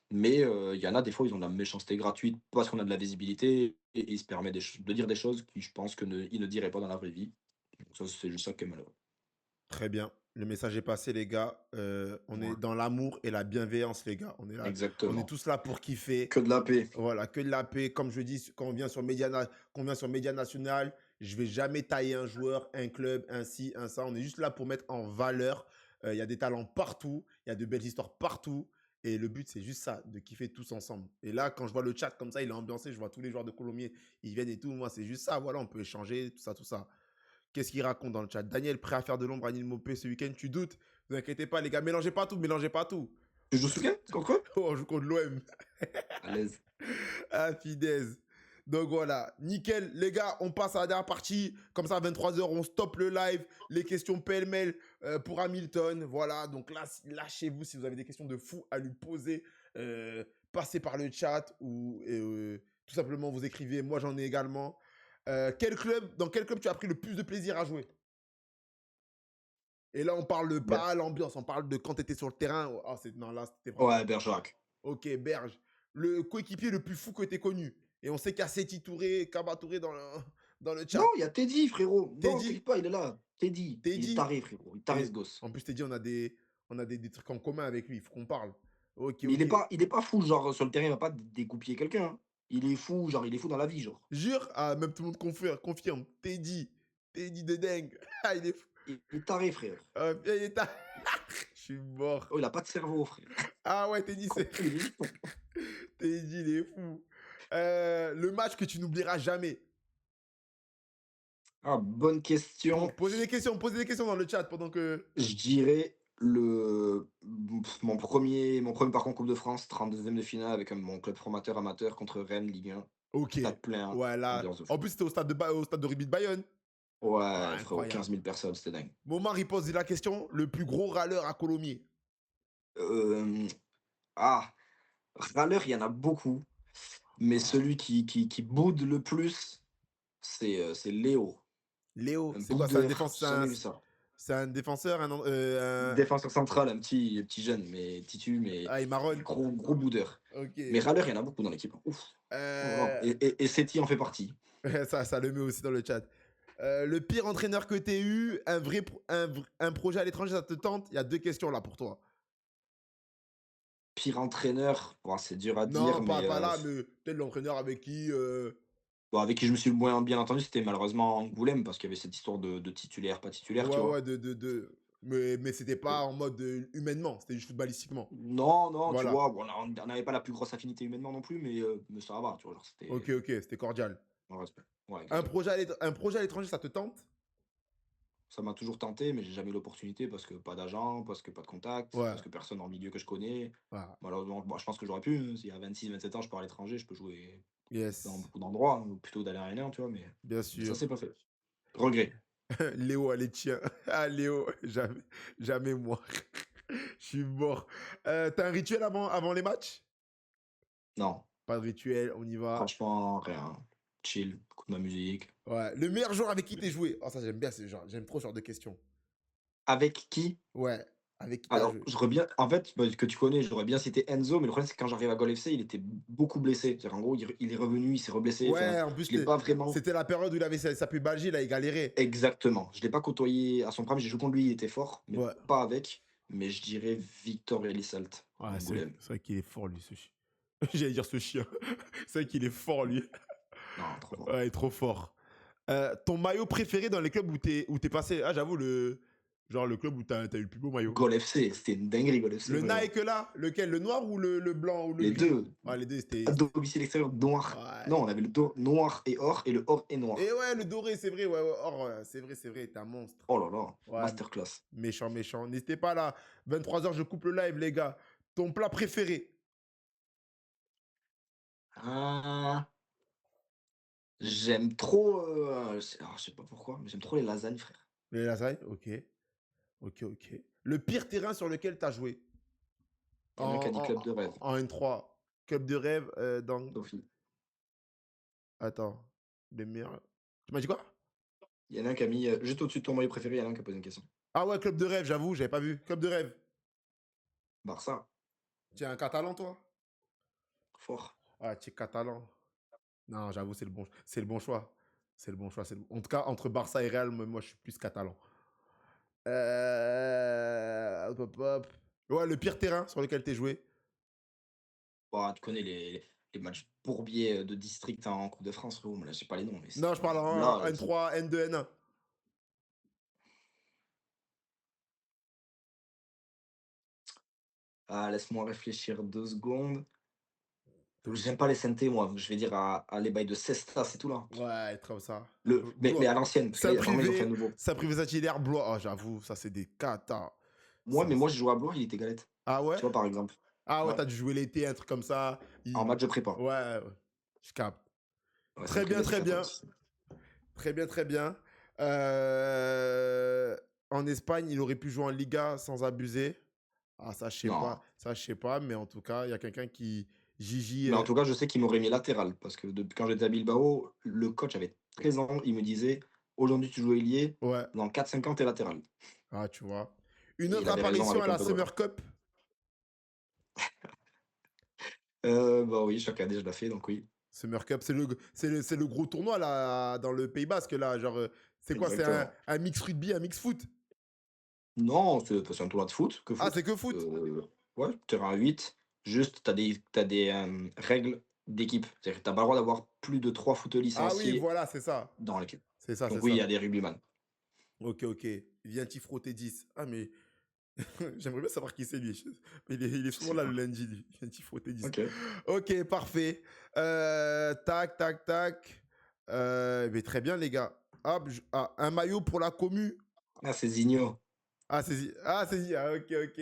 Mais il y en a des fois, ils ont de la méchanceté gratuite parce qu'on a de la visibilité et ils se permettent de dire des choses qui, je pense, ils ne diraient pas dans la vraie vie. Donc ça, c'est juste ça qui est malheureux. Très bien. Le message est passé, les gars. On est Voilà, dans l'amour et la bienveillance, les gars. On est là, on est exactement. tous là pour kiffer. Que de la paix. Voilà, que de la paix. Comme je dis, quand on vient sur Média National, je vais jamais tailler un joueur, un club, un ci, un ça. On est juste là pour mettre en valeur. Il y a des talents partout, il y a de belles histoires partout. Et le but, c'est juste ça, de kiffer tous ensemble. Et là, quand je vois le chat comme ça, il est ambiancé, je vois tous les joueurs de Colomiers, ils viennent et tout. Moi, c'est juste ça. Voilà, on peut échanger, tout ça, tout ça. Qu'est-ce qu'il raconte dans le chat? Daniel, prêt à faire de l'ombre à Nil Mopé ce week-end? Tu doutes? Ne vous inquiétez pas, les gars. Mélangez pas tout, mélangez pas tout. Tu joues ce week-end? C'est contre quoi? Oh, on joue contre l'OM. À l'aise. Ah, Fidesz. Donc voilà, nickel. Les gars, on passe à la dernière partie. Comme ça, à 23h, on stoppe le live. Les questions pêle-mêle pour Hamilton. Voilà, donc là, lâchez-vous si vous avez des questions de fou à lui poser. Passez par le chat ou tout simplement vous écrivez. Moi, j'en ai également. Dans quel club tu as pris le plus de plaisir à jouer? Et là, on parle de Ber- pas l'ambiance, on parle de quand tu étais sur le terrain. Oh, non, là, c'était vraiment. Ouais, Bergerac. Ok, Berge. Le coéquipier le plus fou que tu connu. Et on sait qu'il y a Séti Touré, Kaba Touré dans le Non, chat. il y a Teddy, frérot. Non, Teddy, t'inquiète pas, il est là. Teddy. Il est Teddy. taré, frérot. Il est taré, ce Et gosse. en plus, Teddy, on a des trucs en commun avec lui. Il faut qu'on parle. Ok, Mais ok. il est pas fou, genre, sur le terrain, il va pas dégoupiller quelqu'un, hein. Il est fou, genre, il est fou dans la vie, genre. Jure, ah, même tout le monde confirme. Teddy. Teddy de dingue. Ah, il est fou. Il est taré, frère. Ah, il est ta- Je suis mort. Oh, il a pas de cerveau, frère. Ah ouais, Teddy, c'est. Il est fou. Teddy, il est fou. Le match que tu n'oublieras jamais. Ah, bonne question. Posez des questions dans le chat pendant que. Je dirais. mon premier parcours en Coupe de France, 32e de finale avec mon club formateur amateur contre Rennes, Ligue 1. Ok. Stade plein, Ouais, là. ambiance de En fou. plus, c'était au stade de rugby de Bayonne. Ouais, Ah, frérot, 15 incroyable. 000 personnes, c'était dingue. Momar, il pose la question, le plus gros râleur à Colomiers. Euh, ah, râleur, il y en a beaucoup, mais celui qui boude le plus, c'est Léo. Léo, Un c'est quoi? C'est un boudeur, défense, j'ai jamais vu ça. c'est un défenseur, Défenseur central, un petit jeune, mais titu, mais Ah, il marronne. gros, gros boudeur. Ok. Mais râleur, il y en a beaucoup dans l'équipe. Ouf. Oh là là. Et Seti en fait partie. ça le met aussi dans le chat. Le pire entraîneur que tu eu, un projet à l'étranger, ça te tente? Il y a 2 questions là pour toi. Pire entraîneur, bon, c'est dur à dire, Non, mais pas là, mais peut-être l'entraîneur avec qui. bon, avec qui je me suis le moins bien entendu, c'était malheureusement Angoulême, parce qu'il y avait cette histoire de titulaire, pas titulaire, tu Ouais, ouais, vois. Mais c'était pas en mode humainement, c'était juste footballistiquement. Non, non, tu Voilà. vois, bon, on n'avait pas la plus grosse affinité humainement non plus, mais ça va, tu vois, genre, Ok, c'était ok, c'était cordial. en respect. Ouais, exactement. Un projet à l'étranger, ça te tente? Ça m'a toujours tenté, mais j'ai jamais eu l'opportunité parce que pas d'agent, parce que pas de contact, Ouais. parce que personne dans le milieu que je connais. Voilà. Malheureusement, bon, je pense que j'aurais pu, hein, s'il y a 26, 27 ans, je pars à l'étranger, je peux jouer dans Yes, beaucoup d'endroits, hein, ou plutôt d'aller à rien, tu vois, bien mais ça sûr. s'est pas fait. Regret. Léo, allez, tiens. Ah, Léo, jamais, jamais moi. Je suis mort. T'as un rituel avant les matchs? Non, Pas de rituel, on y va. franchement, rien. Chill, écoute ma musique. Ouais. Le meilleur joueur avec qui t'es joué? Oh, ça, j'aime bien ce genre. J'aime trop ce genre de questions. Avec qui? Ouais. Avec qui t'as Alors, joué? j'aurais bien, en fait, bah, que tu connais, j'aurais bien cité Enzo, mais le problème, c'est que quand j'arrive à Gol FC, il était beaucoup blessé. C'est-à-dire, en gros, il est revenu, il s'est reblessé. Enfin, Ouais, en plus, je l'ai pas vraiment. c'était la période où il avait sa pubalgie, là, il galérait. Exactement. Je l'ai pas côtoyé à son prime. J'ai joué contre lui, il était fort, mais Ouais. pas avec. Mais je dirais Victor Elisalt, Ouais, Angoulême. c'est vrai qu'il est fort, lui, ce chien. J'allais dire ce chien. C'est vrai qu'il est fort, lui. Non, trop fort. Ouais, il est trop fort. Ton maillot préféré dans les clubs où t'es passé? Ah, j'avoue, genre le club où t'as eu le plus beau maillot. Gol FC, c'était une dinguerie, Gol FC, Le frérot. Nike là, lequel? Le noir ou le blanc ou le Les gris? deux, Ah, les deux, à domicile extérieur, noir. Ouais. Non, on avait le dos noir et or, et le or et Et noir. ouais, le doré, c'est vrai. Ouais, ouais, or, ouais, c'est vrai, t'es un monstre. Oh là là, Ouais, masterclass. méchant, méchant. N'hésitez pas là. 23h, je coupe le live, les gars. Ton plat préféré? Ah, j'aime trop. Je sais pas pourquoi, mais j'aime trop les lasagnes, frère. Les lasagnes? Ok. Ok, ok. Le pire terrain sur lequel t'as joué? Il y en a un qui a dit En, club de rêve. en N3. Club de rêve dans. Sophie. Attends. Les meilleurs. Tu m'as dit quoi? Il y en a un qui a mis juste au-dessus de ton maillot préféré, il y en a un qui a posé une question. Ah ouais, club de rêve, j'avoue, j'avais pas vu. Club de rêve. Barça, Tu es un catalan, toi? fort. Ah, tu es catalan. Non, j'avoue, c'est le bon choix. C'est le bon choix. En tout cas, entre Barça et Real, moi, je suis plus catalan. Hop, hop, hop. Ouais, le pire terrain sur lequel t'es joué. Bah, tu connais les matchs bourbiers de district en Coupe de France, frérot. Mais là, j'ai pas les noms, mais Non, je parle en là, N3, N2, N1. laisse-moi réfléchir 2 secondes. T'es obligé. J'aime pas les SNT, moi. Je vais dire à les bails de Cestas c'est tout là. Ouais, comme ça. Mais à l'ancienne, parce que là, maintenant, ils ont fait un nouveau. Saint-Privé Saint-Hilaire, Blois. Oh, j'avoue, ça, c'est des catas. Mais moi, j'ai joué à Blois, il était galette. Ah ouais? Tu vois, par exemple. Ah ouais, Ouais. t'as dû jouer l'été, un truc comme ça. En match de prépa. Ouais, ouais, je capte. Ouais, Très bien, Saint-Privé, très très fort bien. aussi. Très bien, très bien. Euh, En Espagne, il aurait pu jouer en Liga sans abuser. Ah, ça, je sais Non. pas. Ça, je sais pas. Mais en tout cas, il y a quelqu'un qui. Gigi. Mais en tout cas, je sais qu'il m'aurait mis latéral. Parce que depuis quand j'étais à Bilbao, le coach avait 13 ans. Il me disait aujourd'hui, tu joues ailier. Ouais. Dans 4-5 ans, t'es latéral. Ah, tu vois. Une Et autre il avait raison apparition à avec un la peu de recul. Summer Cup. Bah oui, chaque année, je l'ai fait, donc oui. Summer Cup, c'est le gros tournoi là, dans le Pays Basque. Là, genre, c'est quoi? C'est Exactement. un mix rugby, un mix foot? Non, c'est un tournoi de foot, que Ah, foot. c'est que foot? Ouais, terrain à 8. Juste, t'as des règles d'équipe. C'est-à-dire que t'as pas le droit d'avoir plus de 3 foot Ah oui, licenciés voilà, c'est ça. dans l'équipe. C'est ça, c'est Donc oui, il y ça. a des rugbyman. Ok, ok. Viens-t'y frotter 10. Ah, mais j'aimerais bien savoir qui c'est lui. Mais il est Je souvent sais là le pas. lundi, lui. Viens-t'y frotter 10. Ok. Ok, parfait. Tac, tac, tac. Mais très bien, les gars. Hop, un maillot pour la commu. Ah, c'est Zigno. Ah, ok.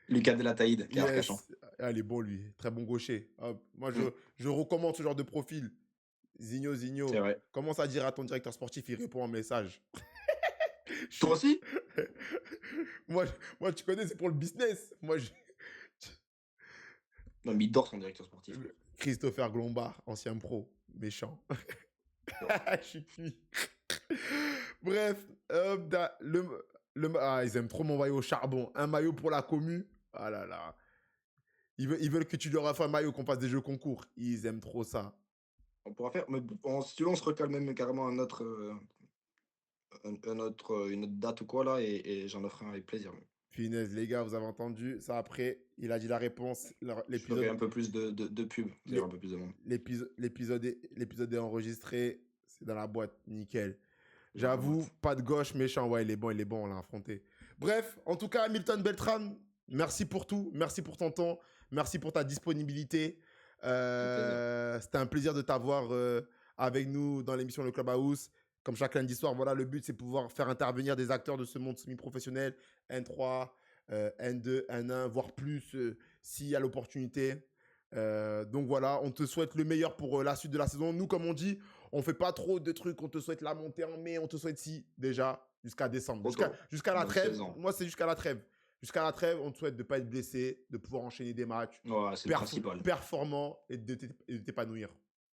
Lucas Delataïde, qui est Arcachon. Yes. Ah, il est bon, lui. Très bon gaucher. Hop. Moi, Mm, je recommande ce genre de profil. c'est Zigno. vrai. Commence à dire à ton directeur sportif, il répond en message. Je Toi suis- aussi? moi, moi, tu connais, c'est pour le business. Non, mais il dort son directeur sportif. Christopher Glombard, ancien pro. Méchant. Non. Je suis cuit. Bref, ils aiment trop m'envoyer au charbon. Un maillot pour la commu. Ah là là. Ils veulent que tu leur fasses un maillot, qu'on fasse des jeux concours. Ils aiment trop ça. On pourra faire, mais si tu veux, on se recale même carrément une autre date ou quoi là, et j'en offre un avec plaisir. Punaise, les gars, vous avez entendu ça après. Il a dit la réponse. Je ferai un peu plus de pub, il y aura un peu plus de monde. L'épisode est enregistré. C'est dans la boîte. Nickel. J'avoue, pas de gauche, méchant. Ouais, il est bon, on l'a affronté. Bref, en tout cas, Hamilton Beltran, merci pour tout. Merci pour ton temps. Merci pour ta disponibilité. C'était un plaisir de t'avoir avec nous dans l'émission Le Clubhouse. Comme chaque lundi soir, voilà, le but, c'est pouvoir faire intervenir des acteurs de ce monde semi-professionnel, N3, N2, N1, voire plus, s'il y a l'opportunité. Donc voilà, on te souhaite le meilleur pour la suite de la saison. Nous, comme on dit, on fait pas trop de trucs. On te souhaite la montée en mai, on te souhaite déjà jusqu'à décembre. Jusqu'à la trêve. Moi, c'est jusqu'à la trêve. Jusqu'à la trêve, on te souhaite de ne pas être blessé, de pouvoir enchaîner des matchs c'est le principal. Performants et de t'épanouir.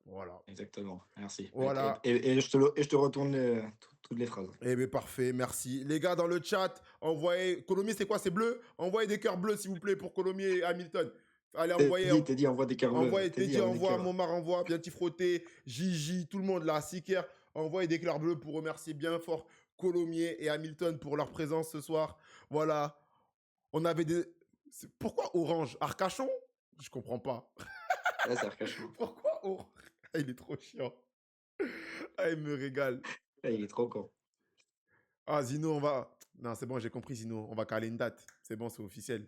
Voilà. Exactement, merci. Voilà. Et je te retourne toutes les phrases. Eh bien, parfait, merci. Les gars, dans le chat, envoyez. Colomiers, c'est quoi? C'est bleu? Envoyez des cœurs bleus, s'il vous plaît, pour Colomiers et Hamilton. Allez, envoyez. Teddy, envoie des cœurs bleus. Teddy, envoie. Momar, envoie. Bien t'y frotter. Gigi, tout le monde là. Siker, envoyez des cœurs bleus pour remercier bien fort Colomiers et Hamilton pour leur présence ce soir. Voilà. On avait des. Pourquoi orange? Arcachon? Je comprends pas. Ouais, c'est Arcachon. Pourquoi orange? Il est trop chiant. Ah, il me régale. Il est trop con. Ah, Zino, on va. Non, c'est bon, j'ai compris, Zino. On va caler une date. C'est bon, c'est officiel.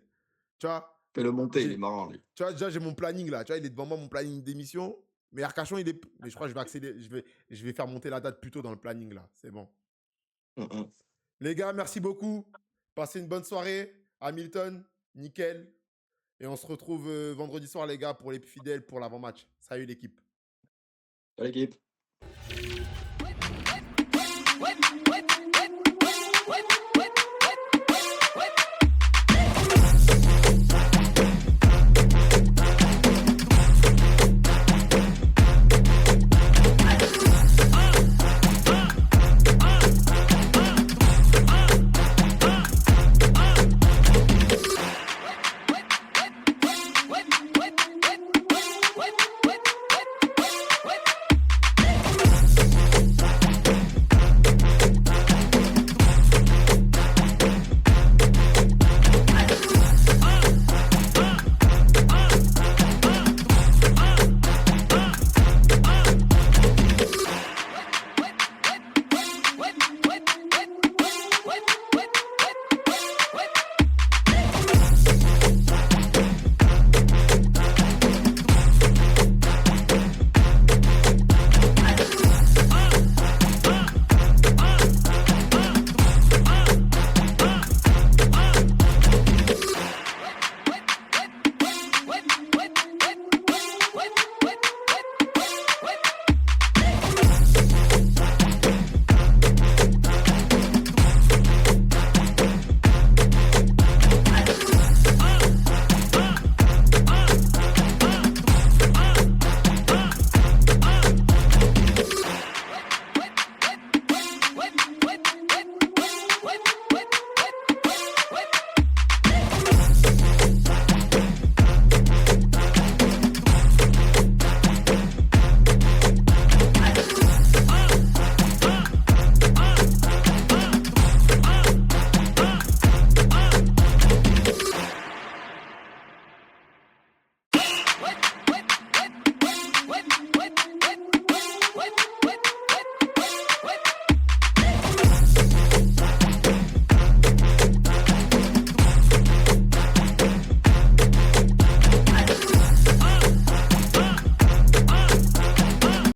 Tu vois? Fais-le monter, il est marrant, lui. Tu vois, déjà, j'ai mon planning là. Tu vois, il est devant moi, mon planning d'émission. Mais Arcachon, il est. Mais je crois que je vais accélérer. Je vais faire monter la date plus tôt dans le planning là. C'est bon. Les gars, merci beaucoup. Passez une bonne soirée. Hamilton, nickel. Et on se retrouve vendredi soir, les gars, pour les plus fidèles, pour l'avant-match. Salut l'équipe. Salut l'équipe.